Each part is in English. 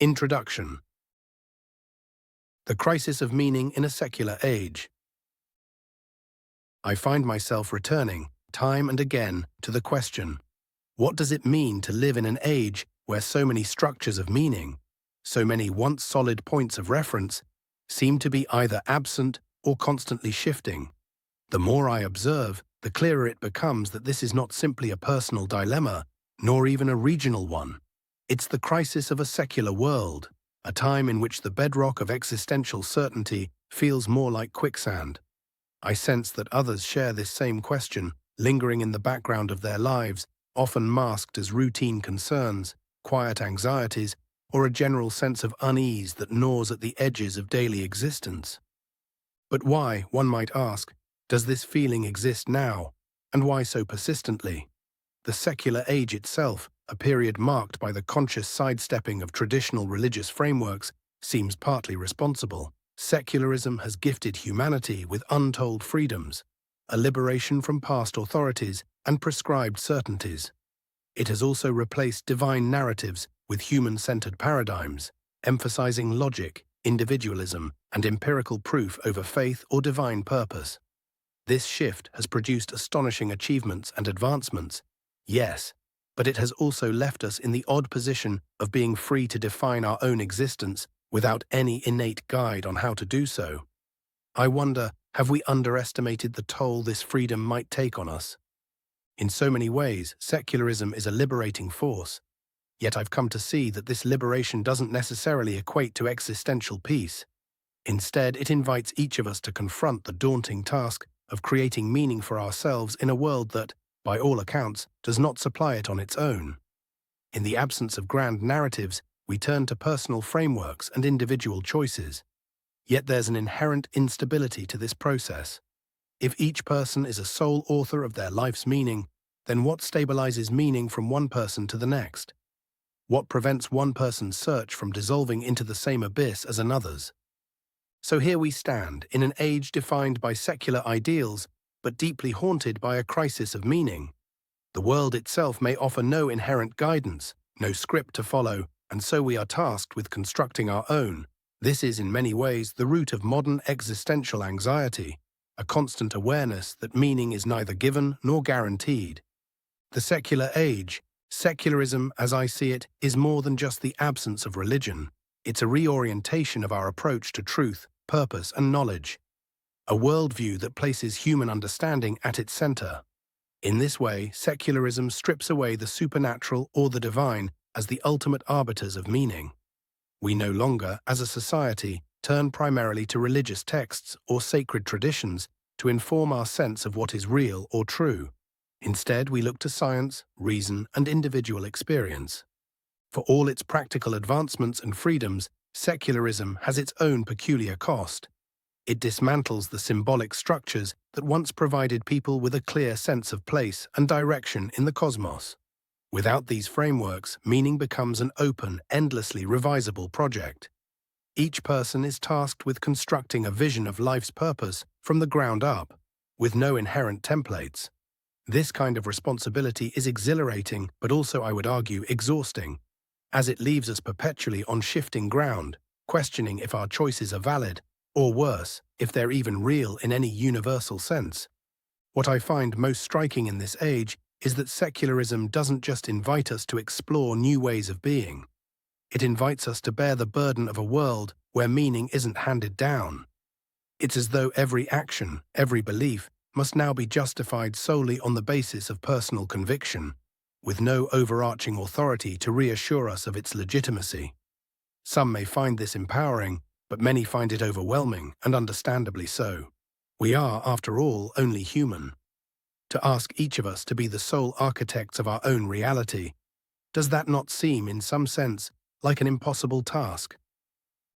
Introduction. The crisis of meaning in a secular age. I find myself returning, time and again, to the question, what does it mean to live in an age where so many structures of meaning, so many once solid points of reference, seem to be either absent or constantly shifting? The more I observe, the clearer it becomes that this is not simply a personal dilemma, nor even a regional one. It's the crisis of a secular world, a time in which the bedrock of existential certainty feels more like quicksand. I sense that others share this same question, lingering in the background of their lives, often masked as routine concerns, quiet anxieties, or a general sense of unease that gnaws at the edges of daily existence. But why, one might ask, does this feeling exist now, and why so persistently? The secular age itself, a period marked by the conscious sidestepping of traditional religious frameworks, seems partly responsible. Secularism has gifted humanity with untold freedoms, a liberation from past authorities and prescribed certainties. It has also replaced divine narratives with human-centered paradigms, emphasizing logic, individualism, and empirical proof over faith or divine purpose. This shift has produced astonishing achievements and advancements, yes, but it has also left us in the odd position of being free to define our own existence without any innate guide on how to do so. I wonder, have we underestimated the toll this freedom might take on us? In so many ways, secularism is a liberating force, yet I've come to see that this liberation doesn't necessarily equate to existential peace. Instead, it invites each of us to confront the daunting task of creating meaning for ourselves in a world that, by all accounts, does not supply it on its own. In the absence of grand narratives, we turn to personal frameworks and individual choices. Yet there's an inherent instability to this process. If each person is a sole author of their life's meaning, then what stabilizes meaning from one person to the next? What prevents one person's search from dissolving into the same abyss as another's? So here we stand, in an age defined by secular ideals, but deeply haunted by a crisis of meaning. The world itself may offer no inherent guidance, no script to follow, and so we are tasked with constructing our own. This is in many ways the root of modern existential anxiety, a constant awareness that meaning is neither given nor guaranteed. The secular age, secularism as I see it, is more than just the absence of religion. It's a reorientation of our approach to truth, purpose, and knowledge. A worldview that places human understanding at its center. In this way, secularism strips away the supernatural or the divine as the ultimate arbiters of meaning. We no longer, as a society, turn primarily to religious texts or sacred traditions to inform our sense of what is real or true. Instead, we look to science, reason, and individual experience. For all its practical advancements and freedoms, secularism has its own peculiar cost. It dismantles the symbolic structures that once provided people with a clear sense of place and direction in the cosmos. Without these frameworks, meaning becomes an open, endlessly revisable project. Each person is tasked with constructing a vision of life's purpose from the ground up, with no inherent templates. This kind of responsibility is exhilarating, but also, I would argue, exhausting, as it leaves us perpetually on shifting ground, questioning if our choices are valid, or worse, if they're even real in any universal sense. What I find most striking in this age is that secularism doesn't just invite us to explore new ways of being. It invites us to bear the burden of a world where meaning isn't handed down. It's as though every action, every belief, must now be justified solely on the basis of personal conviction, with no overarching authority to reassure us of its legitimacy. Some may find this empowering, but many find it overwhelming, and understandably so. We are, after all, only human. To ask each of us to be the sole architects of our own reality, does that not seem, in some sense, like an impossible task?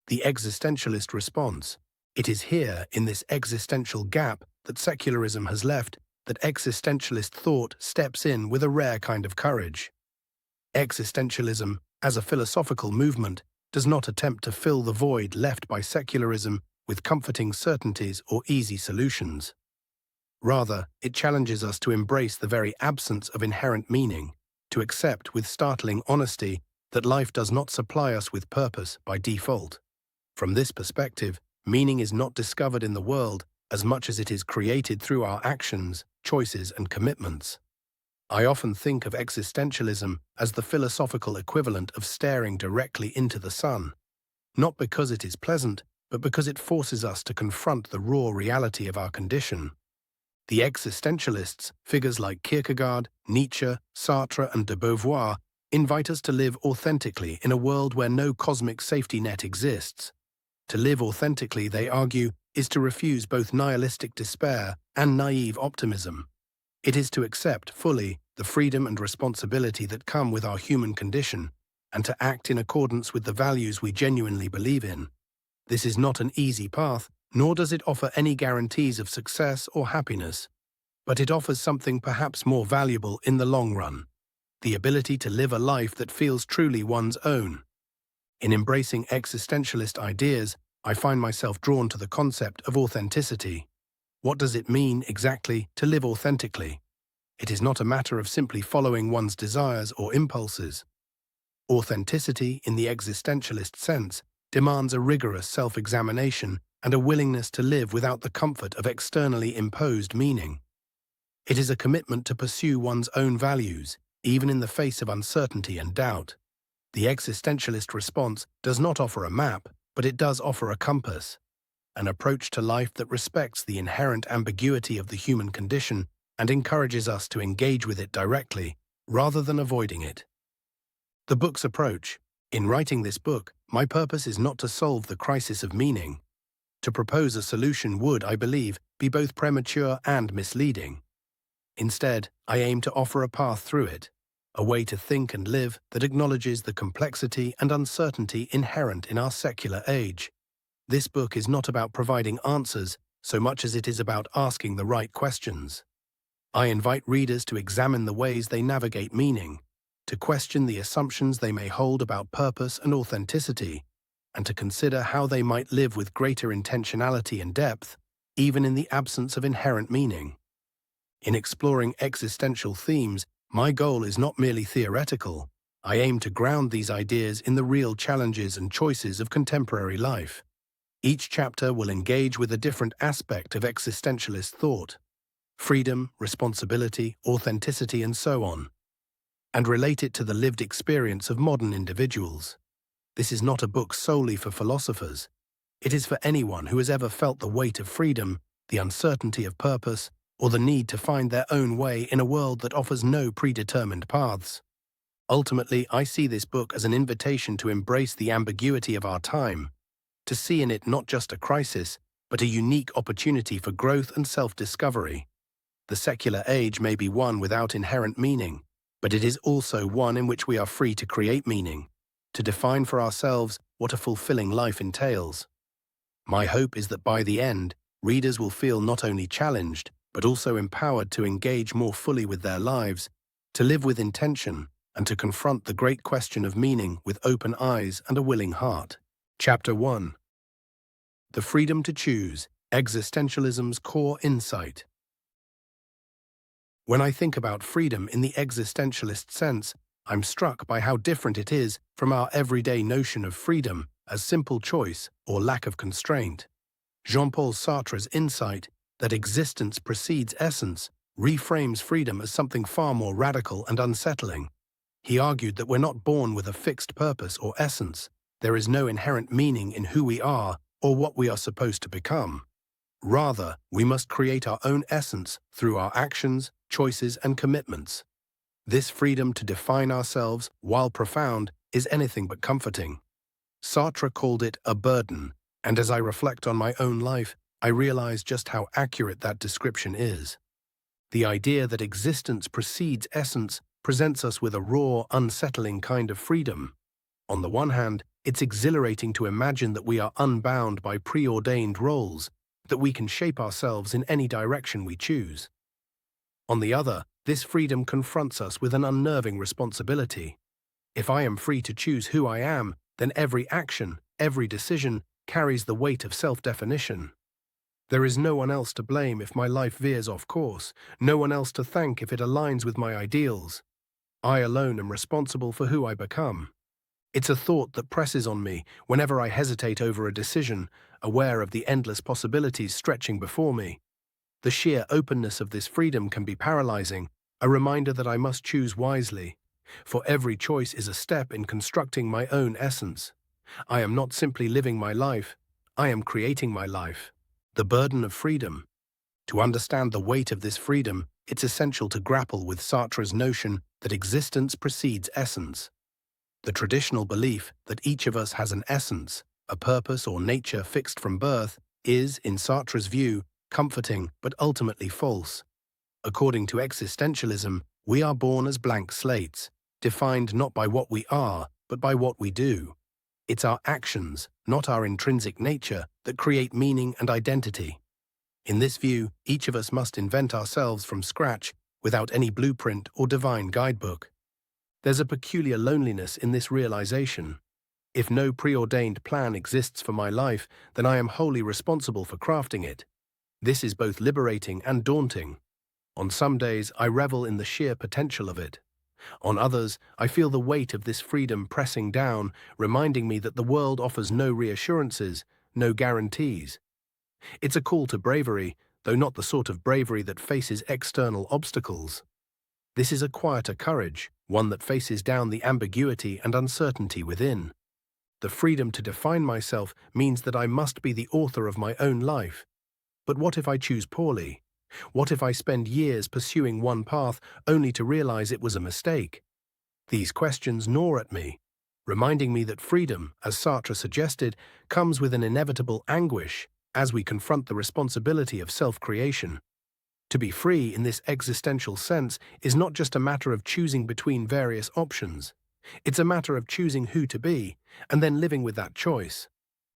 The existentialist response: it is here, in this existential gap that secularism has left, that existentialist thought steps in with a rare kind of courage. Existentialism, as a philosophical movement, does not attempt to fill the void left by secularism with comforting certainties or easy solutions. Rather, it challenges us to embrace the very absence of inherent meaning, to accept with startling honesty that life does not supply us with purpose by default. From this perspective, meaning is not discovered in the world as much as it is created through our actions, choices, and commitments. I often think of existentialism as the philosophical equivalent of staring directly into the sun, not because it is pleasant, but because it forces us to confront the raw reality of our condition. The existentialists, figures like Kierkegaard, Nietzsche, Sartre, and de Beauvoir, invite us to live authentically in a world where no cosmic safety net exists. To live authentically, they argue, is to refuse both nihilistic despair and naive optimism. It is to accept fully the freedom and responsibility that come with our human condition, and to act in accordance with the values we genuinely believe in. This is not an easy path, nor does it offer any guarantees of success or happiness. But it offers something perhaps more valuable in the long run: the ability to live a life that feels truly one's own. In embracing existentialist ideas, I find myself drawn to the concept of authenticity. What does it mean, exactly, to live authentically? It is not a matter of simply following one's desires or impulses. Authenticity, in the existentialist sense, demands a rigorous self-examination and a willingness to live without the comfort of externally imposed meaning. It is a commitment to pursue one's own values, even in the face of uncertainty and doubt. The existentialist response does not offer a map, but it does offer a compass, an approach to life that respects the inherent ambiguity of the human condition and encourages us to engage with it directly, rather than avoiding it. The book's approach. In writing this book, my purpose is not to solve the crisis of meaning. To propose a solution would, I believe, be both premature and misleading. Instead, I aim to offer a path through it, a way to think and live that acknowledges the complexity and uncertainty inherent in our secular age. This book is not about providing answers so much as it is about asking the right questions. I invite readers to examine the ways they navigate meaning, to question the assumptions they may hold about purpose and authenticity, and to consider how they might live with greater intentionality and depth, even in the absence of inherent meaning. In exploring existential themes, my goal is not merely theoretical. I aim to ground these ideas in the real challenges and choices of contemporary life. Each chapter will engage with a different aspect of existentialist thought: freedom, responsibility, authenticity, and so on, and relate it to the lived experience of modern individuals. This is not a book solely for philosophers. It is for anyone who has ever felt the weight of freedom, the uncertainty of purpose, or the need to find their own way in a world that offers no predetermined paths. Ultimately, I see this book as an invitation to embrace the ambiguity of our time, to see in it not just a crisis, but a unique opportunity for growth and self-discovery. The secular age may be one without inherent meaning, but it is also one in which we are free to create meaning, to define for ourselves what a fulfilling life entails. My hope is that by the end, readers will feel not only challenged, but also empowered to engage more fully with their lives, to live with intention, and to confront the great question of meaning with open eyes and a willing heart. Chapter 1. The Freedom to Choose, Existentialism's Core Insight. When I think about freedom in the existentialist sense, I'm struck by how different it is from our everyday notion of freedom as simple choice or lack of constraint. Jean-Paul Sartre's insight that existence precedes essence reframes freedom as something far more radical and unsettling. He argued that we're not born with a fixed purpose or essence. There is no inherent meaning in who we are or what we are supposed to become. Rather, we must create our own essence through our actions, choices, and commitments. This freedom to define ourselves, while profound, is anything but comforting. Sartre called it a burden, and as I reflect on my own life, I realize just how accurate that description is. The idea that existence precedes essence presents us with a raw, unsettling kind of freedom. On the one hand, it's exhilarating to imagine that we are unbound by preordained roles, that we can shape ourselves in any direction we choose. On the other, this freedom confronts us with an unnerving responsibility. If I am free to choose who I am, then every action, every decision, carries the weight of self-definition. There is no one else to blame if my life veers off course, no one else to thank if it aligns with my ideals. I alone am responsible for who I become. It's a thought that presses on me whenever I hesitate over a decision, aware of the endless possibilities stretching before me. The sheer openness of this freedom can be paralyzing, a reminder that I must choose wisely. For every choice is a step in constructing my own essence. I am not simply living my life, I am creating my life. The burden of freedom. To understand the weight of this freedom, it's essential to grapple with Sartre's notion that existence precedes essence. The traditional belief that each of us has an essence, a purpose or nature fixed from birth, is, in Sartre's view, comforting but ultimately false. According to existentialism, we are born as blank slates, defined not by what we are, but by what we do. It's our actions, not our intrinsic nature, that create meaning and identity. In this view, each of us must invent ourselves from scratch, without any blueprint or divine guidebook. There's a peculiar loneliness in this realization. If no preordained plan exists for my life, then I am wholly responsible for crafting it. This is both liberating and daunting. On some days, I revel in the sheer potential of it. On others, I feel the weight of this freedom pressing down, reminding me that the world offers no reassurances, no guarantees. It's a call to bravery, though not the sort of bravery that faces external obstacles. This is a quieter courage, one that faces down the ambiguity and uncertainty within. The freedom to define myself means that I must be the author of my own life. But what if I choose poorly? What if I spend years pursuing one path only to realize it was a mistake? These questions gnaw at me, reminding me that freedom, as Sartre suggested, comes with an inevitable anguish as we confront the responsibility of self-creation. To be free in this existential sense is not just a matter of choosing between various options. It's a matter of choosing who to be, and then living with that choice.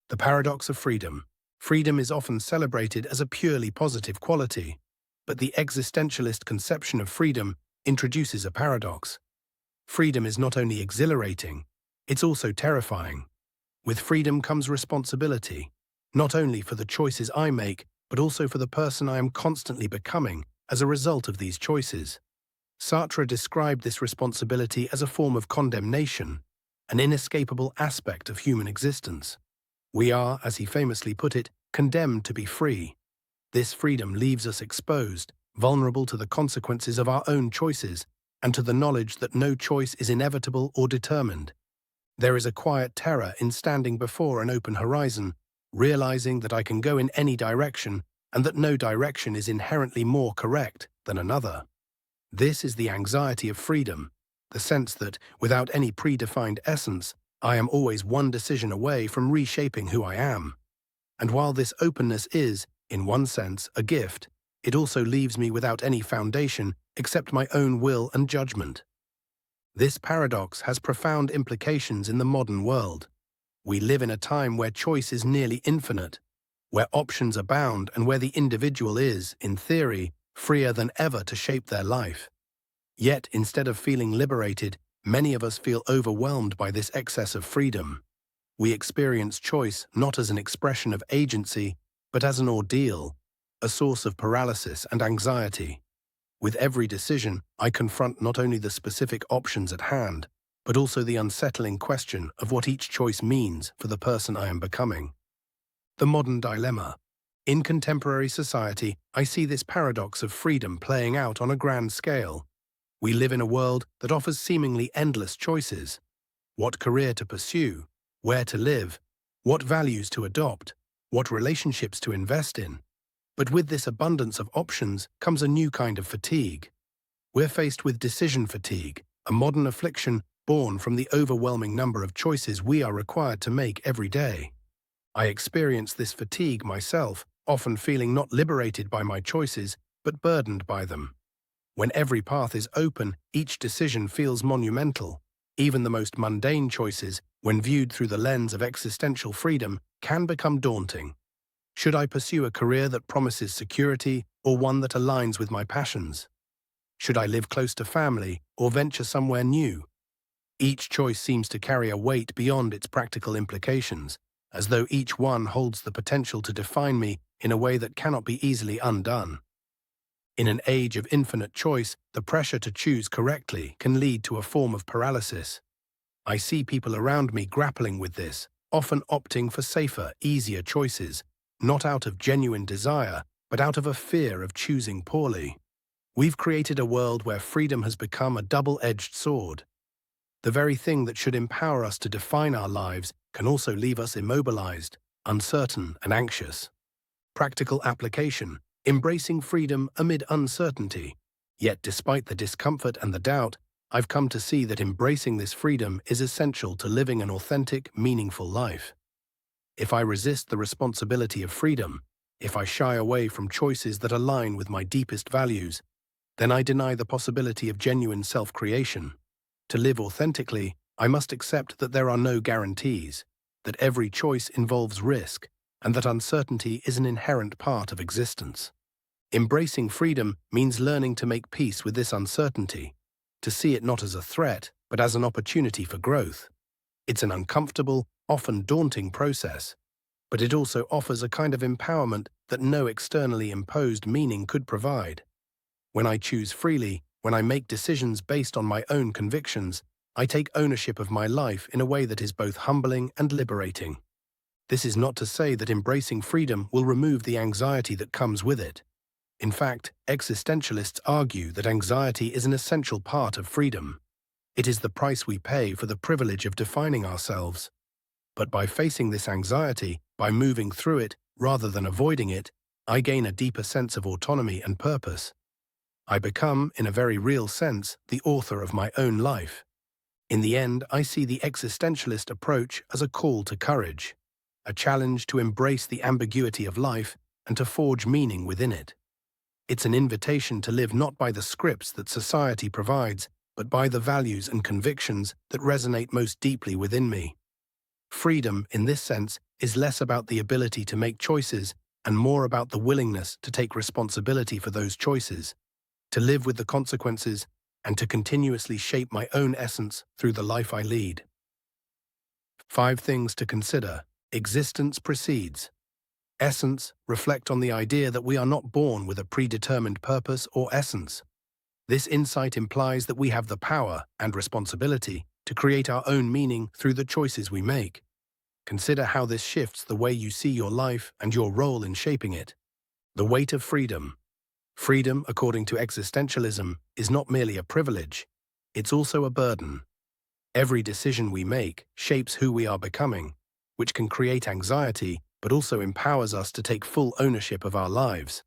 The paradox of freedom. Freedom is often celebrated as a purely positive quality, but the existentialist conception of freedom introduces a paradox. Freedom is not only exhilarating, it's also terrifying. With freedom comes responsibility, not only for the choices I make, but also for the person I am constantly becoming as a result of these choices. Sartre described this responsibility as a form of condemnation, an inescapable aspect of human existence. We are, as he famously put it, condemned to be free. This freedom leaves us exposed, vulnerable to the consequences of our own choices, and to the knowledge that no choice is inevitable or determined. There is a quiet terror in standing before an open horizon, realizing that I can go in any direction and that no direction is inherently more correct than another. This is the anxiety of freedom, the sense that, without any predefined essence, I am always one decision away from reshaping who I am. And while this openness is, in one sense, a gift, it also leaves me without any foundation except my own will and judgment. This paradox has profound implications in the modern world. We live in a time where choice is nearly infinite, where options abound and where the individual is, in theory, freer than ever to shape their life. Yet, instead of feeling liberated, many of us feel overwhelmed by this excess of freedom. We experience choice not as an expression of agency, but as an ordeal, a source of paralysis and anxiety. With every decision, I confront not only the specific options at hand, but also the unsettling question of what each choice means for the person I am becoming. The modern dilemma. In contemporary society, I see this paradox of freedom playing out on a grand scale. We live in a world that offers seemingly endless choices. What career to pursue, where to live, what values to adopt, what relationships to invest in. But with this abundance of options comes a new kind of fatigue. We're faced with decision fatigue, a modern affliction born from the overwhelming number of choices we are required to make every day. I experience this fatigue myself, often feeling not liberated by my choices, but burdened by them. When every path is open, each decision feels monumental. Even the most mundane choices, when viewed through the lens of existential freedom, can become daunting. Should I pursue a career that promises security or one that aligns with my passions? Should I live close to family or venture somewhere new? Each choice seems to carry a weight beyond its practical implications, as though each one holds the potential to define me in a way that cannot be easily undone. In an age of infinite choice, the pressure to choose correctly can lead to a form of paralysis. I see people around me grappling with this, often opting for safer, easier choices, not out of genuine desire, but out of a fear of choosing poorly. We've created a world where freedom has become a double-edged sword. The very thing that should empower us to define our lives can also leave us immobilized, uncertain, and anxious. Practical application: embracing freedom amid uncertainty. Yet despite the discomfort and the doubt, I've come to see that embracing this freedom is essential to living an authentic, meaningful life. If I resist the responsibility of freedom, if I shy away from choices that align with my deepest values, then I deny the possibility of genuine self-creation. To live authentically, I must accept that there are no guarantees, that every choice involves risk, and that uncertainty is an inherent part of existence. Embracing freedom means learning to make peace with this uncertainty, to see it not as a threat, but as an opportunity for growth. It's an uncomfortable, often daunting process, but it also offers a kind of empowerment that no externally imposed meaning could provide. When I choose freely, when I make decisions based on my own convictions, I take ownership of my life in a way that is both humbling and liberating. This is not to say that embracing freedom will remove the anxiety that comes with it. In fact, existentialists argue that anxiety is an essential part of freedom. It is the price we pay for the privilege of defining ourselves. But by facing this anxiety, by moving through it rather than avoiding it, I gain a deeper sense of autonomy and purpose. I become, in a very real sense, the author of my own life. In the end, I see the existentialist approach as a call to courage, a challenge to embrace the ambiguity of life and to forge meaning within it. It's an invitation to live not by the scripts that society provides, but by the values and convictions that resonate most deeply within me. Freedom, in this sense, is less about the ability to make choices and more about the willingness to take responsibility for those choices, to live with the consequences, and to continuously shape my own essence through the life I lead. 5 things to consider. Existence precedes. Essence: reflect on the idea that we are not born with a predetermined purpose or essence. This insight implies that we have the power and responsibility to create our own meaning through the choices we make. Consider how this shifts the way you see your life and your role in shaping it. The weight of freedom. Freedom, according to existentialism, is not merely a privilege, it's also a burden. Every decision we make shapes who we are becoming, which can create anxiety, but also empowers us to take full ownership of our lives.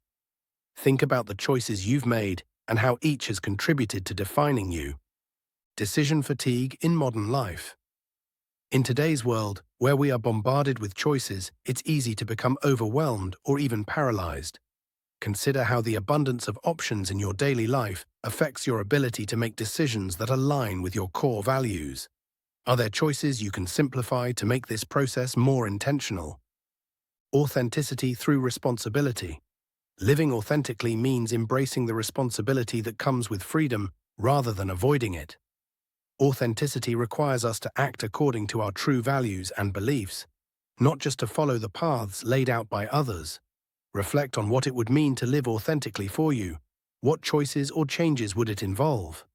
Think about the choices you've made and how each has contributed to defining you. Decision fatigue in modern life. In today's world, where we are bombarded with choices, it's easy to become overwhelmed or even paralyzed. Consider how the abundance of options in your daily life affects your ability to make decisions that align with your core values. Are there choices you can simplify to make this process more intentional? Authenticity through responsibility. Living authentically means embracing the responsibility that comes with freedom rather than avoiding it. Authenticity requires us to act according to our true values and beliefs, not just to follow the paths laid out by others. Reflect on what it would mean to live authentically for you. What choices or changes would it involve?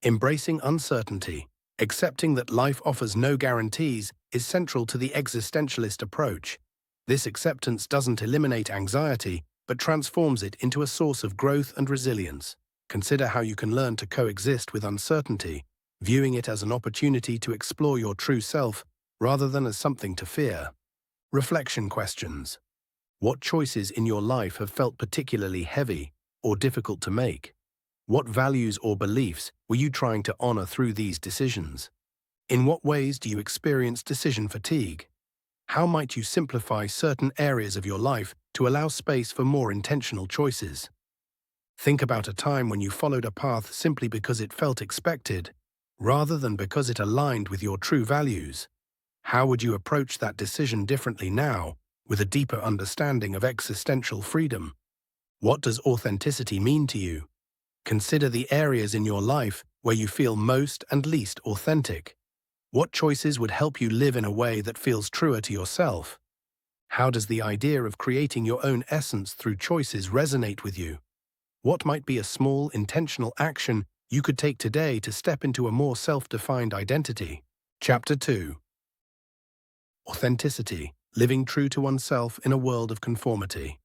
Embracing uncertainty. Accepting that life offers no guarantees is central to the existentialist approach. This acceptance doesn't eliminate anxiety, but transforms it into a source of growth and resilience. Consider how you can learn to coexist with uncertainty, viewing it as an opportunity to explore your true self rather than as something to fear. Reflection questions. What choices in your life have felt particularly heavy or difficult to make? What values or beliefs were you trying to honor through these decisions? In what ways do you experience decision fatigue? How might you simplify certain areas of your life to allow space for more intentional choices? Think about a time when you followed a path simply because it felt expected, rather than because it aligned with your true values. How would you approach that decision differently now, with a deeper understanding of existential freedom? What does authenticity mean to you? Consider the areas in your life where you feel most and least authentic. What choices would help you live in a way that feels truer to yourself? How does the idea of creating your own essence through choices resonate with you? What might be a small, intentional action you could take today to step into a more self-defined identity. Chapter 2. Authenticity, living true to oneself in a world of conformity.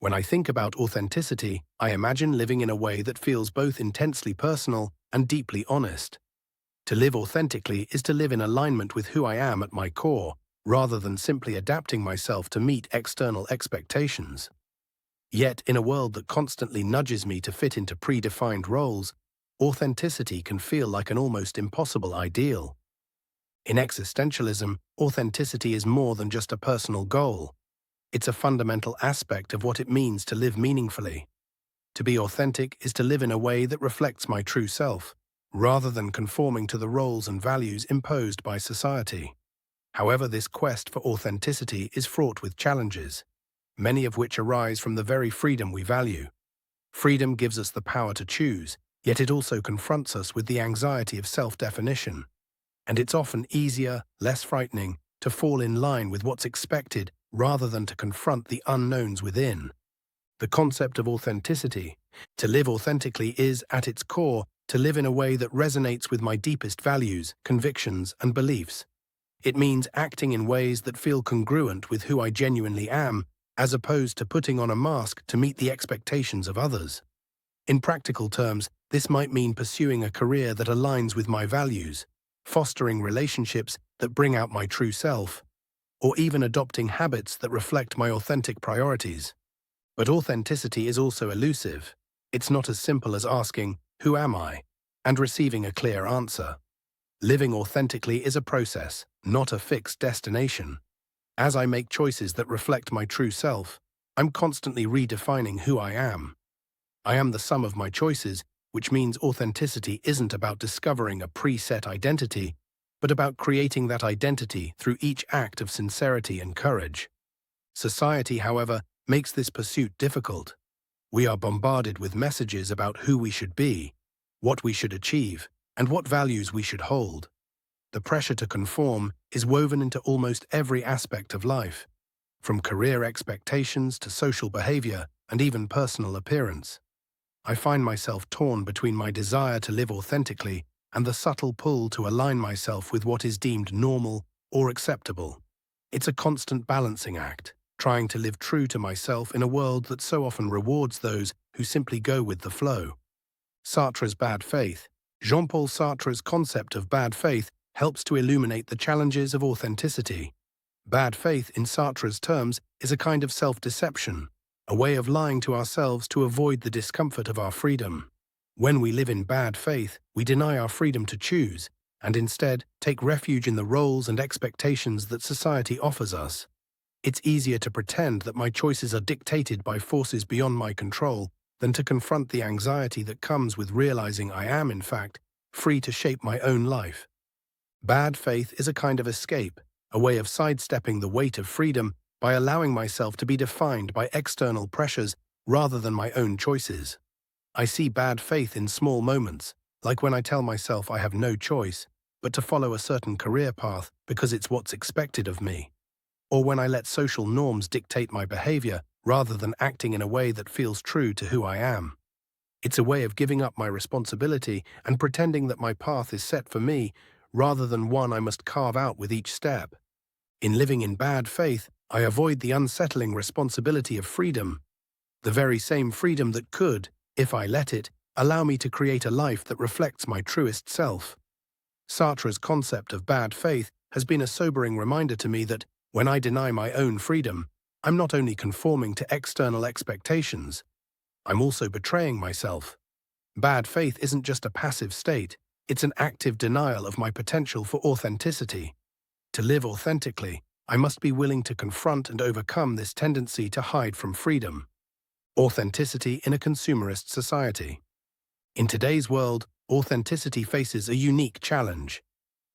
When I think about authenticity, I imagine living in a way that feels both intensely personal and deeply honest. To live authentically is to live in alignment with who I am at my core, rather than simply adapting myself to meet external expectations. Yet, in a world that constantly nudges me to fit into predefined roles, authenticity can feel like an almost impossible ideal. In existentialism, authenticity is more than just a personal goal. It's a fundamental aspect of what it means to live meaningfully. To be authentic is to live in a way that reflects my true self, rather than conforming to the roles and values imposed by society. However, this quest for authenticity is fraught with challenges, many of which arise from the very freedom we value. Freedom gives us the power to choose, yet it also confronts us with the anxiety of self-definition. And it's often easier, less frightening, to fall in line with what's expected rather than to confront the unknowns within. The concept of authenticity, to live authentically, is, at its core, to live in a way that resonates with my deepest values, convictions, and beliefs. It means acting in ways that feel congruent with who I genuinely am, as opposed to putting on a mask to meet the expectations of others. In practical terms, this might mean pursuing a career that aligns with my values, fostering relationships that bring out my true self, or even adopting habits that reflect my authentic priorities. But authenticity is also elusive. It's not as simple as asking, "Who am I?" and receiving a clear answer. Living authentically is a process, not a fixed destination. As I make choices that reflect my true self, I'm constantly redefining who I am. I am the sum of my choices, which means authenticity isn't about discovering a preset identity, but about creating that identity through each act of sincerity and courage. Society, however, makes this pursuit difficult. We are bombarded with messages about who we should be, what we should achieve, and what values we should hold. The pressure to conform is woven into almost every aspect of life, from career expectations to social behavior and even personal appearance. I find myself torn between my desire to live authentically and the subtle pull to align myself with what is deemed normal or acceptable. It's a constant balancing act, trying to live true to myself in a world that so often rewards those who simply go with the flow. Sartre's bad faith. Jean-Paul Sartre's concept of bad faith helps to illuminate the challenges of authenticity. Bad faith, in Sartre's terms, is a kind of self-deception, a way of lying to ourselves to avoid the discomfort of our freedom. When we live in bad faith, we deny our freedom to choose, and instead take refuge in the roles and expectations that society offers us. It's easier to pretend that my choices are dictated by forces beyond my control than to confront the anxiety that comes with realizing I am, in fact, free to shape my own life. Bad faith is a kind of escape, a way of sidestepping the weight of freedom by allowing myself to be defined by external pressures rather than my own choices. I see bad faith in small moments, like when I tell myself I have no choice but to follow a certain career path because it's what's expected of me, or when I let social norms dictate my behavior rather than acting in a way that feels true to who I am. It's a way of giving up my responsibility and pretending that my path is set for me rather than one I must carve out with each step. In living in bad faith, I avoid the unsettling responsibility of freedom, the very same freedom that could, if I let it, allow me to create a life that reflects my truest self. Sartre's concept of bad faith has been a sobering reminder to me that, when I deny my own freedom, I'm not only conforming to external expectations, I'm also betraying myself. Bad faith isn't just a passive state, it's an active denial of my potential for authenticity. To live authentically, I must be willing to confront and overcome this tendency to hide from freedom. Authenticity in a consumerist society. In today's world, authenticity faces a unique challenge: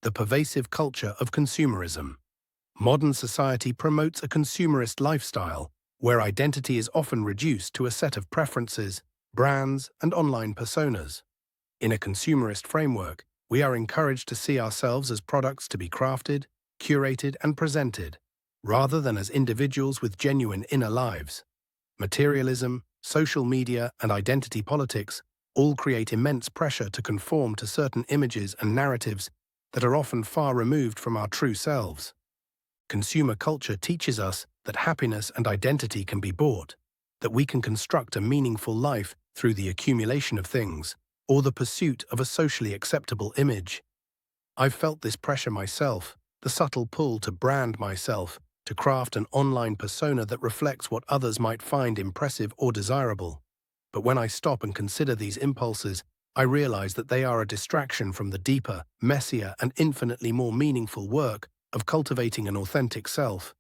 the pervasive culture of consumerism. Modern society promotes a consumerist lifestyle, where identity is often reduced to a set of preferences, brands, and online personas. In a consumerist framework, we are encouraged to see ourselves as products to be crafted, curated, and presented, rather than as individuals with genuine inner lives. Materialism, social media, and identity politics all create immense pressure to conform to certain images and narratives that are often far removed from our true selves. Consumer culture teaches us that happiness and identity can be bought, that we can construct a meaningful life through the accumulation of things, or the pursuit of a socially acceptable image. I've felt this pressure myself, the subtle pull to brand myself, to craft an online persona that reflects what others might find impressive or desirable. But when I stop and consider these impulses, I realize that they are a distraction from the deeper, messier, and infinitely more meaningful work of cultivating an authentic self.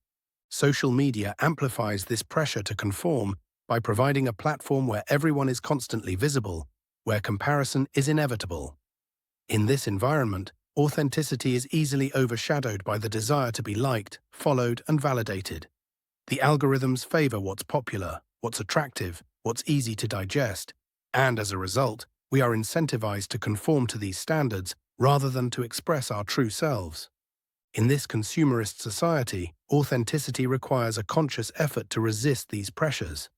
Social media amplifies this pressure to conform by providing a platform where everyone is constantly visible, where comparison is inevitable. In this environment, authenticity is easily overshadowed by the desire to be liked, followed, and validated. The algorithms favor what's popular, what's attractive, what's easy to digest, and as a result, we are incentivized to conform to these standards rather than to express our true selves. In this consumerist society, authenticity requires a conscious effort to resist these pressures.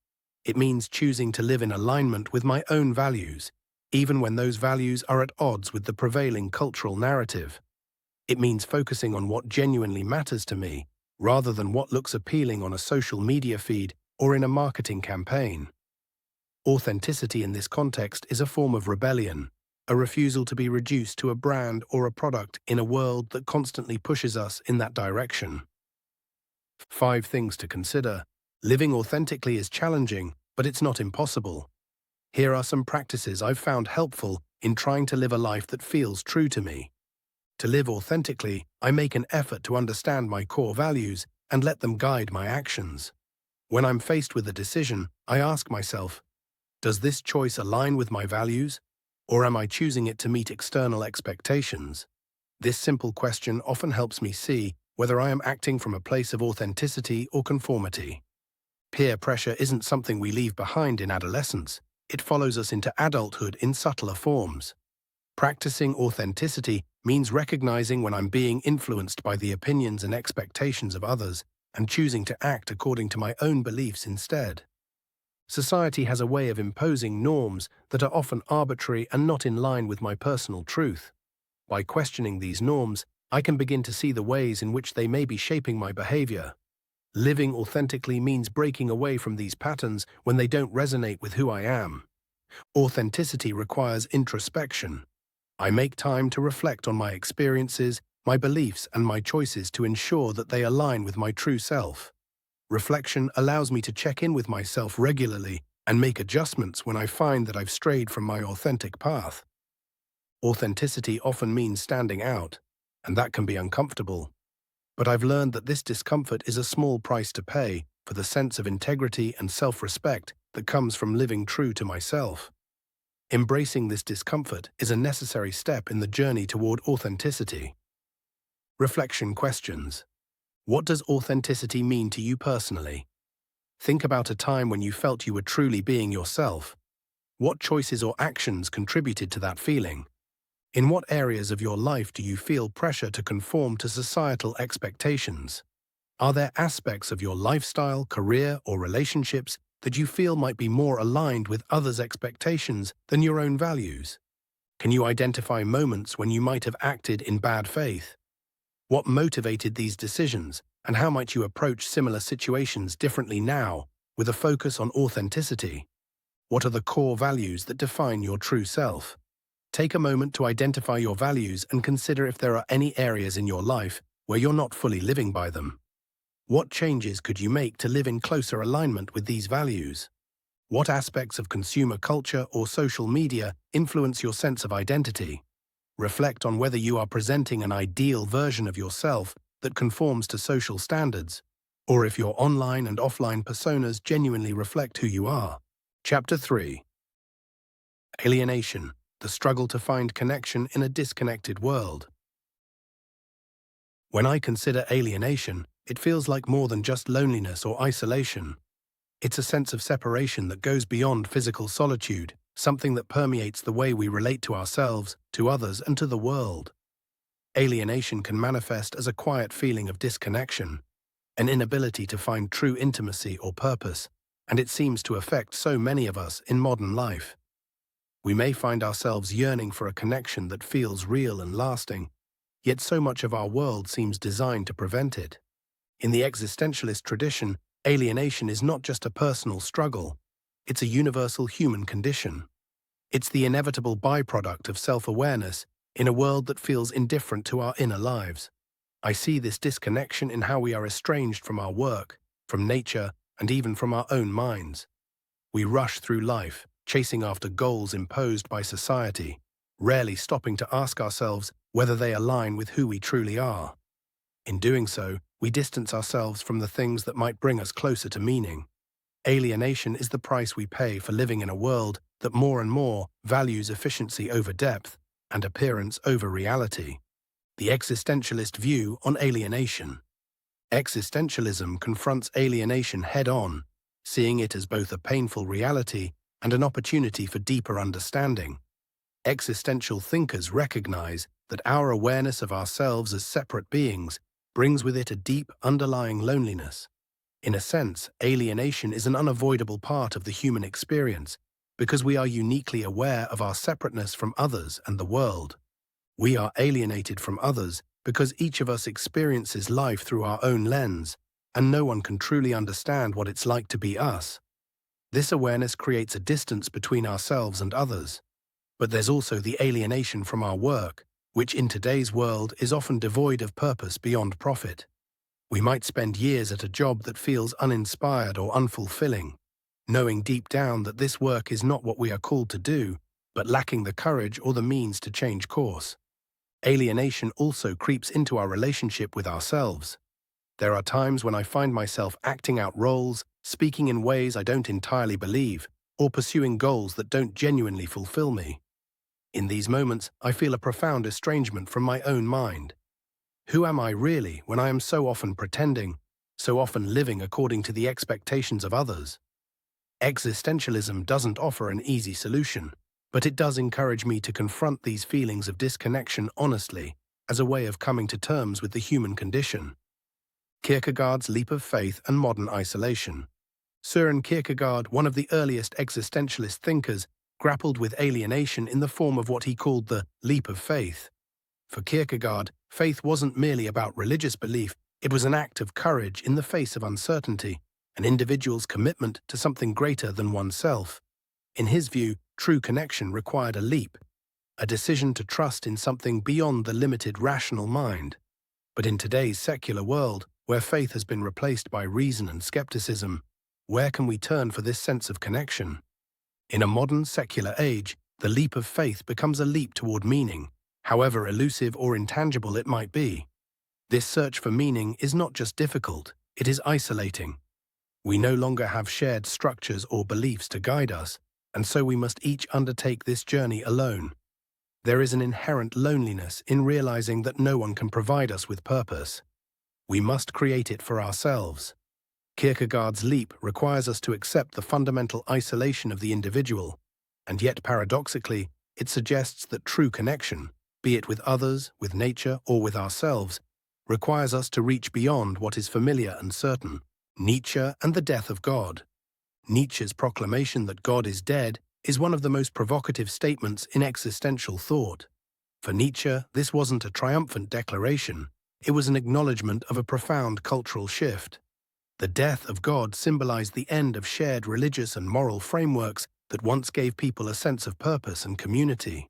It means choosing to live in alignment with my own values, even when those values are at odds with the prevailing cultural narrative. It means focusing on what genuinely matters to me, rather than what looks appealing on a social media feed or in a marketing campaign. Authenticity in this context is a form of rebellion, a refusal to be reduced to a brand or a product in a world that constantly pushes us in that direction. 5 things to consider. Living authentically is challenging, but it's not impossible. Here are some practices I've found helpful in trying to live a life that feels true to me. To live authentically, I make an effort to understand my core values and let them guide my actions. When I'm faced with a decision, I ask myself, does this choice align with my values, or am I choosing it to meet external expectations? This simple question often helps me see whether I am acting from a place of authenticity or conformity. Peer pressure isn't something we leave behind in adolescence. It follows us into adulthood in subtler forms. Practicing authenticity means recognizing when I'm being influenced by the opinions and expectations of others and choosing to act according to my own beliefs instead. Society has a way of imposing norms that are often arbitrary and not in line with my personal truth. By questioning these norms, I can begin to see the ways in which they may be shaping my behavior. Living authentically means breaking away from these patterns when they don't resonate with who I am. Authenticity requires introspection. I make time to reflect on my experiences, my beliefs, and my choices to ensure that they align with my true self. Reflection allows me to check in with myself regularly and make adjustments when I find that I've strayed from my authentic path. Authenticity often means standing out, and that can be uncomfortable. But I've learned that this discomfort is a small price to pay for the sense of integrity and self-respect that comes from living true to myself. Embracing this discomfort is a necessary step in the journey toward authenticity. Reflection questions. What does authenticity mean to you personally? Think about a time when you felt you were truly being yourself. What choices or actions contributed to that feeling? In what areas of your life do you feel pressure to conform to societal expectations? Are there aspects of your lifestyle, career, or relationships that you feel might be more aligned with others' expectations than your own values? Can you identify moments when you might have acted in bad faith? What motivated these decisions, and how might you approach similar situations differently now, with a focus on authenticity? What are the core values that define your true self? Take a moment to identify your values and consider if there are any areas in your life where you're not fully living by them. What changes could you make to live in closer alignment with these values? What aspects of consumer culture or social media influence your sense of identity? Reflect on whether you are presenting an ideal version of yourself that conforms to social standards, or if your online and offline personas genuinely reflect who you are. Chapter 3. Alienation, the struggle to find connection in a disconnected world. When I consider alienation, it feels like more than just loneliness or isolation. It's a sense of separation that goes beyond physical solitude, something that permeates the way we relate to ourselves, to others, and to the world. Alienation can manifest as a quiet feeling of disconnection, an inability to find true intimacy or purpose, and it seems to affect so many of us in modern life. We may find ourselves yearning for a connection that feels real and lasting, yet so much of our world seems designed to prevent it. In the existentialist tradition, alienation is not just a personal struggle, it's a universal human condition. It's the inevitable byproduct of self-awareness in a world that feels indifferent to our inner lives. I see this disconnection in how we are estranged from our work, from nature, and even from our own minds. We rush through life, chasing after goals imposed by society, rarely stopping to ask ourselves whether they align with who we truly are. In doing so, we distance ourselves from the things that might bring us closer to meaning. Alienation is the price we pay for living in a world that more and more values efficiency over depth and appearance over reality. The existentialist view on alienation. Existentialism confronts alienation head-on, seeing it as both a painful reality and an opportunity for deeper understanding. Existential thinkers recognize that our awareness of ourselves as separate beings brings with it a deep underlying loneliness. In a sense, alienation is an unavoidable part of the human experience because we are uniquely aware of our separateness from others and the world. We are alienated from others because each of us experiences life through our own lens, and no one can truly understand what it's like to be us. This awareness creates a distance between ourselves and others. But there's also the alienation from our work, which in today's world is often devoid of purpose beyond profit. We might spend years at a job that feels uninspired or unfulfilling, knowing deep down that this work is not what we are called to do, but lacking the courage or the means to change course. Alienation also creeps into our relationship with ourselves. There are times when I find myself acting out roles, speaking in ways I don't entirely believe, or pursuing goals that don't genuinely fulfill me. In these moments, I feel a profound estrangement from my own mind. Who am I really when I am so often pretending, so often living according to the expectations of others? Existentialism doesn't offer an easy solution, but it does encourage me to confront these feelings of disconnection honestly, as a way of coming to terms with the human condition. Kierkegaard's leap of faith and modern isolation. Søren Kierkegaard, one of the earliest existentialist thinkers, grappled with alienation in the form of what he called the leap of faith. For Kierkegaard, faith wasn't merely about religious belief, it was an act of courage in the face of uncertainty, an individual's commitment to something greater than oneself. In his view, true connection required a leap, a decision to trust in something beyond the limited rational mind. But in today's secular world, where faith has been replaced by reason and skepticism, where can we turn for this sense of connection? In a modern secular age, the leap of faith becomes a leap toward meaning, however elusive or intangible it might be. This search for meaning is not just difficult, it is isolating. We no longer have shared structures or beliefs to guide us, and so we must each undertake this journey alone. There is an inherent loneliness in realizing that no one can provide us with purpose. We must create it for ourselves. Kierkegaard's leap requires us to accept the fundamental isolation of the individual, and yet paradoxically, it suggests that true connection, be it with others, with nature, or with ourselves, requires us to reach beyond what is familiar and certain. Nietzsche and the death of God. Nietzsche's proclamation that God is dead is one of the most provocative statements in existential thought. For Nietzsche, this wasn't a triumphant declaration, it was an acknowledgement of a profound cultural shift. The death of God symbolized the end of shared religious and moral frameworks that once gave people a sense of purpose and community.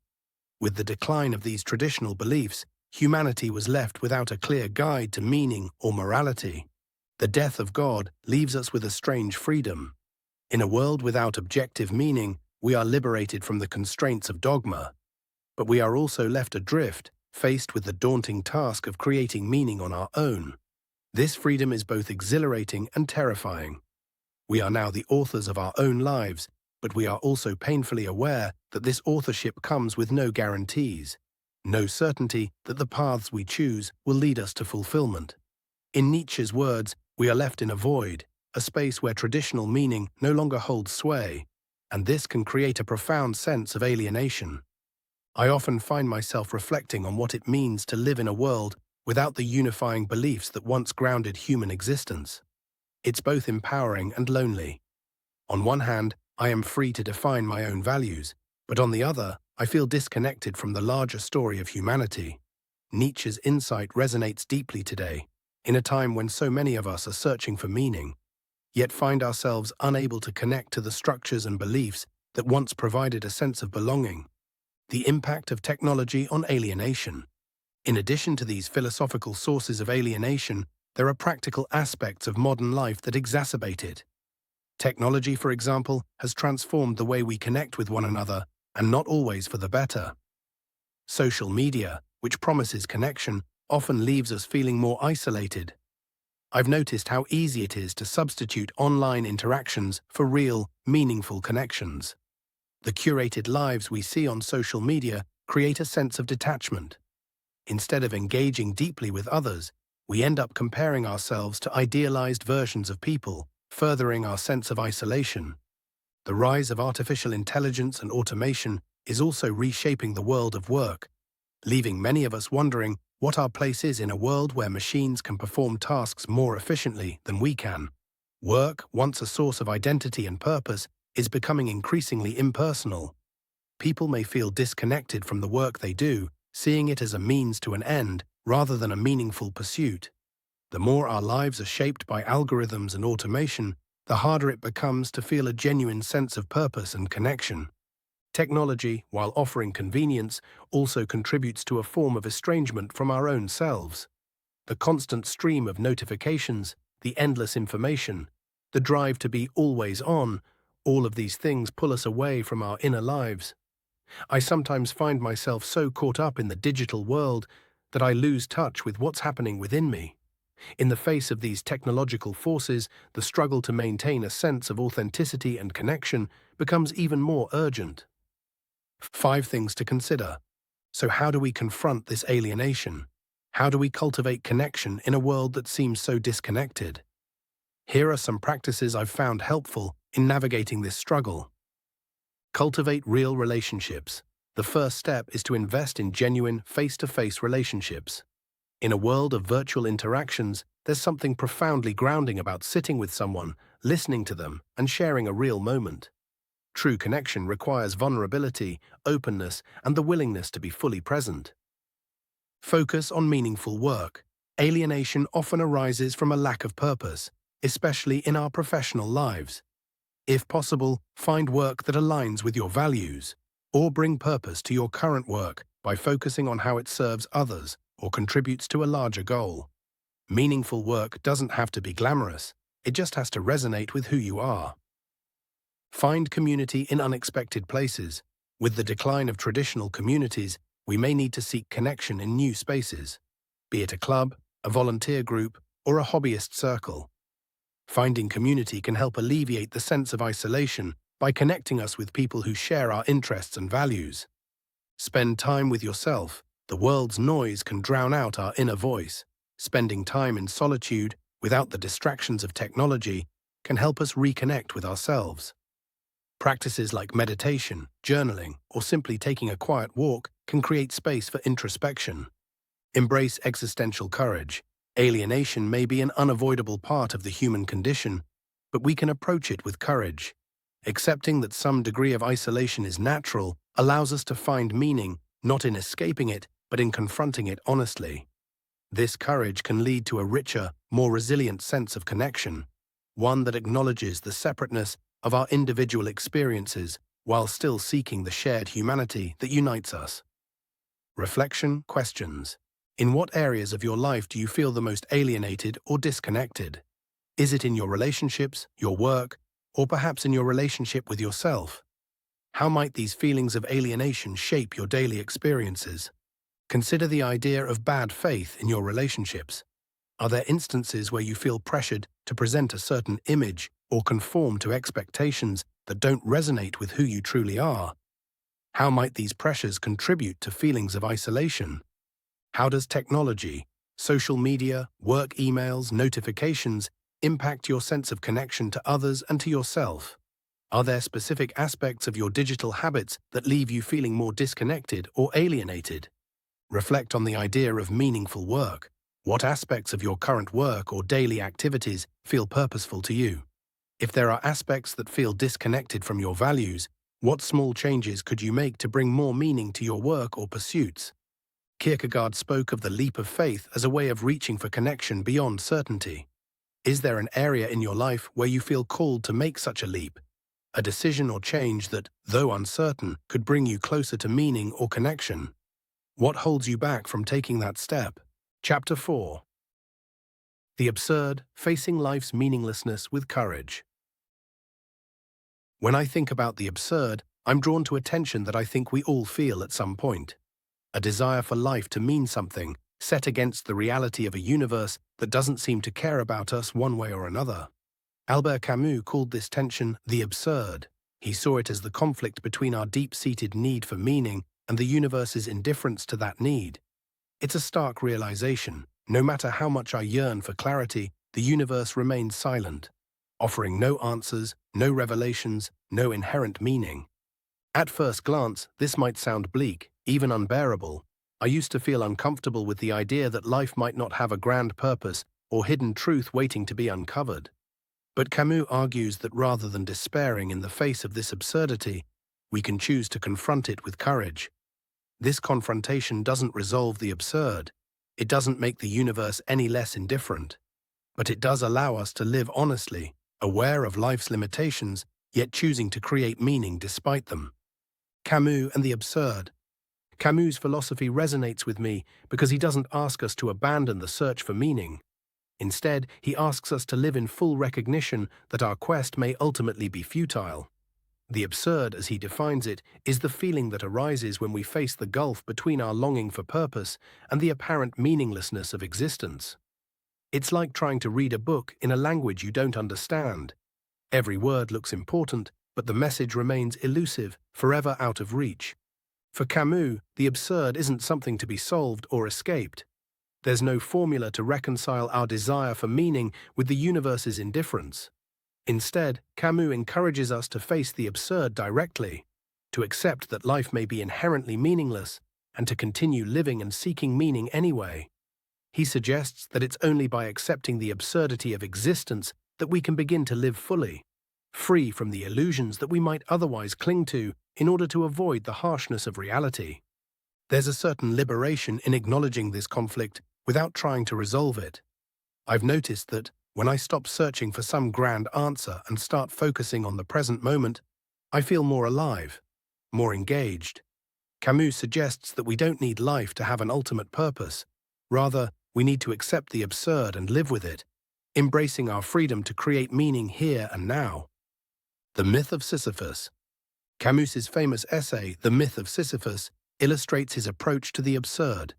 With the decline of these traditional beliefs, humanity was left without a clear guide to meaning or morality. The death of God leaves us with a strange freedom. In a world without objective meaning, we are liberated from the constraints of dogma. But we are also left adrift, faced with the daunting task of creating meaning on our own. This freedom is both exhilarating and terrifying. We are now the authors of our own lives, but we are also painfully aware that this authorship comes with no guarantees, no certainty that the paths we choose will lead us to fulfillment. In Nietzsche's words, we are left in a void, a space where traditional meaning no longer holds sway, and this can create a profound sense of alienation. I often find myself reflecting on what it means to live in a world without the unifying beliefs that once grounded human existence. It's both empowering and lonely. On one hand, I am free to define my own values, But on the other, I feel disconnected from the larger story of humanity. Nietzsche's insight resonates deeply today, in a time when so many of us are searching for meaning, yet find ourselves unable to connect to the structures and beliefs that once provided a sense of belonging. The impact of technology on alienation. In addition to these philosophical sources of alienation, there are practical aspects of modern life that exacerbate it. Technology, for example, has transformed the way we connect with one another, and not always for the better. Social media, which promises connection, often leaves us feeling more isolated. I've noticed how easy it is to substitute online interactions for real, meaningful connections. The curated lives we see on social media create a sense of detachment. Instead of engaging deeply with others, we end up comparing ourselves to idealized versions of people, furthering our sense of isolation. The rise of artificial intelligence and automation is also reshaping the world of work, leaving many of us wondering what our place is in a world where machines can perform tasks more efficiently than we can. Work, once a source of identity and purpose, is becoming increasingly impersonal. People may feel disconnected from the work they do, seeing it as a means to an end rather than a meaningful pursuit. The more our lives are shaped by algorithms and automation, the harder it becomes to feel a genuine sense of purpose and connection. Technology, while offering convenience, also contributes to a form of estrangement from our own selves. The constant stream of notifications, the endless information, the drive to be always on, all of these things pull us away from our inner lives. I sometimes find myself so caught up in the digital world that I lose touch with what's happening within me. In the face of these technological forces, the struggle to maintain a sense of authenticity and connection becomes even more urgent. 5 things to consider. So how do we confront this alienation? How do we cultivate connection in a world that seems so disconnected? Here are some practices I've found helpful in navigating this struggle. Cultivate real relationships. The first step is to invest in genuine, face-to-face relationships. In a world of virtual interactions, there's something profoundly grounding about sitting with someone, listening to them, and sharing a real moment. True connection requires vulnerability, openness, and the willingness to be fully present. Focus on meaningful work. Alienation often arises from a lack of purpose, especially in our professional lives. If possible, find work that aligns with your values, or bring purpose to your current work by focusing on how it serves others or contributes to a larger goal. Meaningful work doesn't have to be glamorous, it just has to resonate with who you are. Find community in unexpected places. With the decline of traditional communities, we may need to seek connection in new spaces, be it a club, a volunteer group, or a hobbyist circle. Finding community can help alleviate the sense of isolation by connecting us with people who share our interests and values. Spend time with yourself. The world's noise can drown out our inner voice. Spending time in solitude, without the distractions of technology, can help us reconnect with ourselves. Practices like meditation, journaling, or simply taking a quiet walk can create space for introspection. Embrace existential courage. Alienation may be an unavoidable part of the human condition, but we can approach it with courage. Accepting that some degree of isolation is natural allows us to find meaning not in escaping it, but in confronting it honestly. This courage can lead to a richer, more resilient sense of connection, one that acknowledges the separateness of our individual experiences while still seeking the shared humanity that unites us. Reflection questions. In what areas of your life do you feel the most alienated or disconnected? Is it in your relationships, your work, or perhaps in your relationship with yourself? How might these feelings of alienation shape your daily experiences? Consider the idea of bad faith in your relationships. Are there instances where you feel pressured to present a certain image or conform to expectations that don't resonate with who you truly are? How might these pressures contribute to feelings of isolation? How does technology, social media, work emails, notifications impact your sense of connection to others and to yourself? Are there specific aspects of your digital habits that leave you feeling more disconnected or alienated? Reflect on the idea of meaningful work. What aspects of your current work or daily activities feel purposeful to you? If there are aspects that feel disconnected from your values, What small changes could you make to bring more meaning to your work or pursuits? Kierkegaard spoke of the leap of faith as a way of reaching for connection beyond certainty. Is there an area in your life where you feel called to make such a leap? A decision or change that, though uncertain, could bring you closer to meaning or connection? What holds you back from taking that step? Chapter 4. The Absurd, Facing Life's Meaninglessness with Courage. When I think about the absurd, I'm drawn to a tension that I think we all feel at some point. A desire for life to mean something, set against the reality of a universe that doesn't seem to care about us one way or another. Albert Camus called this tension the absurd. He saw it as the conflict between our deep-seated need for meaning and the universe's indifference to that need. It's a stark realization. No matter how much I yearn for clarity, the universe remains silent, offering no answers, no revelations, no inherent meaning. At first glance, this might sound bleak, even unbearable. I used to feel uncomfortable with the idea that life might not have a grand purpose or hidden truth waiting to be uncovered. But Camus argues that rather than despairing in the face of this absurdity, we can choose to confront it with courage. This confrontation doesn't resolve the absurd. It doesn't make the universe any less indifferent. But it does allow us to live honestly, aware of life's limitations, yet choosing to create meaning despite them. Camus and the absurd. Camus' philosophy resonates with me because he doesn't ask us to abandon the search for meaning. Instead, he asks us to live in full recognition that our quest may ultimately be futile. The absurd, as he defines it, is the feeling that arises when we face the gulf between our longing for purpose and the apparent meaninglessness of existence. It's like trying to read a book in a language you don't understand. Every word looks important, but the message remains elusive, forever out of reach. For Camus, the absurd isn't something to be solved or escaped. There's no formula to reconcile our desire for meaning with the universe's indifference. Instead, Camus encourages us to face the absurd directly, to accept that life may be inherently meaningless, and to continue living and seeking meaning anyway. He suggests that it's only by accepting the absurdity of existence that we can begin to live fully, free from the illusions that we might otherwise cling to in order to avoid the harshness of reality. There's a certain liberation in acknowledging this conflict without trying to resolve it. I've noticed that when I stop searching for some grand answer and start focusing on the present moment, I feel more alive, more engaged. Camus suggests that we don't need life to have an ultimate purpose. Rather, we need to accept the absurd and live with it, embracing our freedom to create meaning here and now. The Myth of Sisyphus. Camus's famous essay, The Myth of Sisyphus, illustrates his approach to the absurd.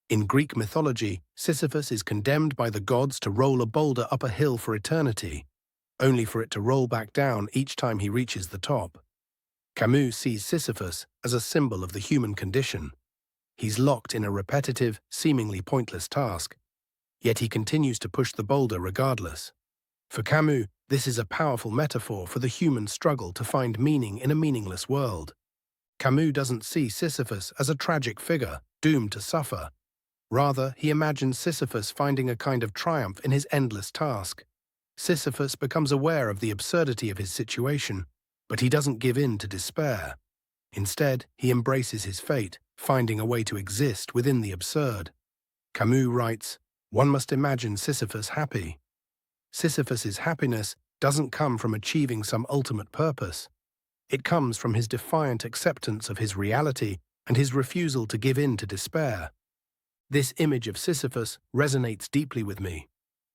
In Greek mythology, Sisyphus is condemned by the gods to roll a boulder up a hill for eternity, only for it to roll back down each time he reaches the top. Camus sees Sisyphus as a symbol of the human condition. He's locked in a repetitive, seemingly pointless task, yet he continues to push the boulder regardless. For Camus, this is a powerful metaphor for the human struggle to find meaning in a meaningless world. Camus doesn't see Sisyphus as a tragic figure, doomed to suffer. Rather, he imagines Sisyphus finding a kind of triumph in his endless task. Sisyphus becomes aware of the absurdity of his situation, but he doesn't give in to despair. Instead, he embraces his fate, finding a way to exist within the absurd. Camus writes, "One must imagine Sisyphus happy." Sisyphus's happiness doesn't come from achieving some ultimate purpose. It comes from his defiant acceptance of his reality and his refusal to give in to despair. This image of Sisyphus resonates deeply with me.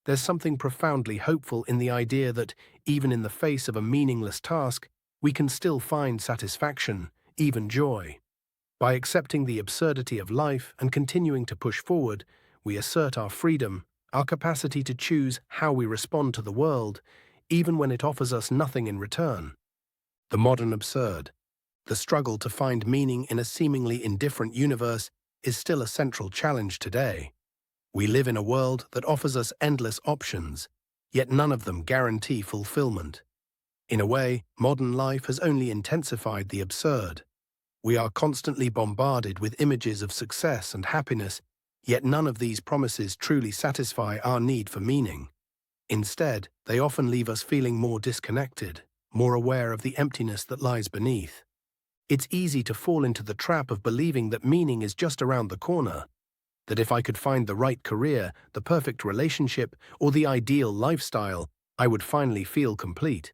There's something profoundly hopeful in the idea that, even in the face of a meaningless task, we can still find satisfaction, even joy. By accepting the absurdity of life and continuing to push forward, we assert our freedom, our capacity to choose how we respond to the world, even when it offers us nothing in return. The modern absurd. The struggle to find meaning in a seemingly indifferent universe is still a central challenge today. We live in a world that offers us endless options, yet none of them guarantee fulfillment. In a way, modern life has only intensified the absurd. We are constantly bombarded with images of success and happiness, yet none of these promises truly satisfy our need for meaning. Instead, they often leave us feeling more disconnected, more aware of the emptiness that lies beneath. It's easy to fall into the trap of believing that meaning is just around the corner, that if I could find the right career, the perfect relationship, or the ideal lifestyle, I would finally feel complete.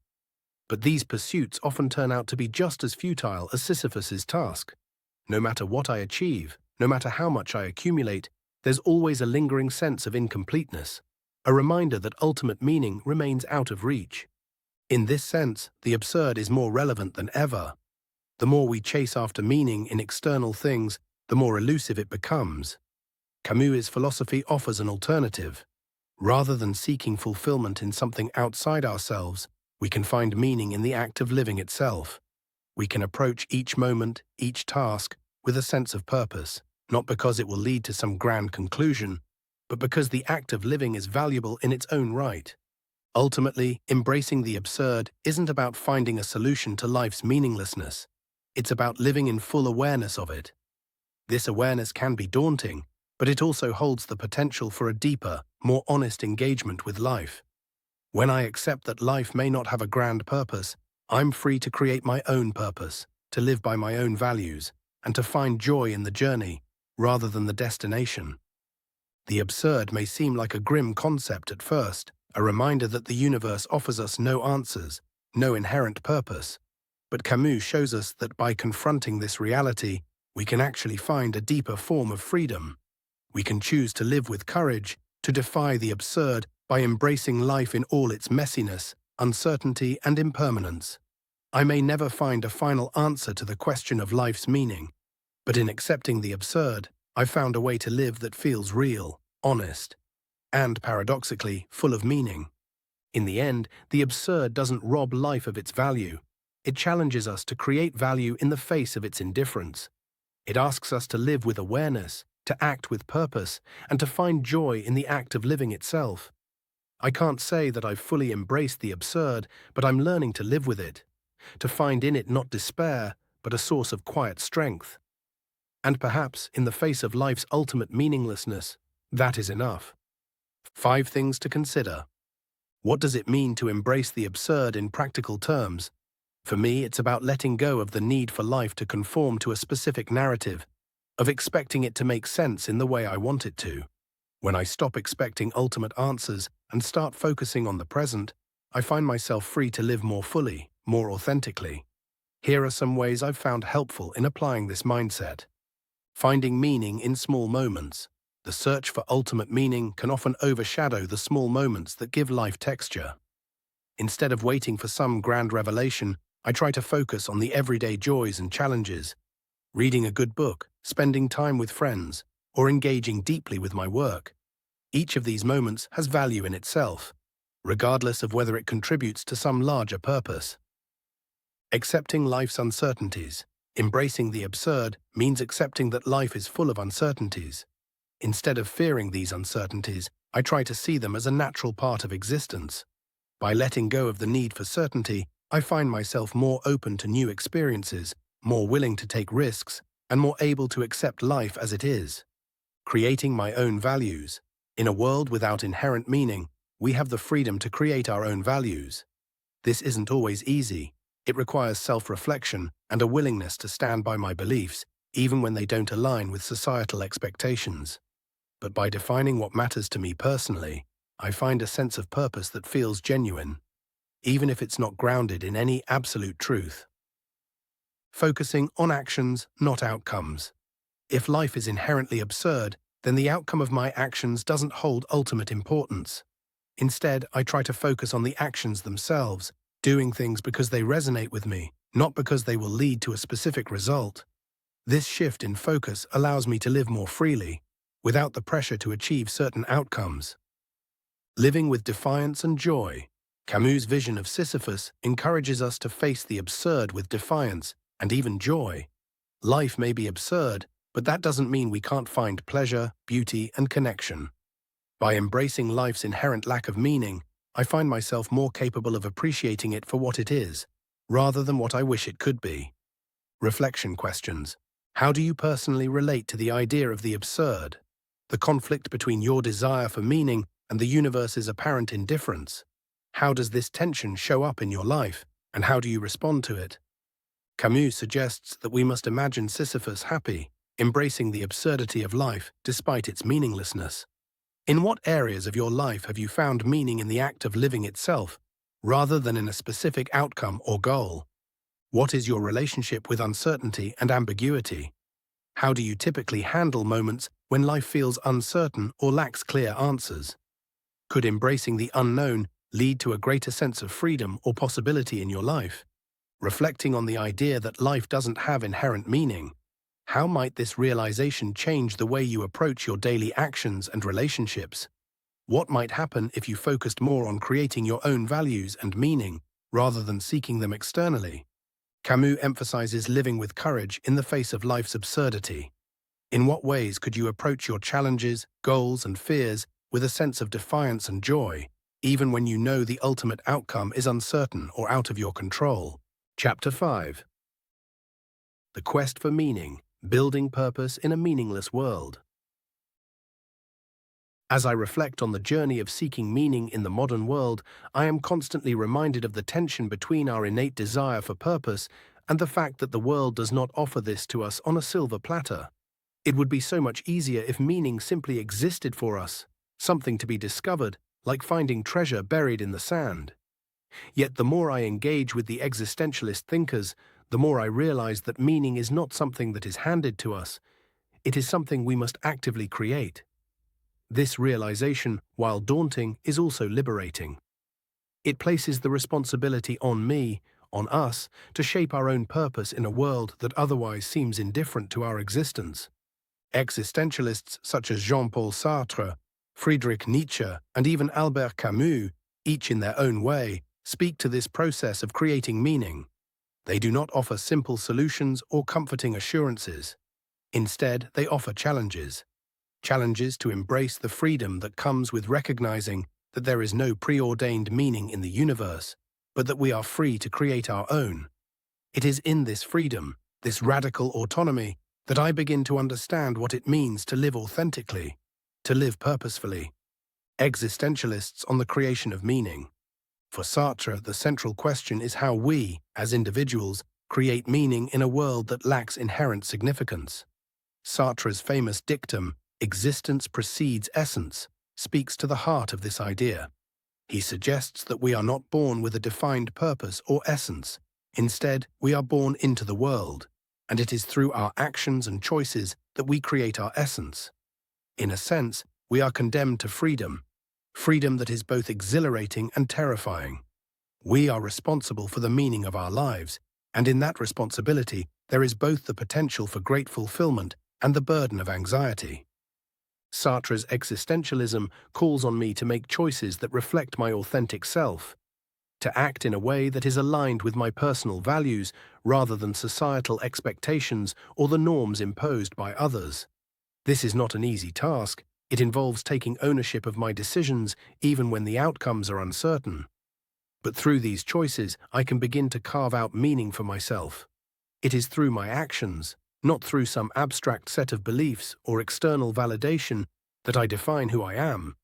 But these pursuits often turn out to be just as futile as Sisyphus's task. No matter what I achieve, no matter how much I accumulate, there's always a lingering sense of incompleteness, a reminder that ultimate meaning remains out of reach. In this sense, the absurd is more relevant than ever. The more we chase after meaning in external things, the more elusive it becomes. Camus' philosophy offers an alternative. Rather than seeking fulfillment in something outside ourselves, we can find meaning in the act of living itself. We can approach each moment, each task, with a sense of purpose, not because it will lead to some grand conclusion, but because the act of living is valuable in its own right. Ultimately, embracing the absurd isn't about finding a solution to life's meaninglessness. It's about living in full awareness of it. This awareness can be daunting, but it also holds the potential for a deeper, more honest engagement with life. When I accept that life may not have a grand purpose, I'm free to create my own purpose, to live by my own values, and to find joy in the journey, rather than the destination. The absurd may seem like a grim concept at first, a reminder that the universe offers us no answers, no inherent purpose. But Camus shows us that by confronting this reality, we can actually find a deeper form of freedom. We can choose to live with courage, to defy the absurd by embracing life in all its messiness, uncertainty, and impermanence. I may never find a final answer to the question of life's meaning, but in accepting the absurd, I've found a way to live that feels real, honest, and, paradoxically, full of meaning. In the end, the absurd doesn't rob life of its value. It challenges us to create value in the face of its indifference. It asks us to live with awareness, to act with purpose, and to find joy in the act of living itself. I can't say that I've fully embraced the absurd, but I'm learning to live with it, to find in it not despair, but a source of quiet strength. And perhaps, in the face of life's ultimate meaninglessness, that is enough. 5 things to consider. What does it mean to embrace the absurd in practical terms? For me, it's about letting go of the need for life to conform to a specific narrative, of expecting it to make sense in the way I want it to. When I stop expecting ultimate answers and start focusing on the present, I find myself free to live more fully, more authentically. Here are some ways I've found helpful in applying this mindset. Finding meaning in small moments. The search for ultimate meaning can often overshadow the small moments that give life texture. Instead of waiting for some grand revelation, I try to focus on the everyday joys and challenges. Reading a good book, spending time with friends, or engaging deeply with my work. Each of these moments has value in itself, regardless of whether it contributes to some larger purpose. Accepting life's uncertainties. Embracing the absurd means accepting that life is full of uncertainties. Instead of fearing these uncertainties, I try to see them as a natural part of existence. By letting go of the need for certainty, I find myself more open to new experiences, more willing to take risks, and more able to accept life as it is. Creating my own values. In a world without inherent meaning, we have the freedom to create our own values. This isn't always easy. It requires self-reflection and a willingness to stand by my beliefs, even when they don't align with societal expectations. But by defining what matters to me personally, I find a sense of purpose that feels genuine, even if it's not grounded in any absolute truth. Focusing on actions, not outcomes. If life is inherently absurd, then the outcome of my actions doesn't hold ultimate importance. Instead, I try to focus on the actions themselves, doing things because they resonate with me, not because they will lead to a specific result. This shift in focus allows me to live more freely, without the pressure to achieve certain outcomes. Living with defiance and joy. Camus' vision of Sisyphus encourages us to face the absurd with defiance and even joy. Life may be absurd, but that doesn't mean we can't find pleasure, beauty, and connection. By embracing life's inherent lack of meaning, I find myself more capable of appreciating it for what it is, rather than what I wish it could be. Reflection questions. How do you personally relate to the idea of the absurd? The conflict between your desire for meaning and the universe's apparent indifference? How does this tension show up in your life, and how do you respond to it? Camus suggests that we must imagine Sisyphus happy, embracing the absurdity of life despite its meaninglessness. In what areas of your life have you found meaning in the act of living itself, rather than in a specific outcome or goal? What is your relationship with uncertainty and ambiguity? How do you typically handle moments when life feels uncertain or lacks clear answers? Could embracing the unknown lead to a greater sense of freedom or possibility in your life? Reflecting on the idea that life doesn't have inherent meaning, how might this realization change the way you approach your daily actions and relationships? What might happen if you focused more on creating your own values and meaning rather than seeking them externally? Camus emphasizes living with courage in the face of life's absurdity. In what ways could you approach your challenges, goals, and fears with a sense of defiance and joy, even when you know the ultimate outcome is uncertain or out of your control? Chapter 5. The Quest for Meaning, Building Purpose in a Meaningless World. As I reflect on the journey of seeking meaning in the modern world, I am constantly reminded of the tension between our innate desire for purpose and the fact that the world does not offer this to us on a silver platter. It would be so much easier if meaning simply existed for us, something to be discovered, like finding treasure buried in the sand. Yet the more I engage with the existentialist thinkers, the more I realize that meaning is not something that is handed to us. It is something we must actively create. This realization, while daunting, is also liberating. It places the responsibility on me, on us, to shape our own purpose in a world that otherwise seems indifferent to our existence. Existentialists such as Jean-Paul Sartre, Friedrich Nietzsche, and even Albert Camus, each in their own way, speak to this process of creating meaning. They do not offer simple solutions or comforting assurances. Instead, they offer challenges. Challenges to embrace the freedom that comes with recognizing that there is no preordained meaning in the universe, but that we are free to create our own. It is in this freedom, this radical autonomy, that I begin to understand what it means to live authentically, to live purposefully. Existentialists on the creation of meaning. For Sartre, the central question is how we, as individuals, create meaning in a world that lacks inherent significance. Sartre's famous dictum, "Existence precedes essence," speaks to the heart of this idea. He suggests that we are not born with a defined purpose or essence. Instead, we are born into the world, and it is through our actions and choices that we create our essence. In a sense, we are condemned to freedom, freedom that is both exhilarating and terrifying. We are responsible for the meaning of our lives, and in that responsibility, there is both the potential for great fulfillment and the burden of anxiety. Sartre's existentialism calls on me to make choices that reflect my authentic self, to act in a way that is aligned with my personal values rather than societal expectations or the norms imposed by others. This is not an easy task. It involves taking ownership of my decisions even when the outcomes are uncertain. But through these choices, I can begin to carve out meaning for myself. It is through my actions, not through some abstract set of beliefs or external validation, that I define who I am.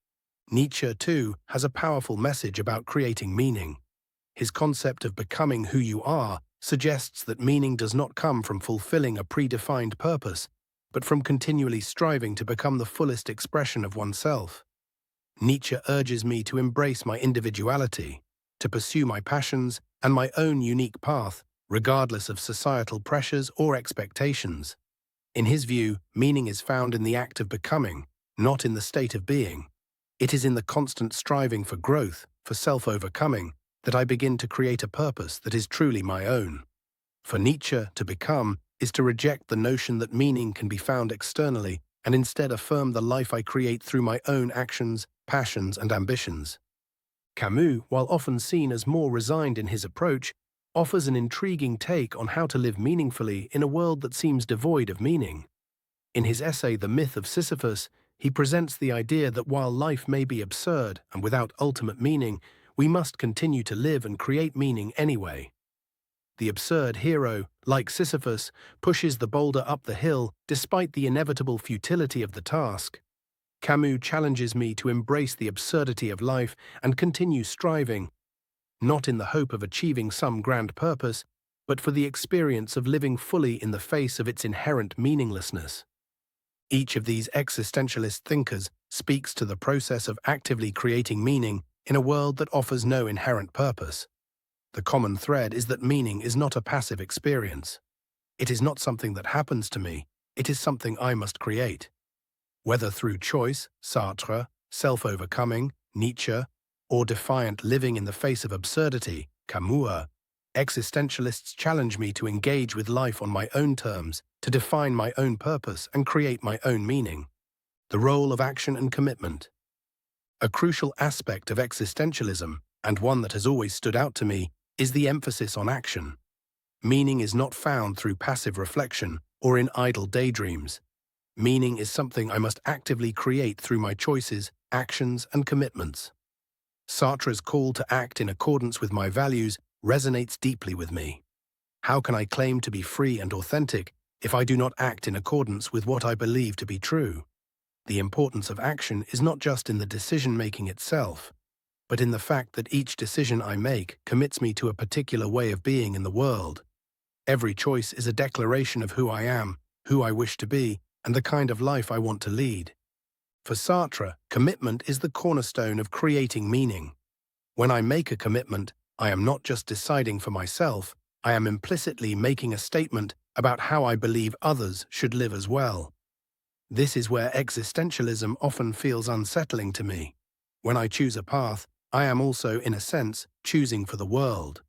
Nietzsche, too, has a powerful message about creating meaning. His concept of becoming who you are suggests that meaning does not come from fulfilling a predefined purpose, but from continually striving to become the fullest expression of oneself. Nietzsche urges me to embrace my individuality, to pursue my passions and my own unique path, regardless of societal pressures or expectations. In his view, meaning is found in the act of becoming, not in the state of being. It is in the constant striving for growth, for self-overcoming, that I begin to create a purpose that is truly my own. For Nietzsche, to become is to reject the notion that meaning can be found externally and instead affirm the life I create through my own actions, passions, and ambitions. Camus, while often seen as more resigned in his approach, offers an intriguing take on how to live meaningfully in a world that seems devoid of meaning. In his essay The Myth of Sisyphus, he presents the idea that while life may be absurd and without ultimate meaning, we must continue to live and create meaning anyway. The absurd hero, like Sisyphus, pushes the boulder up the hill despite the inevitable futility of the task. Camus challenges me to embrace the absurdity of life and continue striving, not in the hope of achieving some grand purpose, but for the experience of living fully in the face of its inherent meaninglessness. Each of these existentialist thinkers speaks to the process of actively creating meaning in a world that offers no inherent purpose. The common thread is that meaning is not a passive experience. It is not something that happens to me, it is something I must create. Whether through choice, Sartre, self-overcoming, Nietzsche, or defiant living in the face of absurdity, Camus, existentialists challenge me to engage with life on my own terms, to define my own purpose and create my own meaning. The role of action and commitment. A crucial aspect of existentialism, and one that has always stood out to me, is the emphasis on action. Meaning is not found through passive reflection or in idle daydreams. Meaning is something I must actively create through my choices, actions, and commitments. Sartre's call to act in accordance with my values resonates deeply with me. How can I claim to be free and authentic if I do not act in accordance with what I believe to be true? The importance of action is not just in the decision-making itself, but in the fact that each decision I make commits me to a particular way of being in the world. Every choice is a declaration of who I am, who I wish to be, and the kind of life I want to lead. For Sartre, commitment is the cornerstone of creating meaning. When I make a commitment, I am not just deciding for myself, I am implicitly making a statement about how I believe others should live as well. This is where existentialism often feels unsettling to me. When I choose a path, I am also, in a sense, choosing for the world.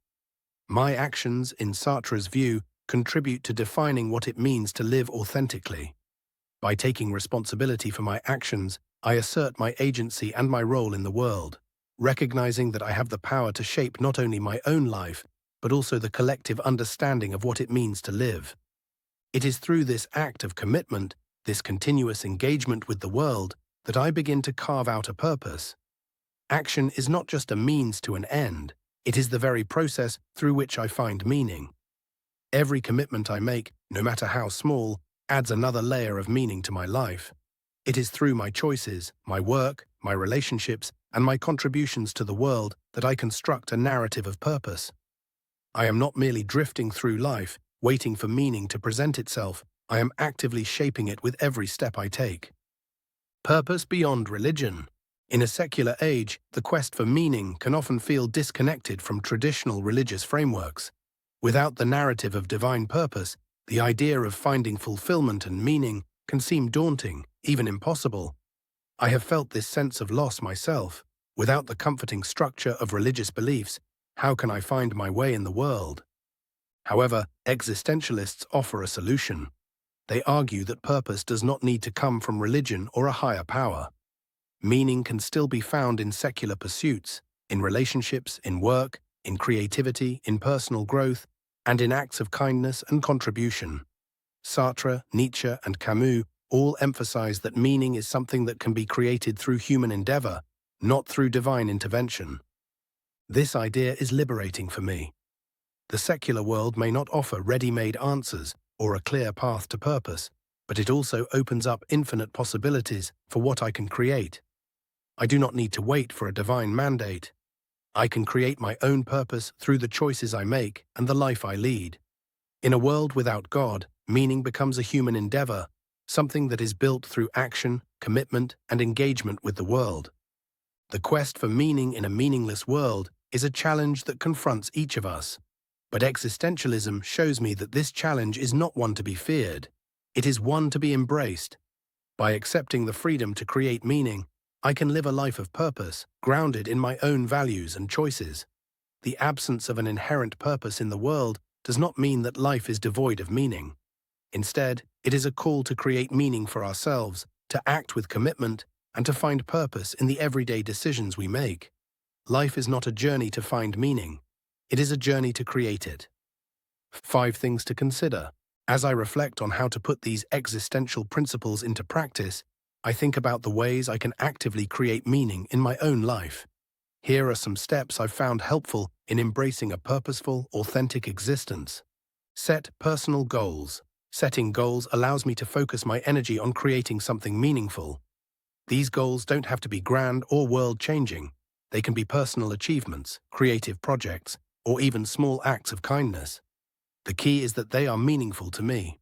My actions, in Sartre's view, contribute to defining what it means to live authentically. By taking responsibility for my actions, I assert my agency and my role in the world, recognizing that I have the power to shape not only my own life, but also the collective understanding of what it means to live. It is through this act of commitment, this continuous engagement with the world, that I begin to carve out a purpose. Action is not just a means to an end, it is the very process through which I find meaning. Every commitment I make, no matter how small, adds another layer of meaning to my life. It is through my choices, my work, my relationships, and my contributions to the world that I construct a narrative of purpose. I am not merely drifting through life, waiting for meaning to present itself. I am actively shaping it with every step I take. Purpose beyond religion. In a secular age, the quest for meaning can often feel disconnected from traditional religious frameworks. Without the narrative of divine purpose, the idea of finding fulfillment and meaning can seem daunting, even impossible. I have felt this sense of loss myself. Without the comforting structure of religious beliefs, how can I find my way in the world? However, existentialists offer a solution. They argue that purpose does not need to come from religion or a higher power. Meaning can still be found in secular pursuits, in relationships, in work, in creativity, in personal growth, and in acts of kindness and contribution. Sartre, Nietzsche, and Camus all emphasize that meaning is something that can be created through human endeavor, not through divine intervention. This idea is liberating for me. The secular world may not offer ready-made answers or a clear path to purpose, but it also opens up infinite possibilities for what I can create. I do not need to wait for a divine mandate. I can create my own purpose through the choices I make and the life I lead. In a world without God, meaning becomes a human endeavor, something that is built through action, commitment, and engagement with the world. The quest for meaning in a meaningless world is a challenge that confronts each of us. But existentialism shows me that this challenge is not one to be feared. It is one to be embraced. By accepting the freedom to create meaning, I can live a life of purpose, grounded in my own values and choices. The absence of an inherent purpose in the world does not mean that life is devoid of meaning. Instead, it is a call to create meaning for ourselves, to act with commitment, and to find purpose in the everyday decisions we make. Life is not a journey to find meaning. It is a journey to create it. 5 things to consider. As I reflect on how to put these existential principles into practice, I think about the ways I can actively create meaning in my own life. Here are some steps I've found helpful in embracing a purposeful, authentic existence. Set personal goals. Setting goals allows me to focus my energy on creating something meaningful. These goals don't have to be grand or world-changing. They can be personal achievements, creative projects, or even small acts of kindness. The key is that they are meaningful to me.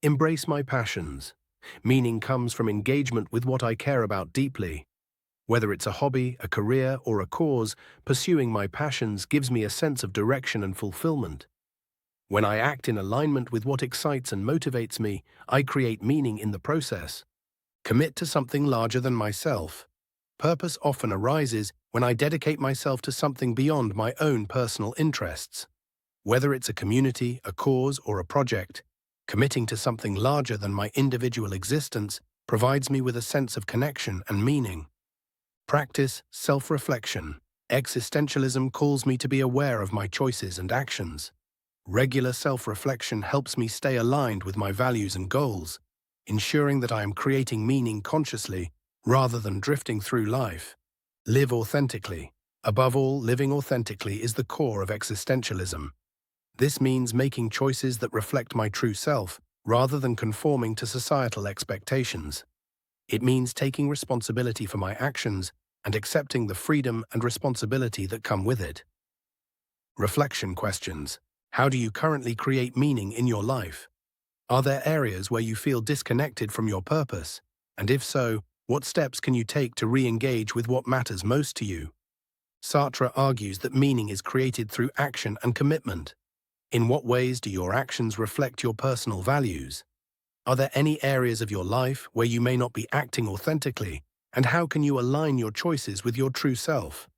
Embrace my passions. Meaning comes from engagement with what I care about deeply. Whether it's a hobby, a career, or a cause, pursuing my passions gives me a sense of direction and fulfillment. When I act in alignment with what excites and motivates me, I create meaning in the process. Commit to something larger than myself. Purpose often arises when I dedicate myself to something beyond my own personal interests. Whether it's a community, a cause, or a project, committing to something larger than my individual existence provides me with a sense of connection and meaning. Practice self-reflection. Existentialism calls me to be aware of my choices and actions. Regular self-reflection helps me stay aligned with my values and goals, ensuring that I am creating meaning consciously rather than drifting through life. Live authentically. Above all, living authentically is the core of existentialism. This means making choices that reflect my true self, rather than conforming to societal expectations. It means taking responsibility for my actions and accepting the freedom and responsibility that come with it. Reflection questions. How do you currently create meaning in your life? Are there areas where you feel disconnected from your purpose? And if so, what steps can you take to re-engage with what matters most to you? Sartre argues that meaning is created through action and commitment. In what ways do your actions reflect your personal values? Are there any areas of your life where you may not be acting authentically, and how can you align your choices with your true self?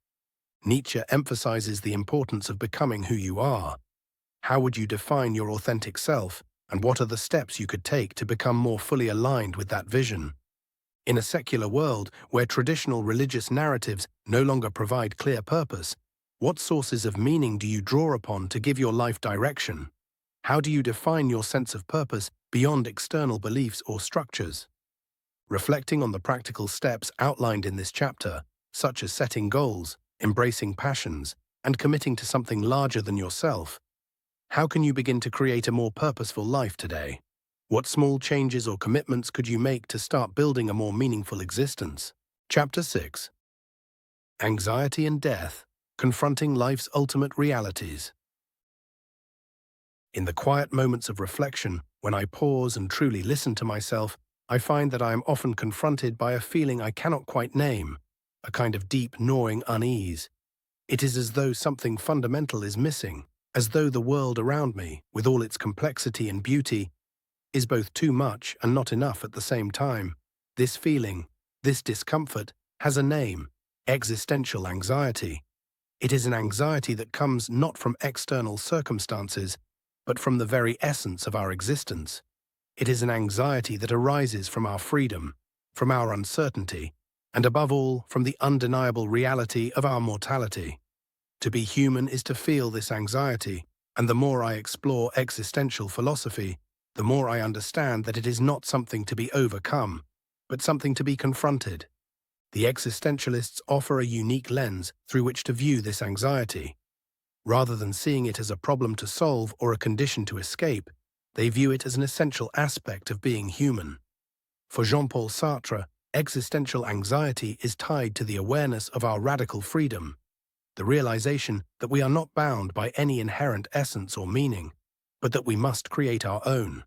Nietzsche emphasizes the importance of becoming who you are. How would you define your authentic self, and what are the steps you could take to become more fully aligned with that vision? In a secular world where traditional religious narratives no longer provide clear purpose, what sources of meaning do you draw upon to give your life direction? How do you define your sense of purpose beyond external beliefs or structures? Reflecting on the practical steps outlined in this chapter, such as setting goals, embracing passions, and committing to something larger than yourself, how can you begin to create a more purposeful life today? What small changes or commitments could you make to start building a more meaningful existence? Chapter 6. Anxiety and Death, Confronting Life's Ultimate Realities. In the quiet moments of reflection, when I pause and truly listen to myself, I find that I am often confronted by a feeling I cannot quite name, a kind of deep, gnawing unease. It is as though something fundamental is missing, as though the world around me, with all its complexity and beauty, is both too much and not enough at the same time. This feeling, this discomfort, has a name: existential anxiety. It is an anxiety that comes not from external circumstances, but from the very essence of our existence. It is an anxiety that arises from our freedom, from our uncertainty, and above all, from the undeniable reality of our mortality. To be human is to feel this anxiety, and the more I explore existential philosophy, the more I understand that it is not something to be overcome, but something to be confronted. The existentialists offer a unique lens through which to view this anxiety. Rather than seeing it as a problem to solve or a condition to escape, they view it as an essential aspect of being human. For Jean-Paul Sartre, existential anxiety is tied to the awareness of our radical freedom, the realization that we are not bound by any inherent essence or meaning, but that we must create our own.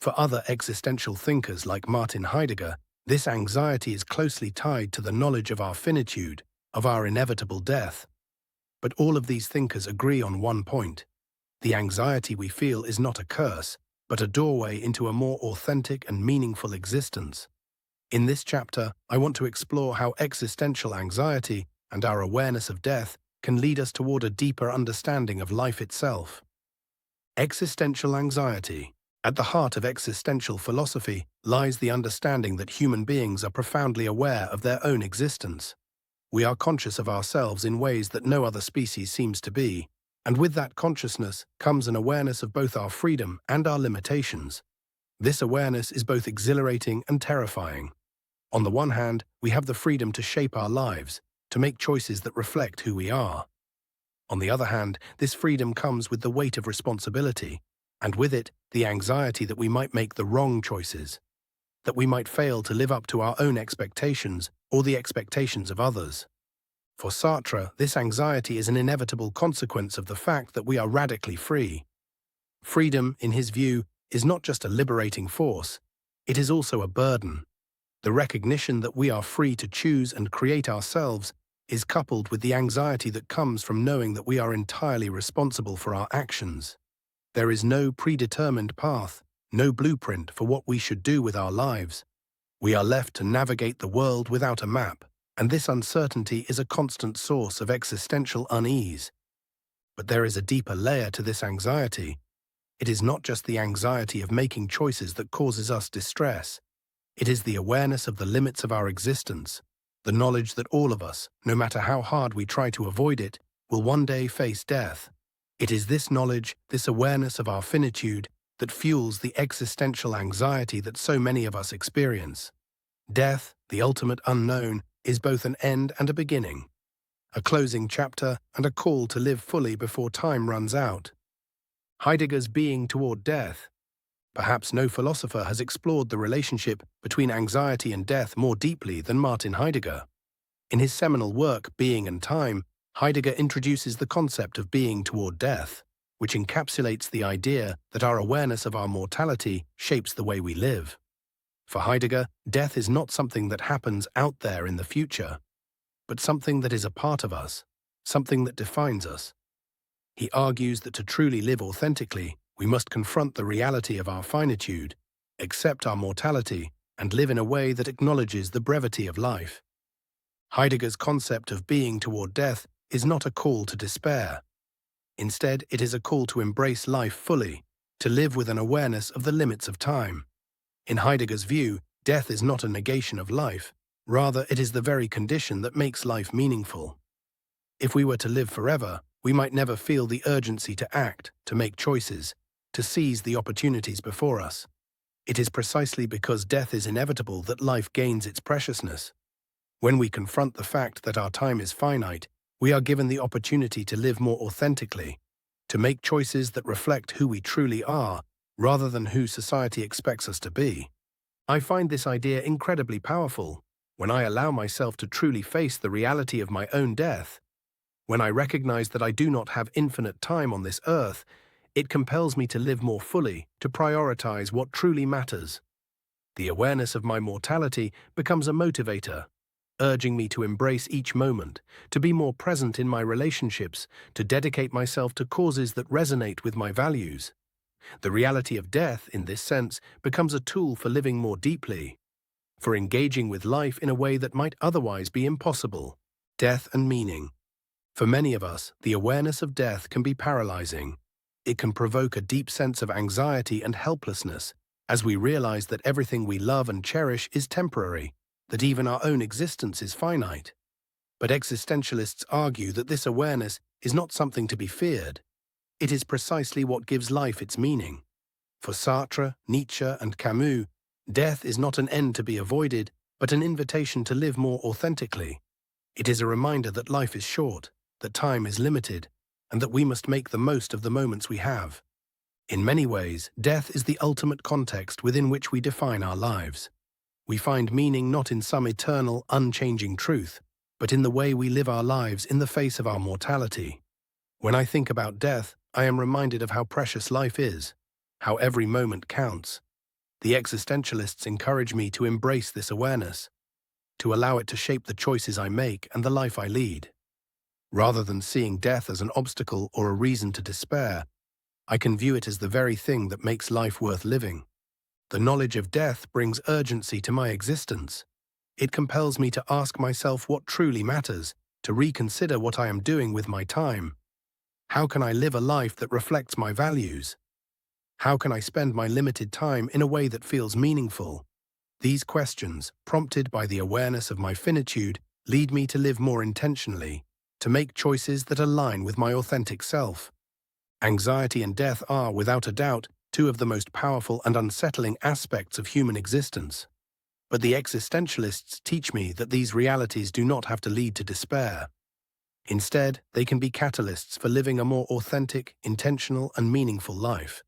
For other existential thinkers like Martin Heidegger, this anxiety is closely tied to the knowledge of our finitude, of our inevitable death. But all of these thinkers agree on one point: the anxiety we feel is not a curse, but a doorway into a more authentic and meaningful existence. In this chapter, I want to explore how existential anxiety and our awareness of death can lead us toward a deeper understanding of life itself. Existential anxiety. At the heart of existential philosophy lies the understanding that human beings are profoundly aware of their own existence. We are conscious of ourselves in ways that no other species seems to be, and with that consciousness comes an awareness of both our freedom and our limitations. This awareness is both exhilarating and terrifying. On the one hand, we have the freedom to shape our lives, to make choices that reflect who we are. On the other hand, this freedom comes with the weight of responsibility, and with it, the anxiety that we might make the wrong choices, that we might fail to live up to our own expectations or the expectations of others. For Sartre, this anxiety is an inevitable consequence of the fact that we are radically free. Freedom, in his view, is not just a liberating force, it is also a burden. The recognition that we are free to choose and create ourselves is coupled with the anxiety that comes from knowing that we are entirely responsible for our actions. There is no predetermined path, no blueprint for what we should do with our lives. We are left to navigate the world without a map, and this uncertainty is a constant source of existential unease. But there is a deeper layer to this anxiety. It is not just the anxiety of making choices that causes us distress. It is the awareness of the limits of our existence, the knowledge that all of us, no matter how hard we try to avoid it, will one day face death. It is this knowledge, this awareness of our finitude, that fuels the existential anxiety that so many of us experience. Death, the ultimate unknown, is both an end and a beginning, a closing chapter and a call to live fully before time runs out. Heidegger's being toward death. Perhaps no philosopher has explored the relationship between anxiety and death more deeply than Martin Heidegger. In his seminal work, Being and Time, Heidegger introduces the concept of being toward death, which encapsulates the idea that our awareness of our mortality shapes the way we live. For Heidegger, death is not something that happens out there in the future, but something that is a part of us, something that defines us. He argues that to truly live authentically, we must confront the reality of our finitude, accept our mortality, and live in a way that acknowledges the brevity of life. Heidegger's concept of being toward death is not a call to despair. Instead, it is a call to embrace life fully, to live with an awareness of the limits of time. In Heidegger's view, death is not a negation of life, rather it is the very condition that makes life meaningful. If we were to live forever, we might never feel the urgency to act, to make choices, to seize the opportunities before us. It is precisely because death is inevitable that life gains its preciousness. When we confront the fact that our time is finite, we are given the opportunity to live more authentically, to make choices that reflect who we truly are, rather than who society expects us to be. I find this idea incredibly powerful. When I allow myself to truly face the reality of my own death, when I recognize that I do not have infinite time on this earth, it compels me to live more fully, to prioritize what truly matters. The awareness of my mortality becomes a motivator, urging me to embrace each moment, to be more present in my relationships, to dedicate myself to causes that resonate with my values. The reality of death, in this sense, becomes a tool for living more deeply, for engaging with life in a way that might otherwise be impossible. Death and meaning. For many of us, the awareness of death can be paralyzing. It can provoke a deep sense of anxiety and helplessness, as we realize that everything we love and cherish is temporary, that even our own existence is finite. But existentialists argue that this awareness is not something to be feared. It is precisely what gives life its meaning. For Sartre, Nietzsche, and Camus, death is not an end to be avoided, but an invitation to live more authentically. It is a reminder that life is short, that time is limited, and that we must make the most of the moments we have. In many ways, death is the ultimate context within which we define our lives. We find meaning not in some eternal, unchanging truth, but in the way we live our lives in the face of our mortality. When I think about death, I am reminded of how precious life is, how every moment counts. The existentialists encourage me to embrace this awareness, to allow it to shape the choices I make and the life I lead. Rather than seeing death as an obstacle or a reason to despair, I can view it as the very thing that makes life worth living. The knowledge of death brings urgency to my existence. It compels me to ask myself what truly matters, to reconsider what I am doing with my time. How can I live a life that reflects my values? How can I spend my limited time in a way that feels meaningful? These questions, prompted by the awareness of my finitude, lead me to live more intentionally, to make choices that align with my authentic self. Anxiety and death are, without a doubt, two of the most powerful and unsettling aspects of human existence. But the existentialists teach me that these realities do not have to lead to despair. Instead, they can be catalysts for living a more authentic, intentional, and meaningful life.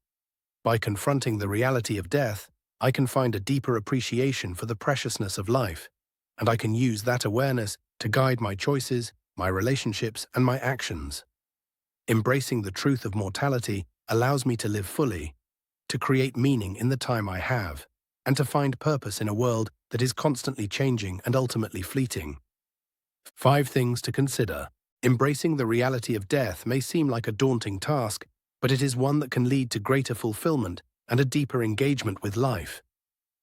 By confronting the reality of death, I can find a deeper appreciation for the preciousness of life, and I can use that awareness to guide my choices, my relationships, and my actions. Embracing the truth of mortality allows me to live fully, to create meaning in the time I have, and to find purpose in a world that is constantly changing and ultimately fleeting. 5 things to consider. Embracing the reality of death may seem like a daunting task, but it is one that can lead to greater fulfillment and a deeper engagement with life.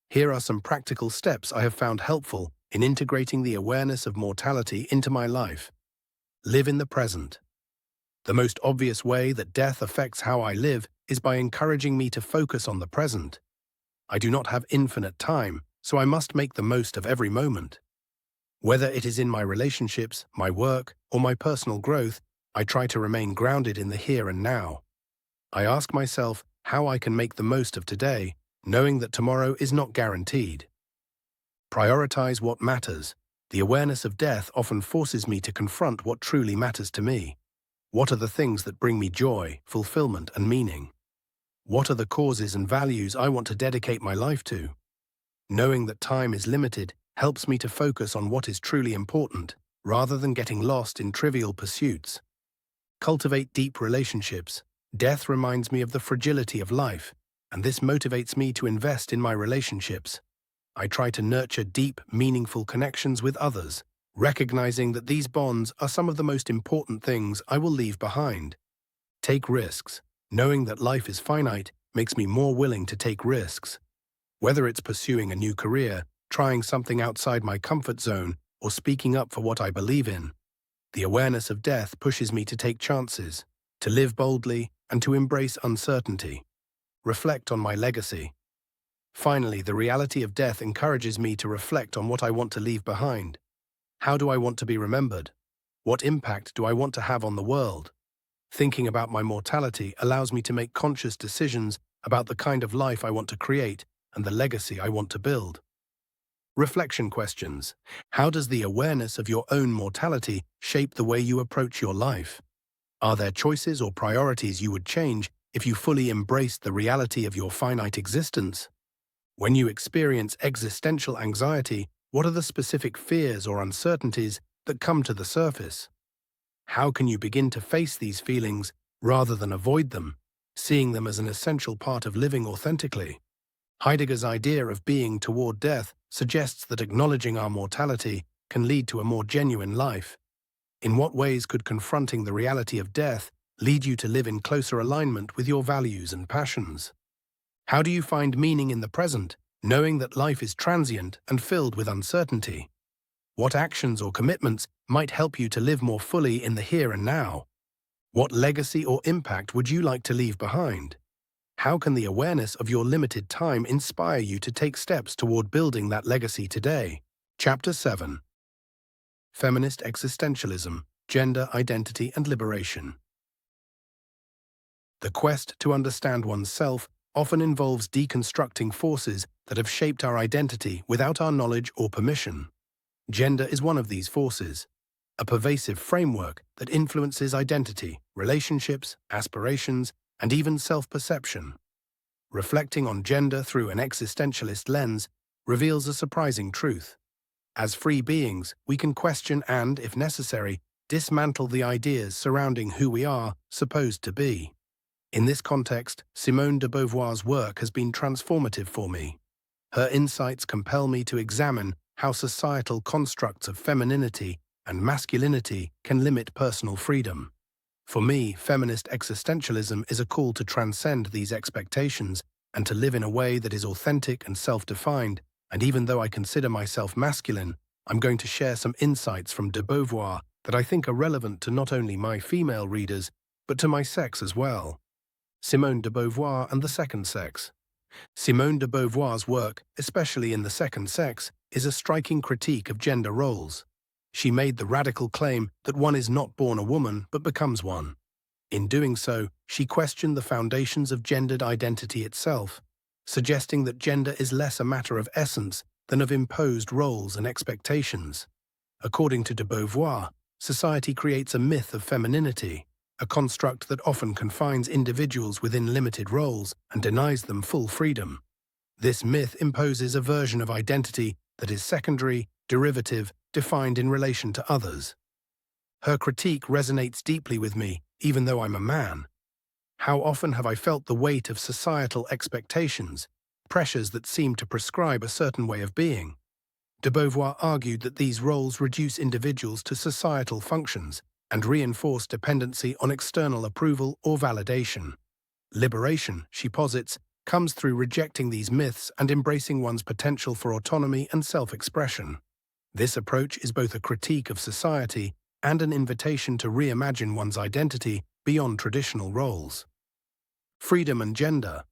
Here are some practical steps I have found helpful in integrating the awareness of mortality into my life. Live in the present. The most obvious way that death affects how I live is by encouraging me to focus on the present. I do not have infinite time, so I must make the most of every moment. Whether it is in my relationships, my work, or my personal growth, I try to remain grounded in the here and now. I ask myself how I can make the most of today, knowing that tomorrow is not guaranteed. Prioritize what matters. The awareness of death often forces me to confront what truly matters to me. What are the things that bring me joy, fulfillment, and meaning? What are the causes and values I want to dedicate my life to? Knowing that time is limited helps me to focus on what is truly important, rather than getting lost in trivial pursuits. Cultivate deep relationships. Death reminds me of the fragility of life, and this motivates me to invest in my relationships. I try to nurture deep, meaningful connections with others, recognizing that these bonds are some of the most important things I will leave behind. Take risks. Knowing that life is finite makes me more willing to take risks. Whether it's pursuing a new career, trying something outside my comfort zone, or speaking up for what I believe in, the awareness of death pushes me to take chances, to live boldly, and to embrace uncertainty. Reflect on my legacy. Finally, the reality of death encourages me to reflect on what I want to leave behind. How do I want to be remembered? What impact do I want to have on the world? Thinking about my mortality allows me to make conscious decisions about the kind of life I want to create and the legacy I want to build. Reflection questions. How does the awareness of your own mortality shape the way you approach your life? Are there choices or priorities you would change if you fully embraced the reality of your finite existence? When you experience existential anxiety, what are the specific fears or uncertainties that come to the surface? How can you begin to face these feelings rather than avoid them, seeing them as an essential part of living authentically? Heidegger's idea of being toward death suggests that acknowledging our mortality can lead to a more genuine life. In what ways could confronting the reality of death lead you to live in closer alignment with your values and passions? How do you find meaning in the present, knowing that life is transient and filled with uncertainty? What actions or commitments might help you to live more fully in the here and now? What legacy or impact would you like to leave behind? How can the awareness of your limited time inspire you to take steps toward building that legacy today? Chapter 7. Feminist Existentialism, Gender, Identity, and Liberation. The quest to understand oneself often involves deconstructing forces that have shaped our identity without our knowledge or permission. Gender is one of these forces, a pervasive framework that influences identity, relationships, aspirations, and even self-perception. Reflecting on gender through an existentialist lens reveals a surprising truth. As free beings, we can question and, if necessary, dismantle the ideas surrounding who we are supposed to be. In this context, Simone de Beauvoir's work has been transformative for me. Her insights compel me to examine how societal constructs of femininity and masculinity can limit personal freedom. For me, feminist existentialism is a call to transcend these expectations and to live in a way that is authentic and self-defined, and even though I consider myself masculine, I'm going to share some insights from de Beauvoir that I think are relevant to not only my female readers, but to my sex as well. Simone de Beauvoir and the second sex. Simone de Beauvoir's work, especially in The Second Sex, is a striking critique of gender roles. She made the radical claim that one is not born a woman but becomes one. In doing so, she questioned the foundations of gendered identity itself, suggesting that gender is less a matter of essence than of imposed roles and expectations. According to de Beauvoir, society creates a myth of femininity, a construct that often confines individuals within limited roles and denies them full freedom. This myth imposes a version of identity that is secondary, derivative, defined in relation to others. Her critique resonates deeply with me, even though I'm a man. How often have I felt the weight of societal expectations, pressures that seem to prescribe a certain way of being? De Beauvoir argued that these roles reduce individuals to societal functions and reinforce dependency on external approval or validation. Liberation, she posits, comes through rejecting these myths and embracing one's potential for autonomy and self-expression. This approach is both a critique of society and an invitation to reimagine one's identity beyond traditional roles. Freedom and gender.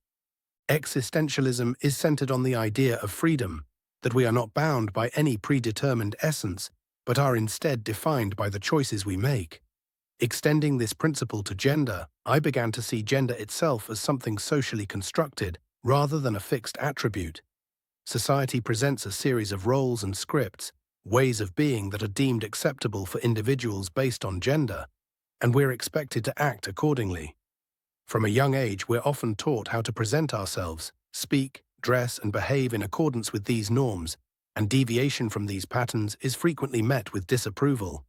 Existentialism is centered on the idea of freedom, that we are not bound by any predetermined essence, but are instead defined by the choices we make. Extending this principle to gender, I began to see gender itself as something socially constructed, rather than a fixed attribute. Society presents a series of roles and scripts, ways of being that are deemed acceptable for individuals based on gender, and we're expected to act accordingly. From a young age, we're often taught how to present ourselves, speak, dress, and behave in accordance with these norms, and deviation from these patterns is frequently met with disapproval.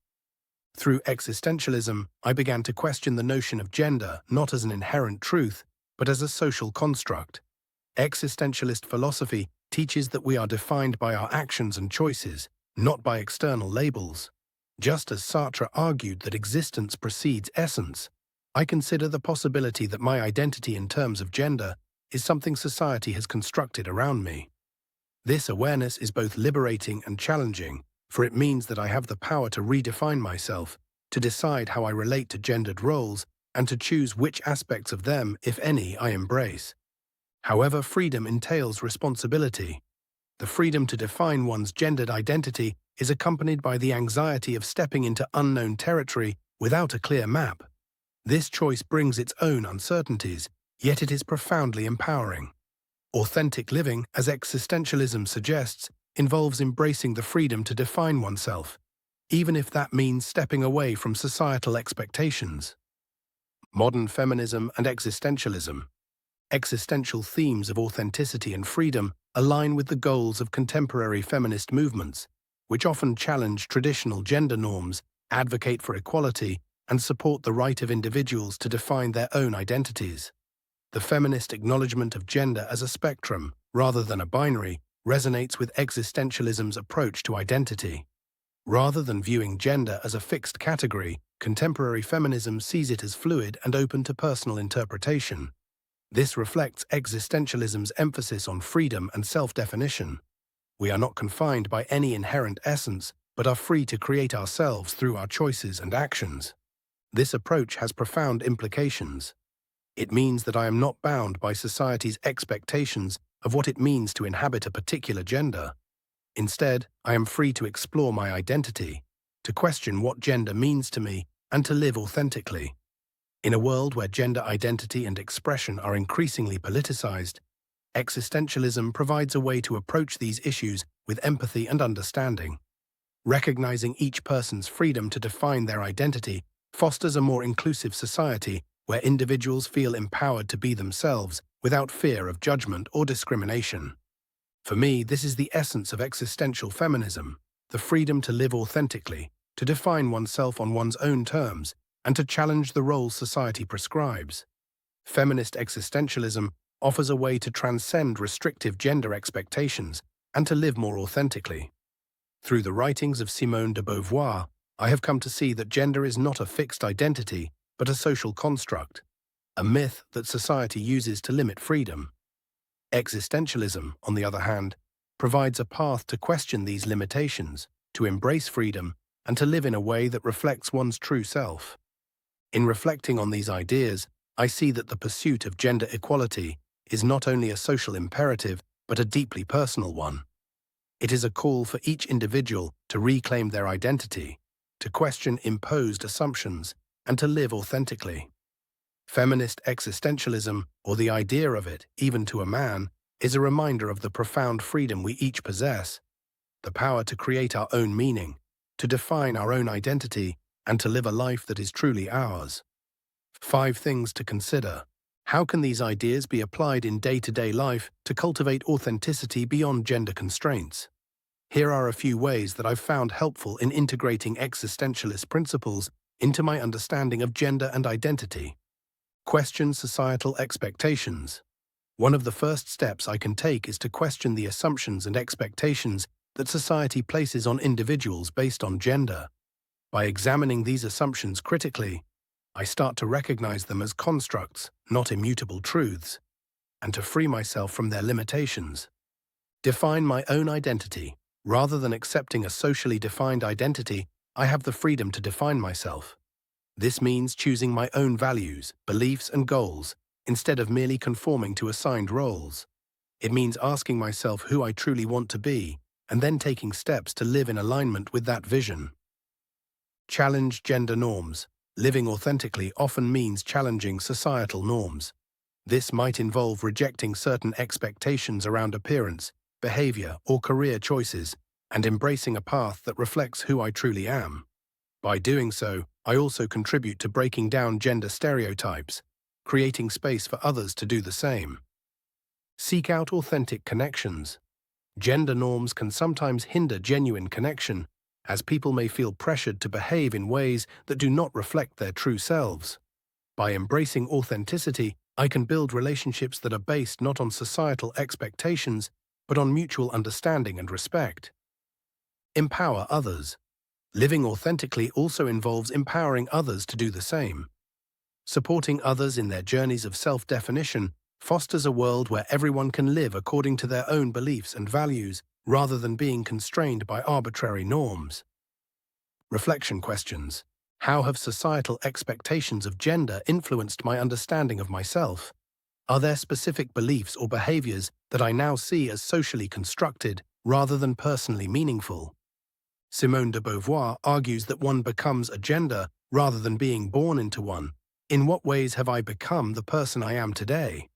Through existentialism, I began to question the notion of gender not as an inherent truth, but as a social construct. Existentialist philosophy teaches that we are defined by our actions and choices, not by external labels. Just as Sartre argued that existence precedes essence, I consider the possibility that my identity in terms of gender is something society has constructed around me. This awareness is both liberating and challenging, for it means that I have the power to redefine myself, to decide how I relate to gendered roles, and to choose which aspects of them, if any, I embrace. However, freedom entails responsibility. The freedom to define one's gendered identity is accompanied by the anxiety of stepping into unknown territory without a clear map. This choice brings its own uncertainties, yet it is profoundly empowering. Authentic living, as existentialism suggests, involves embracing the freedom to define oneself, even if that means stepping away from societal expectations. Modern feminism and existentialism. Existential themes of authenticity and freedom align with the goals of contemporary feminist movements, which often challenge traditional gender norms, advocate for equality, and support the right of individuals to define their own identities. The feminist acknowledgement of gender as a spectrum, rather than a binary, resonates with existentialism's approach to identity. Rather than viewing gender as a fixed category, contemporary feminism sees it as fluid and open to personal interpretation. This reflects existentialism's emphasis on freedom and self-definition. We are not confined by any inherent essence, but are free to create ourselves through our choices and actions. This approach has profound implications. It means that I am not bound by society's expectations of what it means to inhabit a particular gender. Instead, I am free to explore my identity, to question what gender means to me, and to live authentically. In a world where gender identity and expression are increasingly politicized, existentialism provides a way to approach these issues with empathy and understanding. Recognizing each person's freedom to define their identity fosters a more inclusive society where individuals feel empowered to be themselves without fear of judgment or discrimination. For me, this is the essence of existential feminism, the freedom to live authentically, to define oneself on one's own terms, and to challenge the roles society prescribes. Feminist existentialism offers a way to transcend restrictive gender expectations and to live more authentically. Through the writings of Simone de Beauvoir, I have come to see that gender is not a fixed identity, but a social construct, a myth that society uses to limit freedom. Existentialism, on the other hand, provides a path to question these limitations, to embrace freedom, and to live in a way that reflects one's true self. In reflecting on these ideas, I see that the pursuit of gender equality is not only a social imperative, but a deeply personal one. It is a call for each individual to reclaim their identity, to question imposed assumptions, and to live authentically. Feminist existentialism, or the idea of it, even to a man, is a reminder of the profound freedom we each possess, the power to create our own meaning, to define our own identity, and to live a life that is truly ours. 5 things to consider. How can these ideas be applied in day-to-day life to cultivate authenticity beyond gender constraints? Here are a few ways that I've found helpful in integrating existentialist principles into my understanding of gender and identity. Question societal expectations. One of the first steps I can take is to question the assumptions and expectations that society places on individuals based on gender. By examining these assumptions critically, I start to recognize them as constructs, not immutable truths, and to free myself from their limitations. Define my own identity. Rather than accepting a socially defined identity, I have the freedom to define myself. This means choosing my own values, beliefs, and goals, instead of merely conforming to assigned roles. It means asking myself who I truly want to be, and then taking steps to live in alignment with that vision. Challenge gender norms. Living authentically often means challenging societal norms. This might involve rejecting certain expectations around appearance, behavior, or career choices, and embracing a path that reflects who I truly am. By doing so, I also contribute to breaking down gender stereotypes, creating space for others to do the same. Seek out authentic connections. Gender norms can sometimes hinder genuine connection, as people may feel pressured to behave in ways that do not reflect their true selves. By embracing authenticity, I can build relationships that are based not on societal expectations, but on mutual understanding and respect. Empower others. Living authentically also involves empowering others to do the same. Supporting others in their journeys of self-definition fosters a world where everyone can live according to their own beliefs and values, rather than being constrained by arbitrary norms. Reflection questions. How have societal expectations of gender influenced my understanding of myself? Are there specific beliefs or behaviors that I now see as socially constructed rather than personally meaningful? Simone de Beauvoir argues that one becomes a gender rather than being born into one. In what ways have I become the person I am today?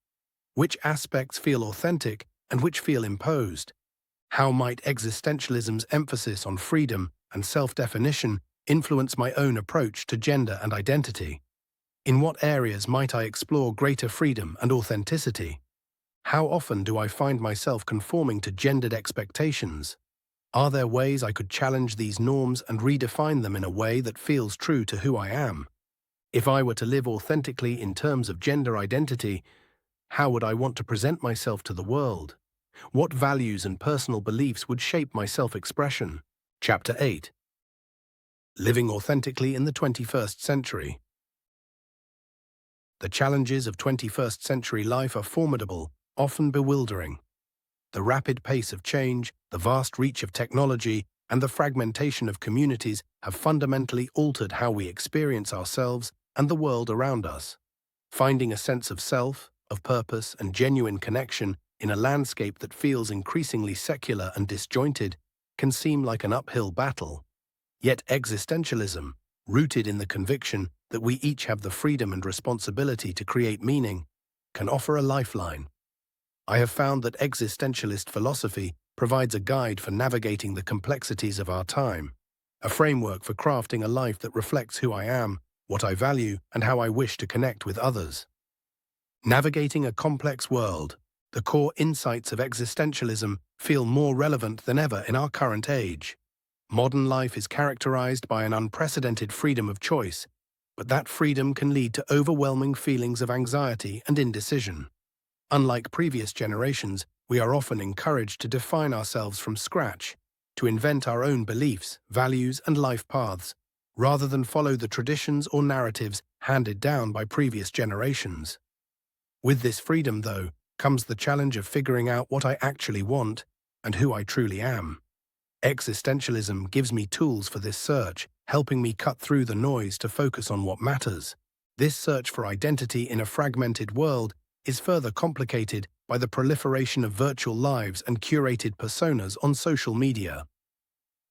Which aspects feel authentic and which feel imposed? How might existentialism's emphasis on freedom and self-definition influence my own approach to gender and identity? In what areas might I explore greater freedom and authenticity? How often do I find myself conforming to gendered expectations? Are there ways I could challenge these norms and redefine them in a way that feels true to who I am? If I were to live authentically in terms of gender identity, how would I want to present myself to the world? What values and personal beliefs would shape my self-expression? Chapter 8. Living authentically in the 21st century. The challenges of 21st century life are formidable, often bewildering. The rapid pace of change, the vast reach of technology, and the fragmentation of communities have fundamentally altered how we experience ourselves and the world around us. Finding a sense of self, of purpose, and genuine connection in a landscape that feels increasingly secular and disjointed can seem like an uphill battle. Yet existentialism, rooted in the conviction that we each have the freedom and responsibility to create meaning, can offer a lifeline. I have found that existentialist philosophy provides a guide for navigating the complexities of our time, a framework for crafting a life that reflects who I am, what I value, and how I wish to connect with others. Navigating a complex world, the core insights of existentialism feel more relevant than ever in our current age. Modern life is characterized by an unprecedented freedom of choice, but that freedom can lead to overwhelming feelings of anxiety and indecision. Unlike previous generations, we are often encouraged to define ourselves from scratch, to invent our own beliefs, values, and life paths, rather than follow the traditions or narratives handed down by previous generations. With this freedom, though, comes the challenge of figuring out what I actually want and who I truly am. Existentialism gives me tools for this search, helping me cut through the noise to focus on what matters. This search for identity in a fragmented world is further complicated by the proliferation of virtual lives and curated personas on social media.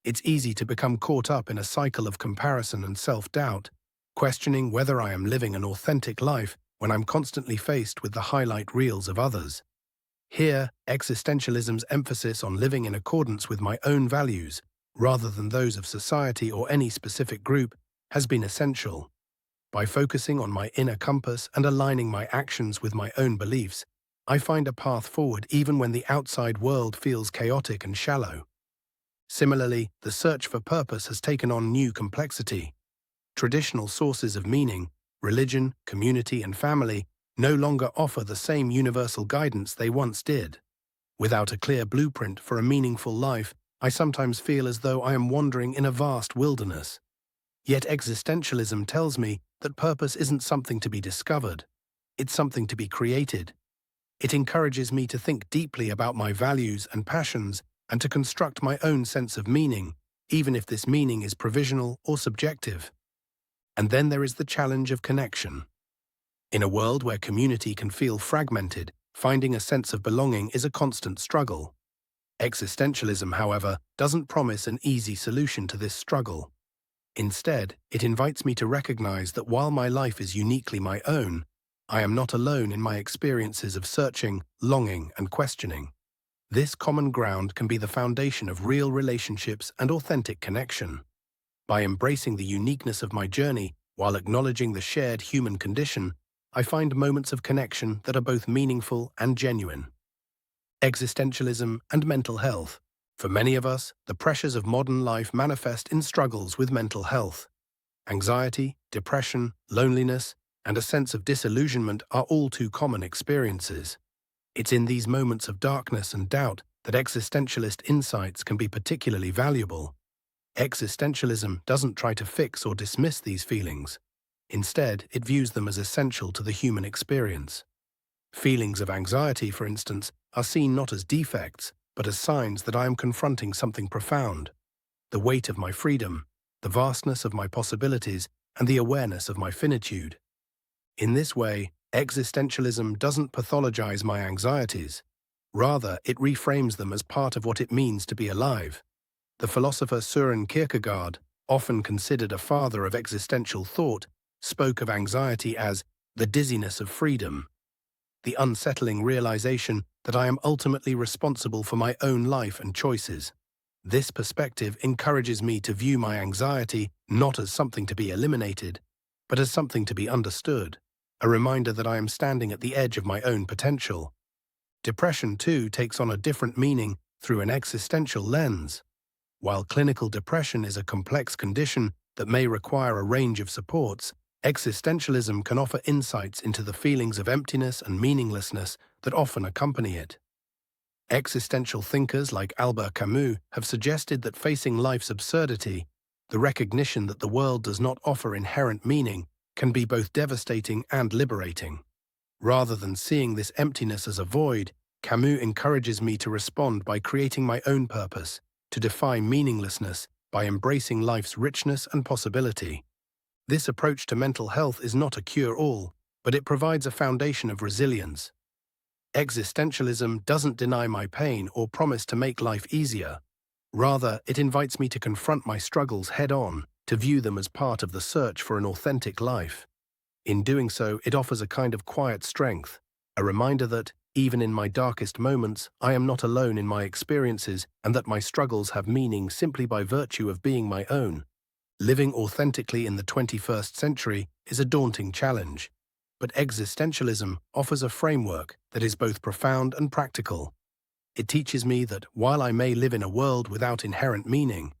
It's easy to become caught up in a cycle of comparison and self-doubt, questioning whether I am living an authentic life when I'm constantly faced with the highlight reels of others. Here, existentialism's emphasis on living in accordance with my own values, rather than those of society or any specific group, has been essential. By focusing on my inner compass and aligning my actions with my own beliefs, I find a path forward even when the outside world feels chaotic and shallow. Similarly, the search for purpose has taken on new complexity. Traditional sources of meaning, religion, community, and family no longer offer the same universal guidance they once did. Without a clear blueprint for a meaningful life, I sometimes feel as though I am wandering in a vast wilderness. Yet existentialism tells me that purpose isn't something to be discovered. It's something to be created. It encourages me to think deeply about my values and passions and to construct my own sense of meaning, even if this meaning is provisional or subjective. And then there is the challenge of connection. In a world where community can feel fragmented, finding a sense of belonging is a constant struggle. Existentialism, however, doesn't promise an easy solution to this struggle. Instead, it invites me to recognize that while my life is uniquely my own, I am not alone in my experiences of searching, longing, and questioning. This common ground can be the foundation of real relationships and authentic connection. By embracing the uniqueness of my journey while acknowledging the shared human condition, I find moments of connection that are both meaningful and genuine. Existentialism and mental health. For many of us, the pressures of modern life manifest in struggles with mental health. Anxiety, depression, loneliness, and a sense of disillusionment are all too common experiences. It's in these moments of darkness and doubt that existentialist insights can be particularly valuable. Existentialism doesn't try to fix or dismiss these feelings. Instead, it views them as essential to the human experience. Feelings of anxiety, for instance, are seen not as defects, but as signs that I am confronting something profound. The weight of my freedom, the vastness of my possibilities, and the awareness of my finitude. In this way, existentialism doesn't pathologize my anxieties. Rather, it reframes them as part of what it means to be alive. The philosopher Søren Kierkegaard, often considered a father of existential thought, spoke of anxiety as the dizziness of freedom, the unsettling realization that I am ultimately responsible for my own life and choices. This perspective encourages me to view my anxiety not as something to be eliminated, but as something to be understood, a reminder that I am standing at the edge of my own potential. Depression, too, takes on a different meaning through an existential lens. While clinical depression is a complex condition that may require a range of supports, existentialism can offer insights into the feelings of emptiness and meaninglessness that often accompany it. Existential thinkers like Albert Camus have suggested that facing life's absurdity, the recognition that the world does not offer inherent meaning, can be both devastating and liberating. Rather than seeing this emptiness as a void, Camus encourages me to respond by creating my own purpose, to defy meaninglessness by embracing life's richness and possibility. This approach to mental health is not a cure-all, but it provides a foundation of resilience. Existentialism doesn't deny my pain or promise to make life easier. Rather, it invites me to confront my struggles head-on, to view them as part of the search for an authentic life. In doing so, it offers a kind of quiet strength, a reminder that, even in my darkest moments, I am not alone in my experiences and that my struggles have meaning simply by virtue of being my own. Living authentically in the 21st century is a daunting challenge, but existentialism offers a framework that is both profound and practical. It teaches me that while I may live in a world without inherent meaning,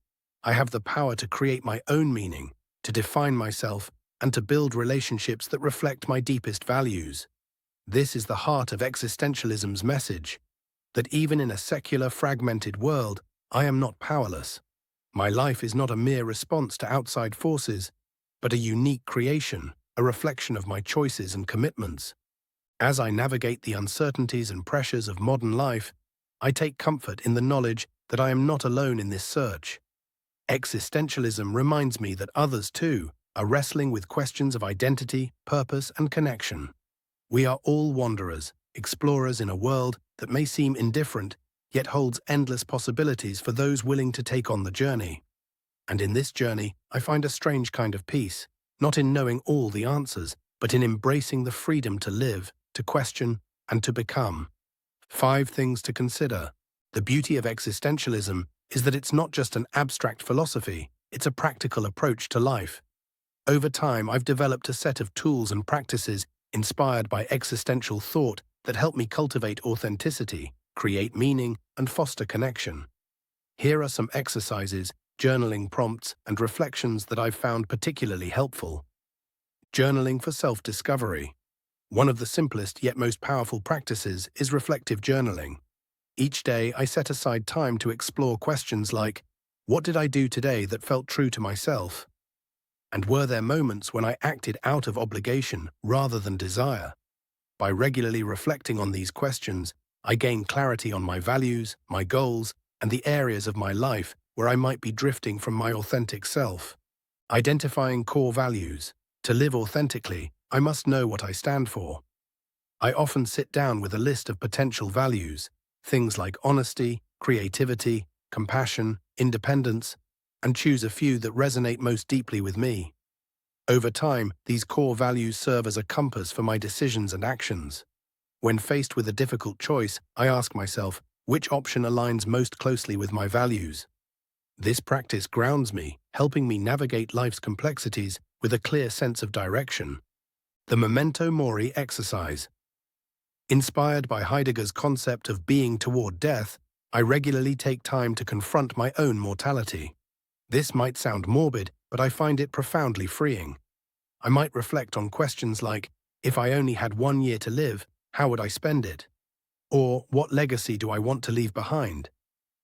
I have the power to create my own meaning, to define myself, and to build relationships that reflect my deepest values. This is the heart of existentialism's message, that even in a secular, fragmented world, I am not powerless. My life is not a mere response to outside forces, but a unique creation, a reflection of my choices and commitments. As I navigate the uncertainties and pressures of modern life, I take comfort in the knowledge that I am not alone in this search. Existentialism reminds me that others, too, are wrestling with questions of identity, purpose, and connection. We are all wanderers, explorers in a world that may seem indifferent, yet holds endless possibilities for those willing to take on the journey. And in this journey, I find a strange kind of peace, not in knowing all the answers, but in embracing the freedom to live, to question, and to become. 5 things to consider. The beauty of existentialism is that it's not just an abstract philosophy, it's a practical approach to life. Over time, I've developed a set of tools and practices inspired by existential thought that help me cultivate authenticity, create meaning, and foster connection. Here are some exercises, journaling prompts, and reflections that I've found particularly helpful. Journaling for self-discovery. One of the simplest yet most powerful practices is reflective journaling. Each day, I set aside time to explore questions like, what did I do today that felt true to myself? And were there moments when I acted out of obligation rather than desire? By regularly reflecting on these questions, I gain clarity on my values, my goals, and the areas of my life where I might be drifting from my authentic self. Identifying core values. To live authentically, I must know what I stand for. I often sit down with a list of potential values, things like honesty, creativity, compassion, independence, and choose a few that resonate most deeply with me. Over time, these core values serve as a compass for my decisions and actions. When faced with a difficult choice, I ask myself, which option aligns most closely with my values? This practice grounds me, helping me navigate life's complexities with a clear sense of direction. The memento mori exercise. Inspired by Heidegger's concept of being toward death, I regularly take time to confront my own mortality. This might sound morbid, but I find it profoundly freeing. I might reflect on questions like, if I only had 1 year to live, how would I spend it? Or, what legacy do I want to leave behind?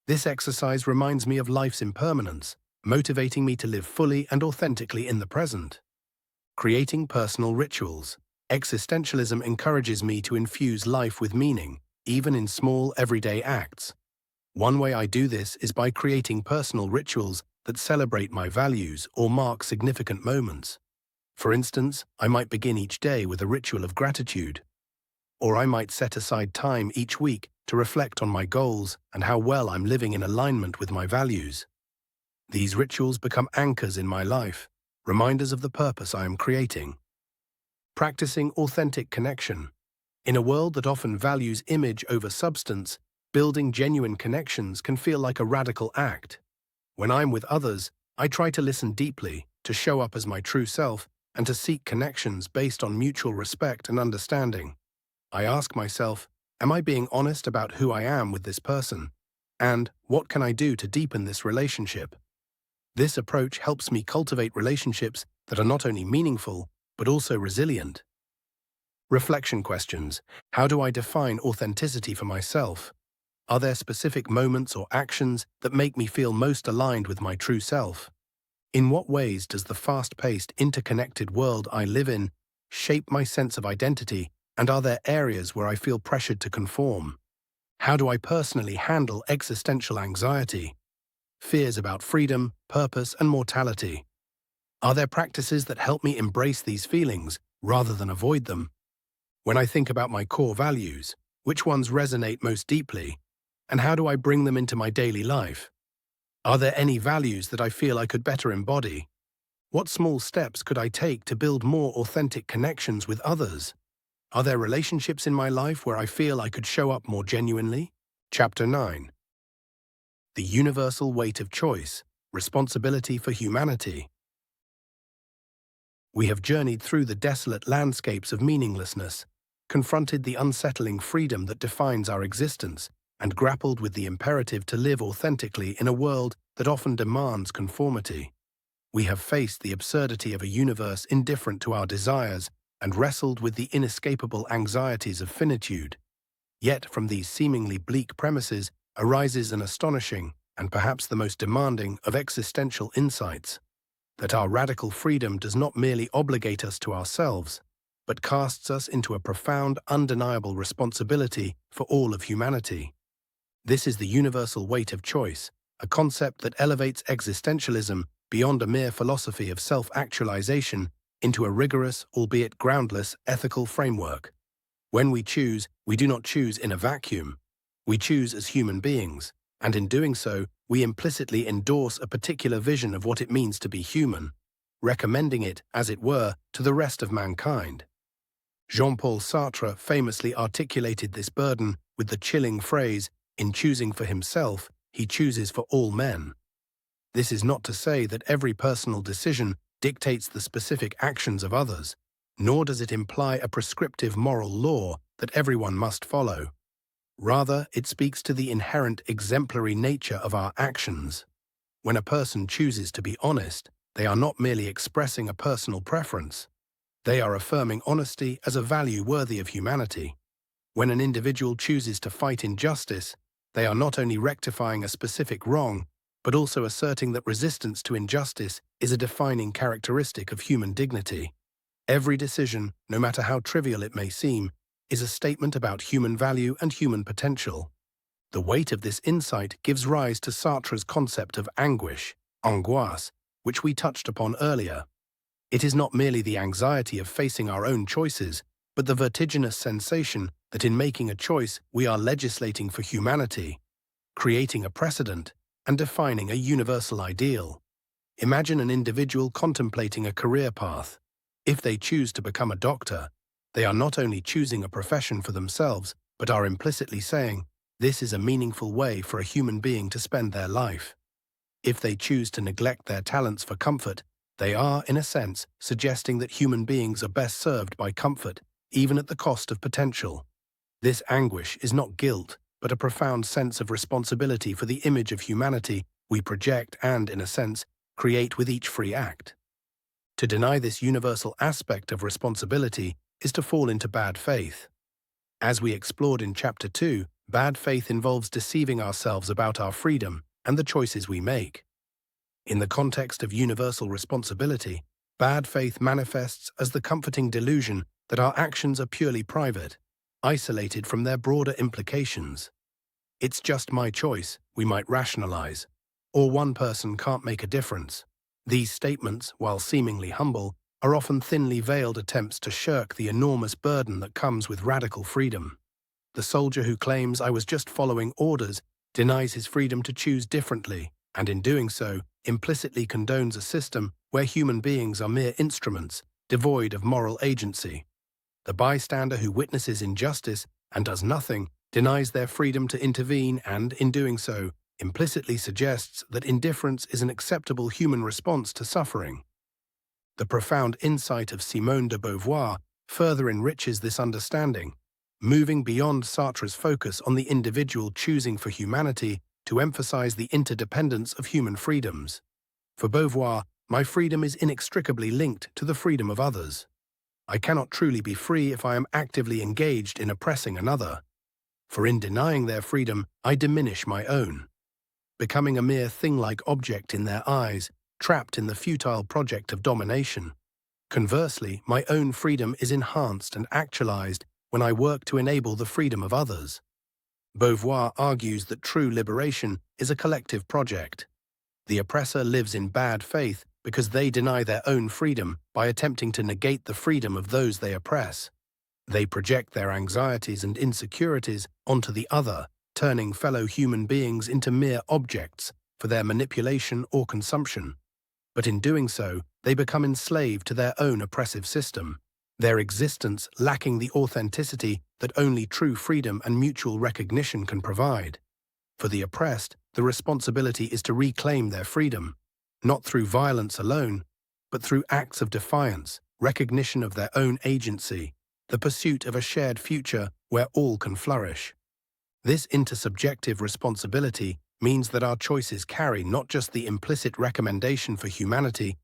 This exercise reminds me of life's impermanence, motivating me to live fully and authentically in the present. Creating personal rituals. Existentialism encourages me to infuse life with meaning, even in small, everyday acts. One way I do this is by creating personal rituals that celebrate my values or mark significant moments. For instance, I might begin each day with a ritual of gratitude. Or I might set aside time each week to reflect on my goals and how well I'm living in alignment with my values. These rituals become anchors in my life, reminders of the purpose I am creating. Practicing authentic connection. In a world that often values image over substance, building genuine connections can feel like a radical act. When I'm with others, I try to listen deeply, to show up as my true self, and to seek connections based on mutual respect and understanding. I ask myself, am I being honest about who I am with this person? And what can I do to deepen this relationship? This approach helps me cultivate relationships that are not only meaningful, but also resilient. Reflection questions. How do I define authenticity for myself? Are there specific moments or actions that make me feel most aligned with my true self? In what ways does the fast-paced, interconnected world I live in shape my sense of identity, and are there areas where I feel pressured to conform? How do I personally handle existential anxiety, fears about freedom, purpose, and mortality? Are there practices that help me embrace these feelings rather than avoid them? When I think about my core values, which ones resonate most deeply, and how do I bring them into my daily life? Are there any values that I feel I could better embody? What small steps could I take to build more authentic connections with others? Are there relationships in my life where I feel I could show up more genuinely? Chapter 9. The Universal Weight of Choice, Responsibility for Humanity. We have journeyed through the desolate landscapes of meaninglessness, confronted the unsettling freedom that defines our existence, and grappled with the imperative to live authentically in a world that often demands conformity. We have faced the absurdity of a universe indifferent to our desires and wrestled with the inescapable anxieties of finitude. Yet from these seemingly bleak premises arises an astonishing, and perhaps the most demanding, of existential insights: that our radical freedom does not merely obligate us to ourselves, but casts us into a profound, undeniable responsibility for all of humanity. This is the universal weight of choice, a concept that elevates existentialism beyond a mere philosophy of self-actualization into a rigorous, albeit groundless, ethical framework. When we choose, we do not choose in a vacuum. We choose as human beings, and in doing so, we implicitly endorse a particular vision of what it means to be human, recommending it, as it were, to the rest of mankind. Jean-Paul Sartre famously articulated this burden with the chilling phrase, "In choosing for himself, he chooses for all men." This is not to say that every personal decision dictates the specific actions of others, nor does it imply a prescriptive moral law that everyone must follow. Rather, it speaks to the inherent exemplary nature of our actions. When a person chooses to be honest, they are not merely expressing a personal preference. They are affirming honesty as a value worthy of humanity. When an individual chooses to fight injustice, they are not only rectifying a specific wrong, but also asserting that resistance to injustice is a defining characteristic of human dignity. Every decision, no matter how trivial it may seem, is a statement about human value and human potential. The weight of this insight gives rise to Sartre's concept of anguish, angoisse, which we touched upon earlier. It is not merely the anxiety of facing our own choices, but the vertiginous sensation that in making a choice we are legislating for humanity, creating a precedent, and defining a universal ideal. Imagine an individual contemplating a career path. If they choose to become a doctor, they are not only choosing a profession for themselves, but are implicitly saying, this is a meaningful way for a human being to spend their life. If they choose to neglect their talents for comfort, they are, in a sense, suggesting that human beings are best served by comfort, even at the cost of potential. This anguish is not guilt, but a profound sense of responsibility for the image of humanity we project and, in a sense, create with each free act. To deny this universal aspect of responsibility is to fall into bad faith. As we explored in Chapter 2, bad faith involves deceiving ourselves about our freedom and the choices we make. In the context of universal responsibility, bad faith manifests as the comforting delusion that our actions are purely private, isolated from their broader implications. It's just my choice, we might rationalize, or one person can't make a difference. These statements, while seemingly humble, are often thinly veiled attempts to shirk the enormous burden that comes with radical freedom. The soldier who claims I was just following orders denies his freedom to choose differently, and in doing so, implicitly condones a system where human beings are mere instruments, devoid of moral agency. The bystander who witnesses injustice and does nothing denies their freedom to intervene and, in doing so, implicitly suggests that indifference is an acceptable human response to suffering. The profound insight of Simone de Beauvoir further enriches this understanding, moving beyond Sartre's focus on the individual choosing for humanity to emphasize the interdependence of human freedoms. For Beauvoir, my freedom is inextricably linked to the freedom of others. I cannot truly be free if I am actively engaged in oppressing another. For in denying their freedom, I diminish my own, becoming a mere thing-like object in their eyes, trapped in the futile project of domination. Conversely, my own freedom is enhanced and actualized when I work to enable the freedom of others. Beauvoir argues that true liberation is a collective project. The oppressor lives in bad faith because they deny their own freedom by attempting to negate the freedom of those they oppress. They project their anxieties and insecurities onto the other, turning fellow human beings into mere objects for their manipulation or consumption. But in doing so, they become enslaved to their own oppressive system, their existence lacking the authenticity that only true freedom and mutual recognition can provide. For the oppressed, the responsibility is to reclaim their freedom, not through violence alone, but through acts of defiance, recognition of their own agency, the pursuit of a shared future where all can flourish. This intersubjective responsibility means that our choices carry not just the implicit recommendation for humanity,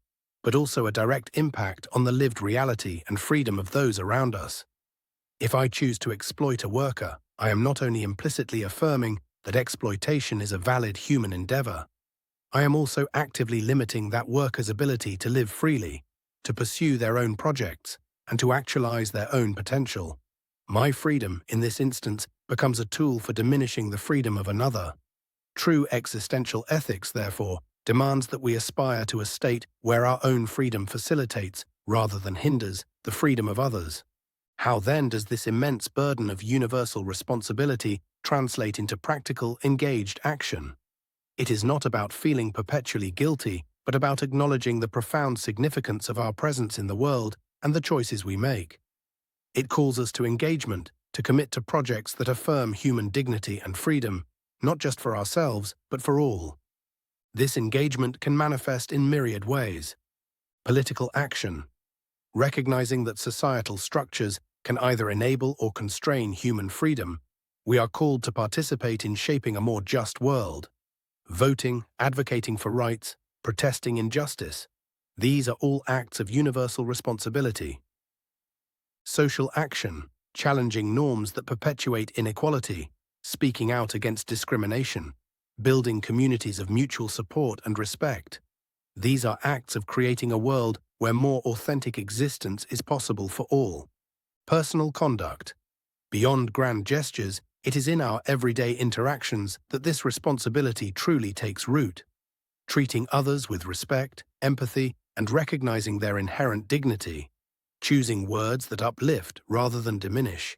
but also a direct impact on the lived reality and freedom of those around us. If I choose to exploit a worker, I am not only implicitly affirming that exploitation is a valid human endeavor, I am also actively limiting that worker's ability to live freely, to pursue their own projects, and to actualize their own potential. My freedom, in this instance, becomes a tool for diminishing the freedom of another. True existential ethics, therefore, demands that we aspire to a state where our own freedom facilitates, rather than hinders, the freedom of others. How then does this immense burden of universal responsibility translate into practical, engaged action? It is not about feeling perpetually guilty, but about acknowledging the profound significance of our presence in the world and the choices we make. It calls us to engagement, to commit to projects that affirm human dignity and freedom, not just for ourselves, but for all. This engagement can manifest in myriad ways. Political action. Recognizing that societal structures can either enable or constrain human freedom, we are called to participate in shaping a more just world. Voting, advocating for rights, protesting injustice. These are all acts of universal responsibility. social action, challenging norms that perpetuate inequality, speaking out against discrimination, building communities of mutual support and respect. These are acts of creating a world where more authentic existence is possible for all. Personal conduct. Beyond grand gestures, it is in our everyday interactions that this responsibility truly takes root. Treating others with respect, empathy, and recognizing their inherent dignity. Choosing words that uplift rather than diminish.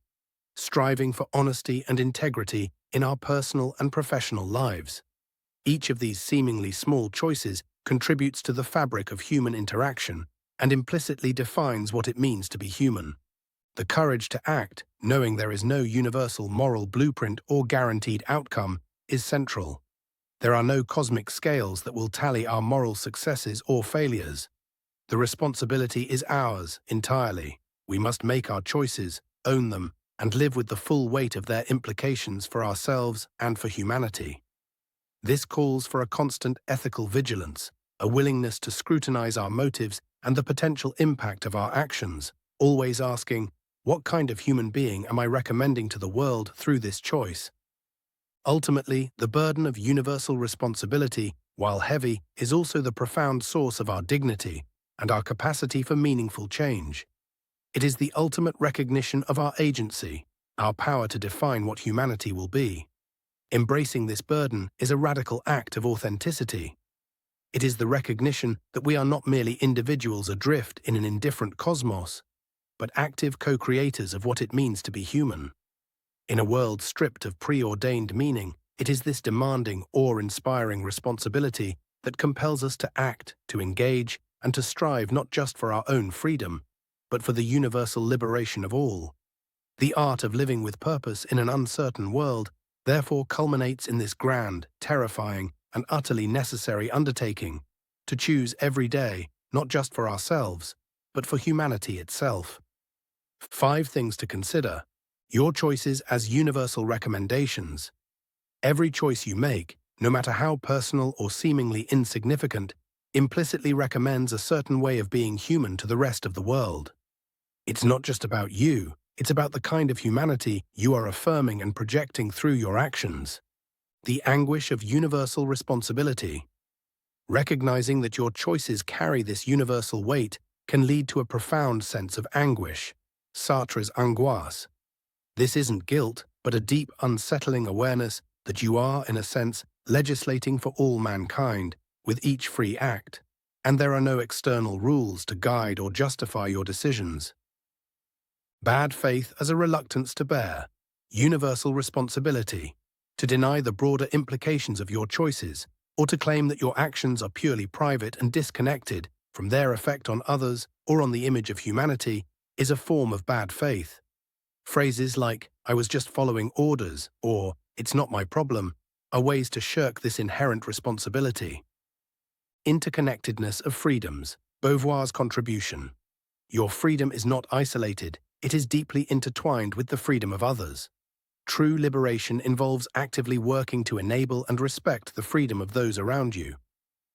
Striving for honesty and integrity in our personal and professional lives. Each of these seemingly small choices contributes to the fabric of human interaction and implicitly defines what it means to be human. The courage to act, knowing there is no universal moral blueprint or guaranteed outcome, is central. There are no cosmic scales that will tally our moral successes or failures. The responsibility is ours entirely. We must make our choices, own them, and live with the full weight of their implications for ourselves and for humanity. This calls for a constant ethical vigilance, a willingness to scrutinize our motives and the potential impact of our actions, always asking, what kind of human being am I recommending to the world through this choice? Ultimately, the burden of universal responsibility, while heavy, is also the profound source of our dignity and our capacity for meaningful change. It is the ultimate recognition of our agency, our power to define what humanity will be. Embracing this burden is a radical act of authenticity. It is the recognition that we are not merely individuals adrift in an indifferent cosmos, but active co-creators of what it means to be human. In a world stripped of preordained meaning, it is this demanding, awe-inspiring responsibility that compels us to act, to engage, and to strive not just for our own freedom, but for the universal liberation of all. The art of living with purpose in an uncertain world therefore culminates in this grand, terrifying, and utterly necessary undertaking to choose every day, not just for ourselves, but for humanity itself. 5 things to consider. Your choices as universal recommendations. Every choice you make, no matter how personal or seemingly insignificant, implicitly recommends a certain way of being human to the rest of the world. It's not just about you, it's about the kind of humanity you are affirming and projecting through your actions. The anguish of universal responsibility. Recognizing that your choices carry this universal weight can lead to a profound sense of anguish, Sartre's angoisse. This isn't guilt, but a deep, unsettling awareness that you are, in a sense, legislating for all mankind, with each free act, and there are no external rules to guide or justify your decisions. Bad faith as a reluctance to bear, universal responsibility, to deny the broader implications of your choices, or to claim that your actions are purely private and disconnected from their effect on others or on the image of humanity, is a form of bad faith. Phrases like, "I was just following orders," or "it's not my problem," are ways to shirk this inherent responsibility. Interconnectedness of freedoms, Beauvoir's contribution. Your freedom is not isolated, it is deeply intertwined with the freedom of others. True liberation involves actively working to enable and respect the freedom of those around you.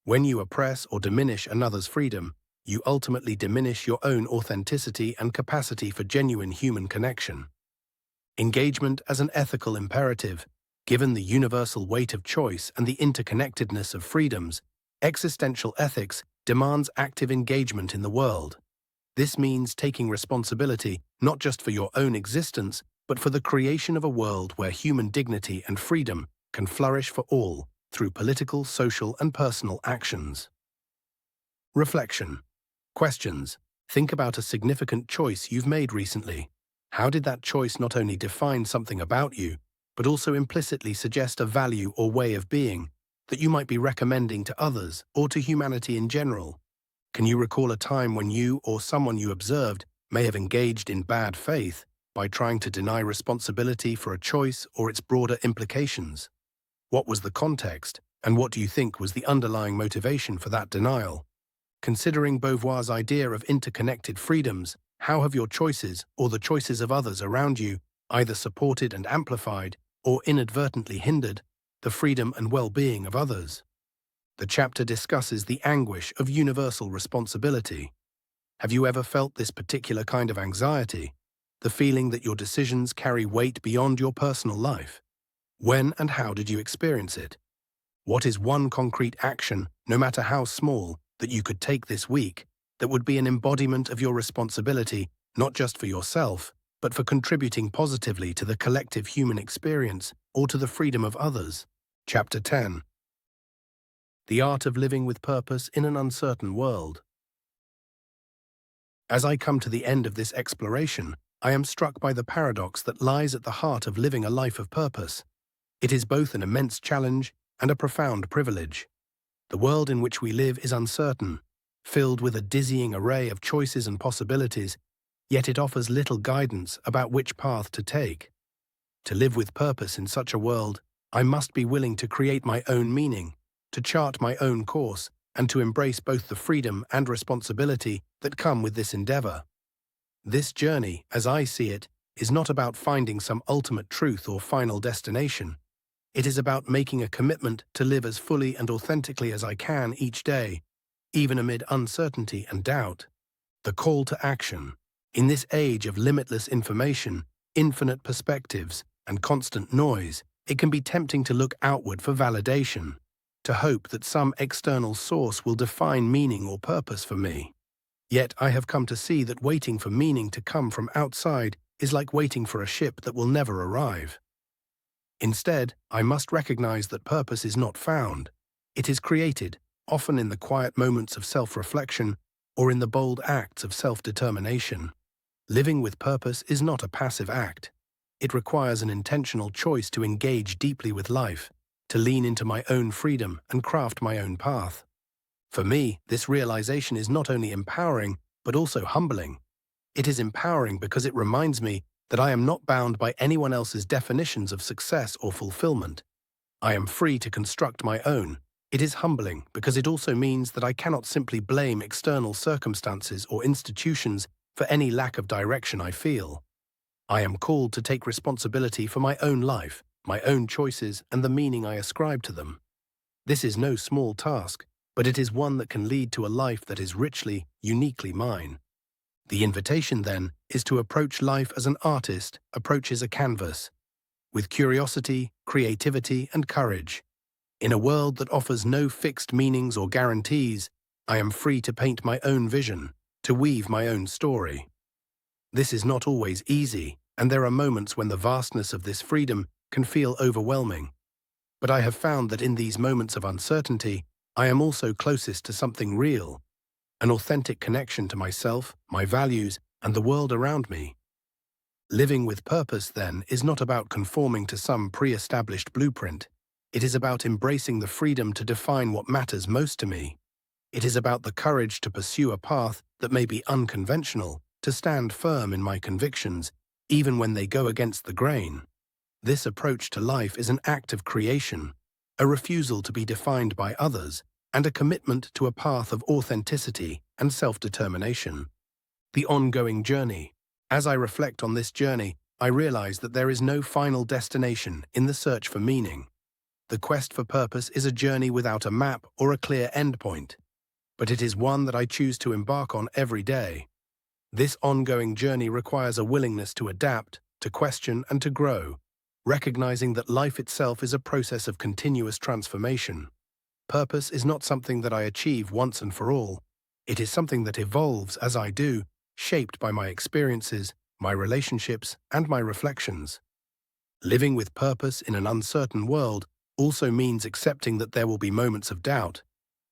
When you oppress or diminish another's freedom, you ultimately diminish your own authenticity and capacity for genuine human connection. Engagement as an ethical imperative. Given the universal weight of choice and the interconnectedness of freedoms, existential ethics demands active engagement in the world. This means taking responsibility not just for your own existence, but for the creation of a world where human dignity and freedom can flourish for all through political, social, and personal actions. Reflection. Questions. Think about a significant choice you've made recently. How did that choice not only define something about you, but also implicitly suggest a value or way of being that you might be recommending to others or to humanity in general? Can you recall a time when you or someone you observed may have engaged in bad faith by trying to deny responsibility for a choice or its broader implications? What was the context, and what do you think was the underlying motivation for that denial? Considering Beauvoir's idea of interconnected freedoms, how have your choices or the choices of others around you either supported and amplified or inadvertently hindered the freedom and well-being of others? The chapter discusses the anguish of universal responsibility. Have you ever felt this particular kind of anxiety? the feeling that your decisions carry weight beyond your personal life. When and how did you experience it? What is one concrete action, no matter how small, that you could take this week that would be an embodiment of your responsibility, not just for yourself, but for contributing positively to the collective human experience or to the freedom of others? Chapter 10. The Art of Living with Purpose in an Uncertain World. As I come to the end of this exploration, I am struck by the paradox that lies at the heart of living a life of purpose. It is both an immense challenge and a profound privilege. The world in which we live is uncertain, filled with a dizzying array of choices and possibilities, yet it offers little guidance about which path to take. To live with purpose in such a world, I must be willing to create my own meaning, to chart my own course, and to embrace both the freedom and responsibility that come with this endeavor. This journey, as I see it, is not about finding some ultimate truth or final destination. It is about making a commitment to live as fully and authentically as I can each day, even amid uncertainty and doubt. The call to action. In this age of limitless information, infinite perspectives, and constant noise, it can be tempting to look outward for validation, to hope that some external source will define meaning or purpose for me. Yet I have come to see that waiting for meaning to come from outside is like waiting for a ship that will never arrive. Instead, I must recognize that purpose is not found. It is created, often in the quiet moments of self-reflection or in the bold acts of self-determination. Living with purpose is not a passive act. It requires an intentional choice to engage deeply with life, to lean into my own freedom and craft my own path. For me, this realization is not only empowering, but also humbling. It is empowering because it reminds me that I am not bound by anyone else's definitions of success or fulfillment. I am free to construct my own. It is humbling because it also means that I cannot simply blame external circumstances or institutions for any lack of direction I feel. I am called to take responsibility for my own life, my own choices, and the meaning I ascribe to them. This is no small task, but it is one that can lead to a life that is richly, uniquely mine. The invitation, then, is to approach life as an artist approaches a canvas, with curiosity, creativity, and courage. In a world that offers no fixed meanings or guarantees, I am free to paint my own vision, to weave my own story. This is not always easy, and there are moments when the vastness of this freedom can feel overwhelming. But I have found that in these moments of uncertainty, I am also closest to something real, an authentic connection to myself, my values, and the world around me. Living with purpose, then, is not about conforming to some pre-established blueprint. It is about embracing the freedom to define what matters most to me. It is about the courage to pursue a path that may be unconventional, to stand firm in my convictions, even when they go against the grain. This approach to life is an act of creation, a refusal to be defined by others, and a commitment to a path of authenticity and self-determination. The ongoing journey. As I reflect on this journey, I realize that there is no final destination in the search for meaning. The quest for purpose is a journey without a map or a clear endpoint, but it is one that I choose to embark on every day. This ongoing journey requires a willingness to adapt, to question, and to grow, recognizing that life itself is a process of continuous transformation. Purpose is not something that I achieve once and for all. It is something that evolves as I do, shaped by my experiences, my relationships, and my reflections. Living with purpose in an uncertain world also means accepting that there will be moments of doubt,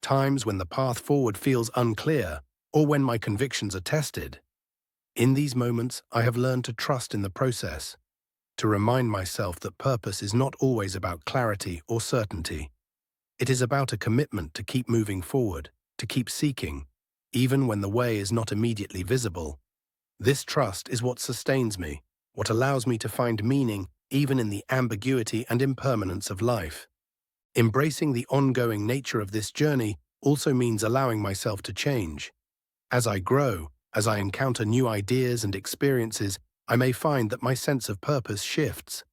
times when the path forward feels unclear, or when my convictions are tested. In these moments, I have learned to trust in the process, to remind myself that purpose is not always about clarity or certainty. It is about a commitment to keep moving forward, to keep seeking, even when the way is not immediately visible. This trust is what sustains me, what allows me to find meaning even in the ambiguity and impermanence of life. Embracing the ongoing nature of this journey also means allowing myself to change. As I grow, as I encounter new ideas and experiences, I may find that my sense of purpose shifts.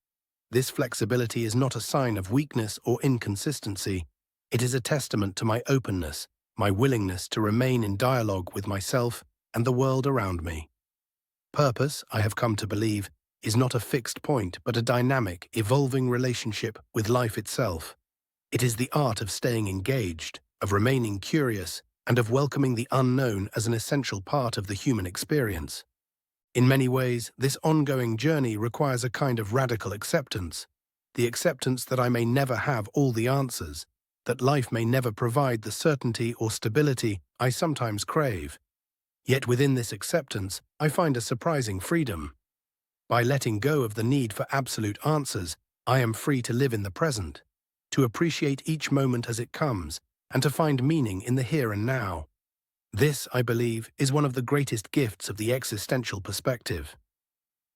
This flexibility is not a sign of weakness or inconsistency. It is a testament to my openness, my willingness to remain in dialogue with myself and the world around me. Purpose, I have come to believe, is not a fixed point but a dynamic, evolving relationship with life itself. It is the art of staying engaged, of remaining curious, and of welcoming the unknown as an essential part of the human experience. In many ways, this ongoing journey requires a kind of radical acceptance, the acceptance that I may never have all the answers, that life may never provide the certainty or stability I sometimes crave. Yet within this acceptance, I find a surprising freedom. By letting go of the need for absolute answers, I am free to live in the present, to appreciate each moment as it comes, and to find meaning in the here and now. This, I believe, is one of the greatest gifts of the existential perspective.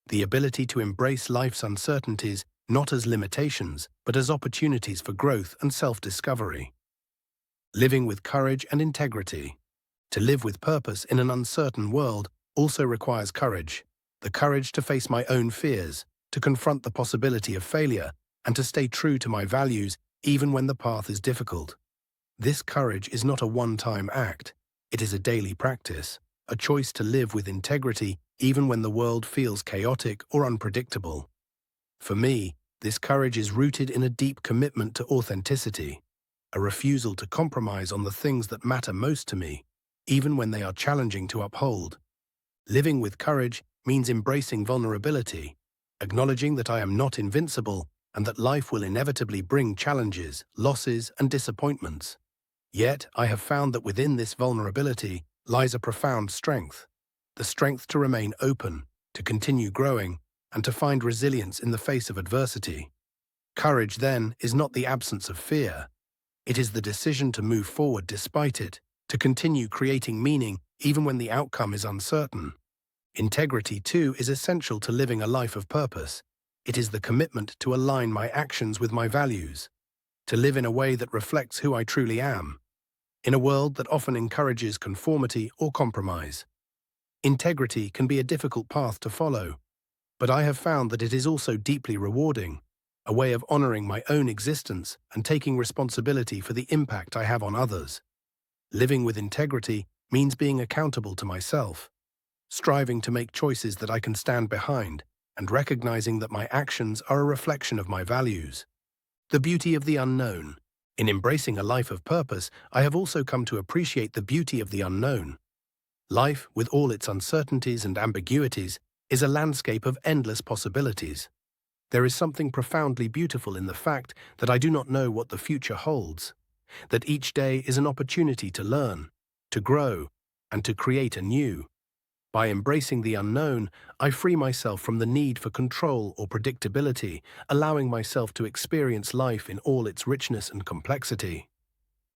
The ability to embrace life's uncertainties not as limitations, but as opportunities for growth and self-discovery. Living with courage and integrity. To live with purpose in an uncertain world also requires courage, the courage to face my own fears, to confront the possibility of failure, and to stay true to my values even when the path is difficult. This courage is not a one-time act. It is a daily practice, a choice to live with integrity even when the world feels chaotic or unpredictable. For me, this courage is rooted in a deep commitment to authenticity, a refusal to compromise on the things that matter most to me, even when they are challenging to uphold. Living with courage means embracing vulnerability, acknowledging that I am not invincible and that life will inevitably bring challenges, losses, and disappointments. Yet, I have found that within this vulnerability lies a profound strength, the strength to remain open, to continue growing, and to find resilience in the face of adversity. Courage, then, is not the absence of fear. It is the decision to move forward despite it, to continue creating meaning even when the outcome is uncertain. Integrity, too, is essential to living a life of purpose. It is the commitment to align my actions with my values, to live in a way that reflects who I truly am, in a world that often encourages conformity or compromise. Integrity can be a difficult path to follow, but I have found that it is also deeply rewarding, a way of honoring my own existence and taking responsibility for the impact I have on others. Living with integrity means being accountable to myself, striving to make choices that I can stand behind, and recognizing that my actions are a reflection of my values. The beauty of the unknown. In embracing a life of purpose, I have also come to appreciate the beauty of the unknown. Life, with all its uncertainties and ambiguities, is a landscape of endless possibilities. There is something profoundly beautiful in the fact that I do not know what the future holds, that each day is an opportunity to learn, to grow, and to create anew. By embracing the unknown, I free myself from the need for control or predictability, allowing myself to experience life in all its richness and complexity.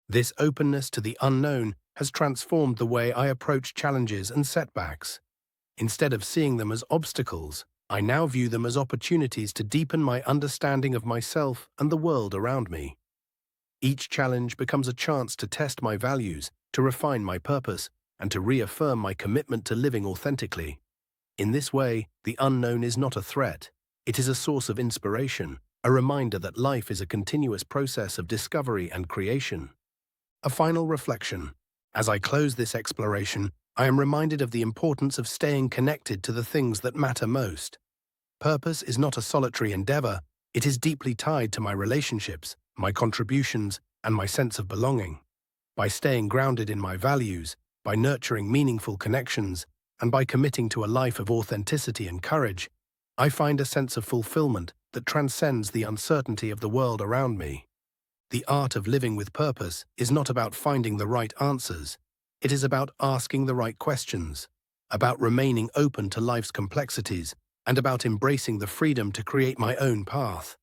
This openness to the unknown has transformed the way I approach challenges and setbacks. Instead of seeing them as obstacles, I now view them as opportunities to deepen my understanding of myself and the world around me. Each challenge becomes a chance to test my values, to refine my purpose, and to reaffirm my commitment to living authentically. In this way, the unknown is not a threat. It is a source of inspiration, a reminder that life is a continuous process of discovery and creation. A final reflection. As I close this exploration, I am reminded of the importance of staying connected to the things that matter most. Purpose is not a solitary endeavor. It is deeply tied to my relationships, my contributions, and my sense of belonging. By staying grounded in my values, by nurturing meaningful connections, and by committing to a life of authenticity and courage, I find a sense of fulfillment that transcends the uncertainty of the world around me. The art of living with purpose is not about finding the right answers. It is about asking the right questions, about remaining open to life's complexities, and about embracing the freedom to create my own path.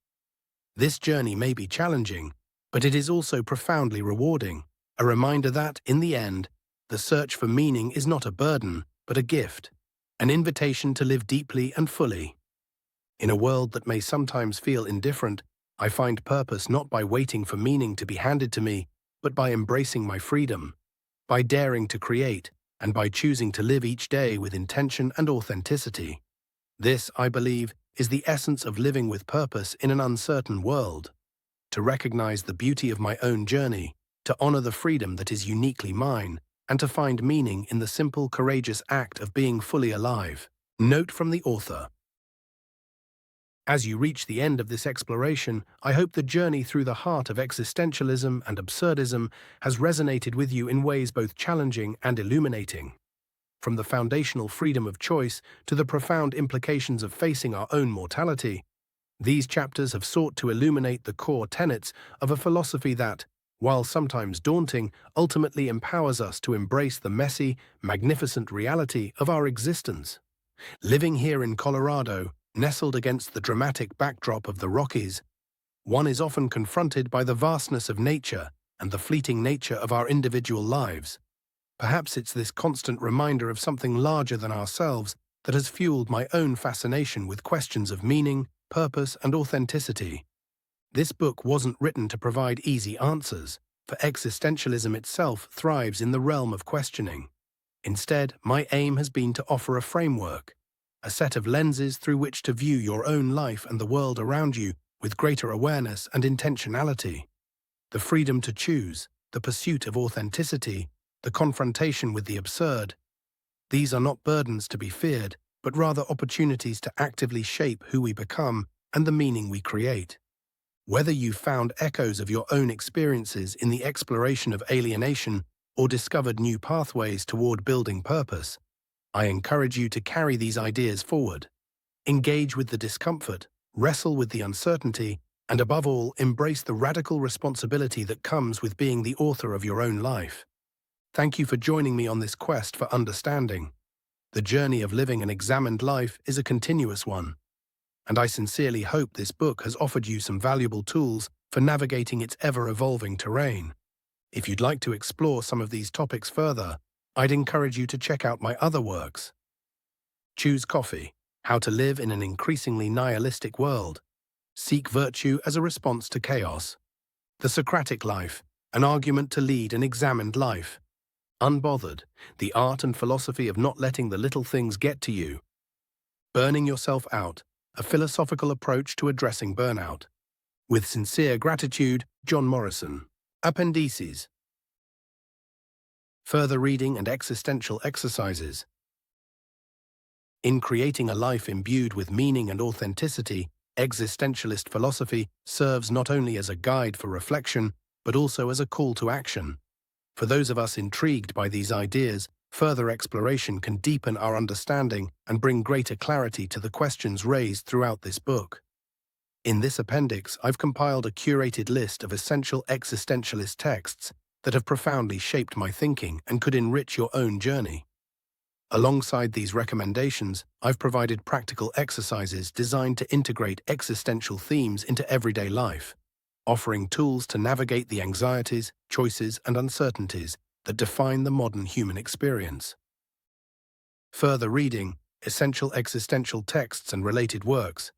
This journey may be challenging, but it is also profoundly rewarding, a reminder that, in the end, the search for meaning is not a burden, but a gift, an invitation to live deeply and fully. In a world that may sometimes feel indifferent, I find purpose not by waiting for meaning to be handed to me, but by embracing my freedom, by daring to create, and by choosing to live each day with intention and authenticity. This, I believe, is the essence of living with purpose in an uncertain world. To recognize the beauty of my own journey, to honor the freedom that is uniquely mine, and to find meaning in the simple, courageous act of being fully alive. Note from the author. As you reach the end of this exploration, I hope the journey through the heart of existentialism and absurdism has resonated with you in ways both challenging and illuminating. From the foundational freedom of choice to the profound implications of facing our own mortality, these chapters have sought to illuminate the core tenets of a philosophy that, while sometimes daunting, ultimately empowers us to embrace the messy, magnificent reality of our existence. Living here in Colorado, nestled against the dramatic backdrop of the Rockies, one is often confronted by the vastness of nature and the fleeting nature of our individual lives. Perhaps it's this constant reminder of something larger than ourselves that has fueled my own fascination with questions of meaning, purpose, and authenticity. This book wasn't written to provide easy answers, for existentialism itself thrives in the realm of questioning. Instead, my aim has been to offer a framework, a set of lenses through which to view your own life and the world around you with greater awareness and intentionality. The freedom to choose, the pursuit of authenticity, the confrontation with the absurd. These are not burdens to be feared, but rather opportunities to actively shape who we become and the meaning we create. Whether you found echoes of your own experiences in the exploration of alienation or discovered new pathways toward building purpose, I encourage you to carry these ideas forward. Engage with the discomfort, wrestle with the uncertainty, and above all, embrace the radical responsibility that comes with being the author of your own life. Thank you for joining me on this quest for understanding. The journey of living an examined life is a continuous one, and I sincerely hope this book has offered you some valuable tools for navigating its ever-evolving terrain. If you'd like to explore some of these topics further, I'd encourage you to check out my other works. Choose Coffee: How to Live in an Increasingly Nihilistic World. Seek Virtue as a Response to Chaos. The Socratic Life: An Argument to Lead an Examined Life. Unbothered: The Art and Philosophy of Not Letting the Little Things Get to You. Burning Yourself Out: A Philosophical Approach to Addressing Burnout. With Sincere Gratitude, John Morrison. Appendices. Further reading and existential exercises. In creating a life imbued with meaning and authenticity, existentialist philosophy serves not only as a guide for reflection, but also as a call to action. For those of us intrigued by these ideas, further exploration can deepen our understanding and bring greater clarity to the questions raised throughout this book. In this appendix, I've compiled a curated list of essential existentialist texts that have profoundly shaped my thinking and could enrich your own journey. Alongside these recommendations, I've provided practical exercises designed to integrate existential themes into everyday life, offering tools to navigate the anxieties, choices, and uncertainties that define the modern human experience. Further reading: Essential Existential Texts and Related Works.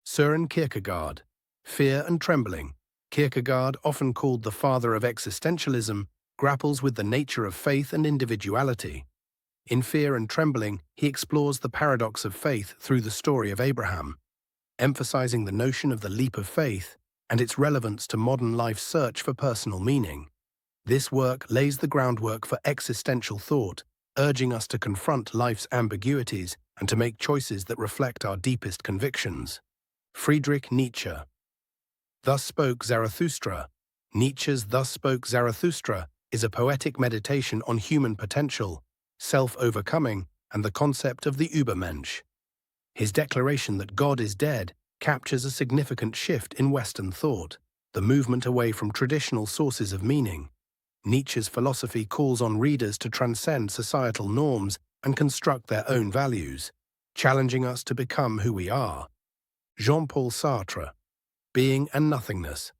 Søren Kierkegaard, Fear and Trembling. Kierkegaard, often called the father of existentialism, grapples with the nature of faith and individuality. In Fear and Trembling, he explores the paradox of faith through the story of Abraham, emphasizing the notion of the leap of faith and its relevance to modern life's search for personal meaning. This work lays the groundwork for existential thought, urging us to confront life's ambiguities and to make choices that reflect our deepest convictions. Friedrich Nietzsche. Thus Spoke Zarathustra. Nietzsche's Thus Spoke Zarathustra is a poetic meditation on human potential, self-overcoming, and the concept of the Übermensch. His declaration that God is dead captures a significant shift in Western thought, the movement away from traditional sources of meaning. Nietzsche's philosophy calls on readers to transcend societal norms and construct their own values, challenging us to become who we are. Jean-Paul Sartre. Being and Nothingness.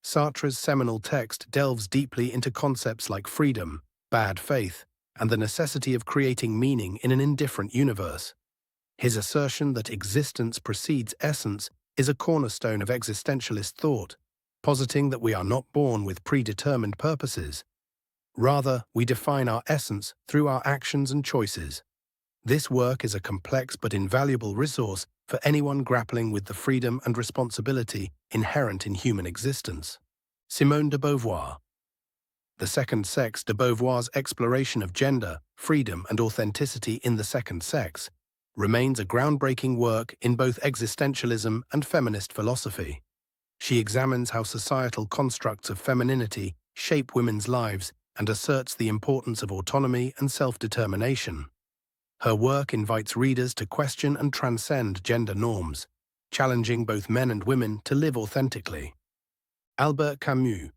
Sartre's seminal text delves deeply into concepts like freedom, bad faith, and the necessity of creating meaning in an indifferent universe. His assertion that existence precedes essence is a cornerstone of existentialist thought, positing that we are not born with predetermined purposes. Rather, we define our essence through our actions and choices. This work is a complex but invaluable resource for anyone grappling with the freedom and responsibility inherent in human existence. Simone de Beauvoir. The Second Sex, de Beauvoir's exploration of gender, freedom, and authenticity in the second sex, remains a groundbreaking work in both existentialism and feminist philosophy. She examines how societal constructs of femininity shape women's lives and asserts the importance of autonomy and self-determination. Her work invites readers to question and transcend gender norms, challenging both men and women to live authentically. Albert Camus,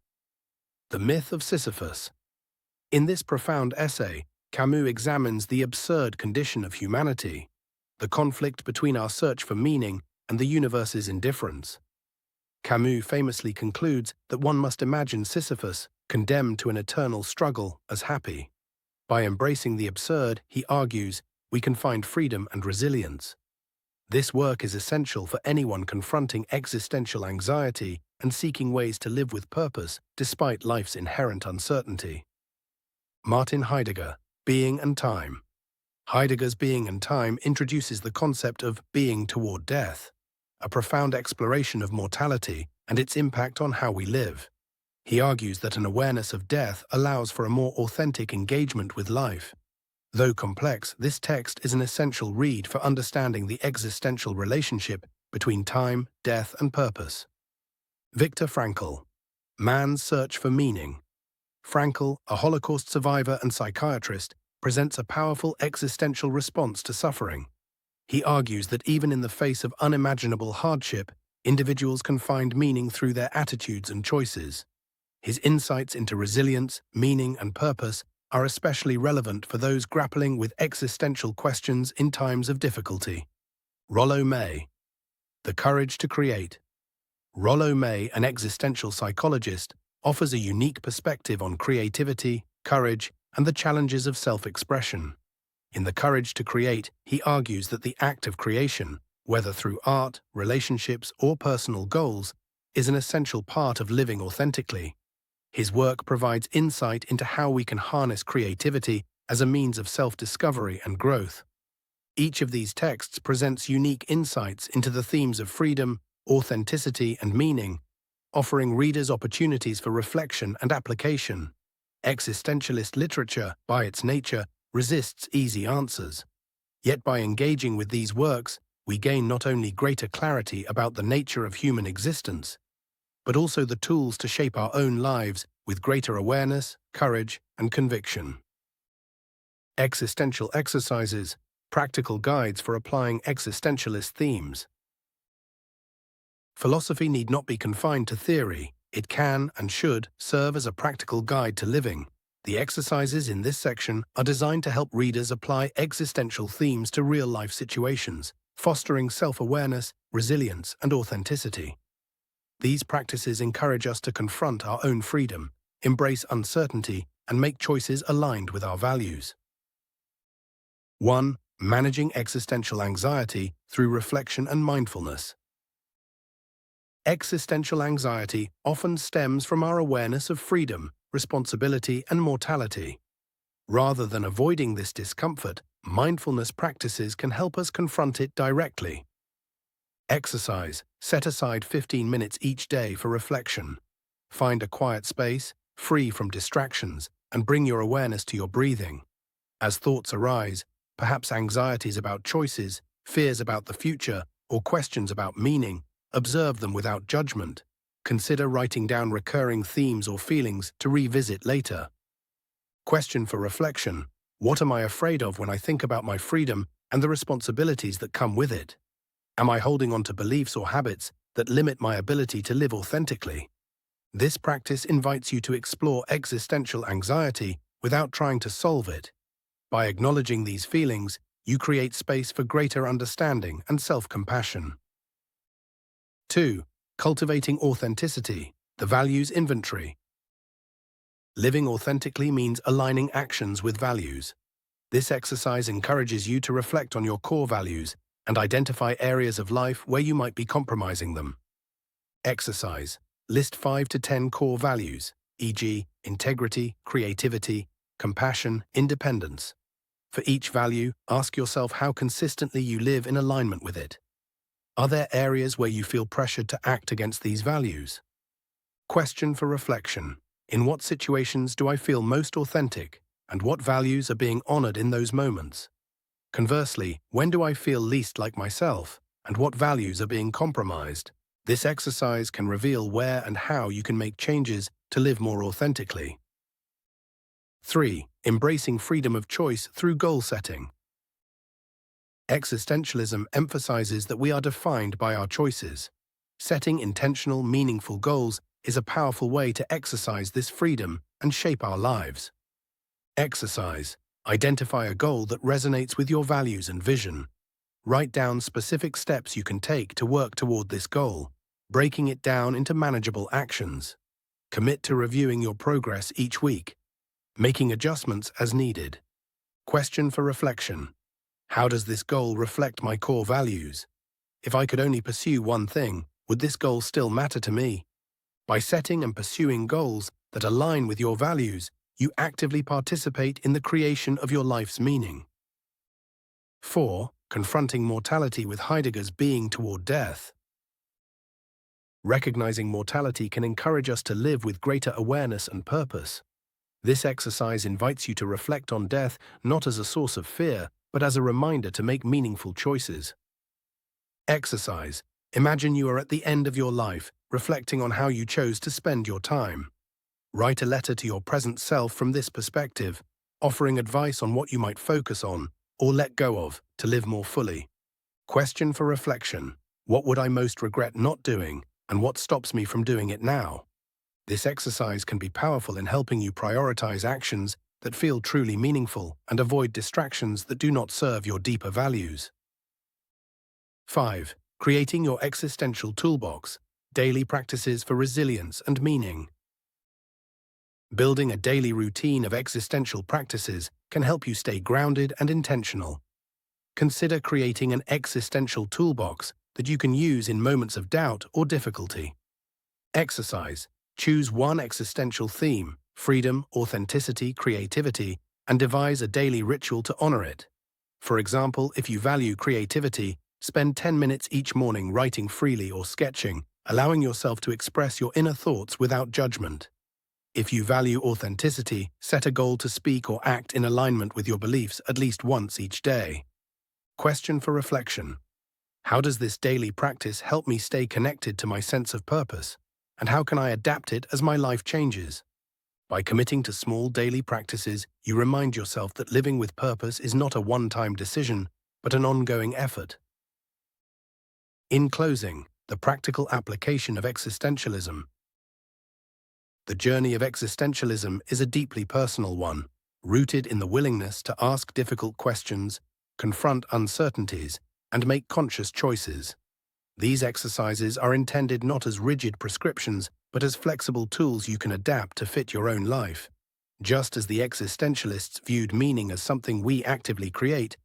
The Myth of Sisyphus. In this profound essay, Camus examines the absurd condition of humanity, the conflict between our search for meaning and the universe's indifference. Camus famously concludes that one must imagine Sisyphus, condemned to an eternal struggle, as happy. By embracing the absurd, he argues, we can find freedom and resilience. This work is essential for anyone confronting existential anxiety and seeking ways to live with purpose despite life's inherent uncertainty. Martin Heidegger, Being and Time. Heidegger's Being and Time introduces the concept of being toward death, a profound exploration of mortality and its impact on how we live. He argues that an awareness of death allows for a more authentic engagement with life. Though complex, this text is an essential read for understanding the existential relationship between time, death, and purpose. Viktor Frankl, Man's Search for Meaning. Frankl, a Holocaust survivor and psychiatrist, presents a powerful existential response to suffering. He argues that even in the face of unimaginable hardship, individuals can find meaning through their attitudes and choices. His insights into resilience, meaning, and purpose are especially relevant for those grappling with existential questions in times of difficulty. Rollo May, The Courage to Create. Rollo May, an existential psychologist, offers a unique perspective on creativity, courage, and the challenges of self-expression. In The Courage to Create, he argues that the act of creation, whether through art, relationships, or personal goals, is an essential part of living authentically. His work provides insight into how we can harness creativity as a means of self-discovery and growth. Each of these texts presents unique insights into the themes of freedom, authenticity, and meaning, offering readers opportunities for reflection and application. Existentialist literature, by its nature, resists easy answers. Yet by engaging with these works, we gain not only greater clarity about the nature of human existence, but also the tools to shape our own lives with greater awareness, courage, and conviction. Existential exercises, practical guides for applying existentialist themes. Philosophy need not be confined to theory. It can and should serve as a practical guide to living. The exercises in this section are designed to help readers apply existential themes to real-life situations, fostering self-awareness, resilience, and authenticity. These practices encourage us to confront our own freedom, embrace uncertainty, and make choices aligned with our values. 1. Managing existential anxiety through reflection and mindfulness. Existential anxiety often stems from our awareness of freedom, responsibility, and mortality. Rather than avoiding this discomfort, mindfulness practices can help us confront it directly. Exercise. Set aside 15 minutes each day for reflection. Find a quiet space, free from distractions, and bring your awareness to your breathing. As thoughts arise, perhaps anxieties about choices, fears about the future, or questions about meaning, observe them without judgment. Consider writing down recurring themes or feelings to revisit later. Question for reflection. What am I afraid of when I think about my freedom and the responsibilities that come with it? Am I holding on to beliefs or habits that limit my ability to live authentically? This practice invites you to explore existential anxiety without trying to solve it. By acknowledging these feelings, you create space for greater understanding and self-compassion. 2. Cultivating authenticity, the values inventory. Living authentically means aligning actions with values. This exercise encourages you to reflect on your core values and identify areas of life where you might be compromising them. Exercise. List 5 to 10 core values, e.g., integrity, creativity, compassion, independence. For each value, ask yourself how consistently you live in alignment with it. Are there areas where you feel pressured to act against these values? Question for reflection. In what situations do I feel most authentic, and what values are being honored in those moments? Conversely, when do I feel least like myself, and what values are being compromised? This exercise can reveal where and how you can make changes to live more authentically. 3. Embracing freedom of choice through goal setting. Existentialism emphasizes that we are defined by our choices. Setting intentional, meaningful goals is a powerful way to exercise this freedom and shape our lives. Exercise. Identify a goal that resonates with your values and vision. Write down specific steps you can take to work toward this goal, breaking it down into manageable actions. Commit to reviewing your progress each week, making adjustments as needed. Question for reflection. How does this goal reflect my core values? If I could only pursue one thing, would this goal still matter to me? By setting and pursuing goals that align with your values, you actively participate in the creation of your life's meaning. 4. Confronting mortality with Heidegger's being toward death. Recognizing mortality can encourage us to live with greater awareness and purpose. This exercise invites you to reflect on death not as a source of fear, but as a reminder to make meaningful choices. Exercise. Imagine you are at the end of your life, reflecting on how you chose to spend your time. Write a letter to your present self from this perspective, offering advice on what you might focus on or let go of to live more fully. Question for reflection. What would I most regret not doing, and what stops me from doing it now? This exercise can be powerful in helping you prioritize actions that feel truly meaningful and avoid distractions that do not serve your deeper values. 5. Creating your existential toolbox. Daily practices for resilience and meaning. Building a daily routine of existential practices can help you stay grounded and intentional. Consider creating an existential toolbox that you can use in moments of doubt or difficulty. Exercise. Choose one existential theme, freedom, authenticity, creativity, and devise a daily ritual to honor it. For example, if you value creativity, spend 10 minutes each morning writing freely or sketching, allowing yourself to express your inner thoughts without judgment. If you value authenticity, set a goal to speak or act in alignment with your beliefs at least once each day. Question for reflection. How does this daily practice help me stay connected to my sense of purpose? And how can I adapt it as my life changes? By committing to small daily practices, you remind yourself that living with purpose is not a one-time decision, but an ongoing effort. In closing, the practical application of existentialism. The journey of existentialism is a deeply personal one, rooted in the willingness to ask difficult questions, confront uncertainties, and make conscious choices. These exercises are intended not as rigid prescriptions, but as flexible tools you can adapt to fit your own life. Just as the existentialists viewed meaning as something we actively create,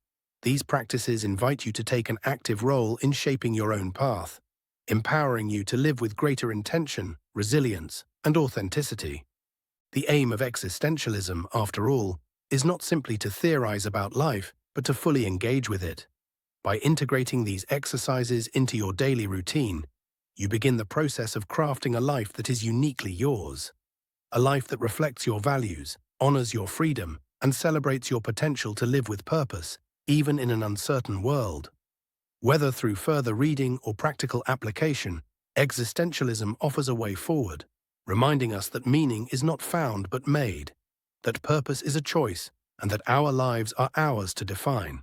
these practices invite you to take an active role in shaping your own path, empowering you to live with greater intention, resilience, and authenticity. The aim of existentialism, after all, is not simply to theorize about life, but to fully engage with it. By integrating these exercises into your daily routine, you begin the process of crafting a life that is uniquely yours. A life that reflects your values, honors your freedom, and celebrates your potential to live with purpose, even in an uncertain world. Whether through further reading or practical application, existentialism offers a way forward, reminding us that meaning is not found but made, that purpose is a choice, and that our lives are ours to define.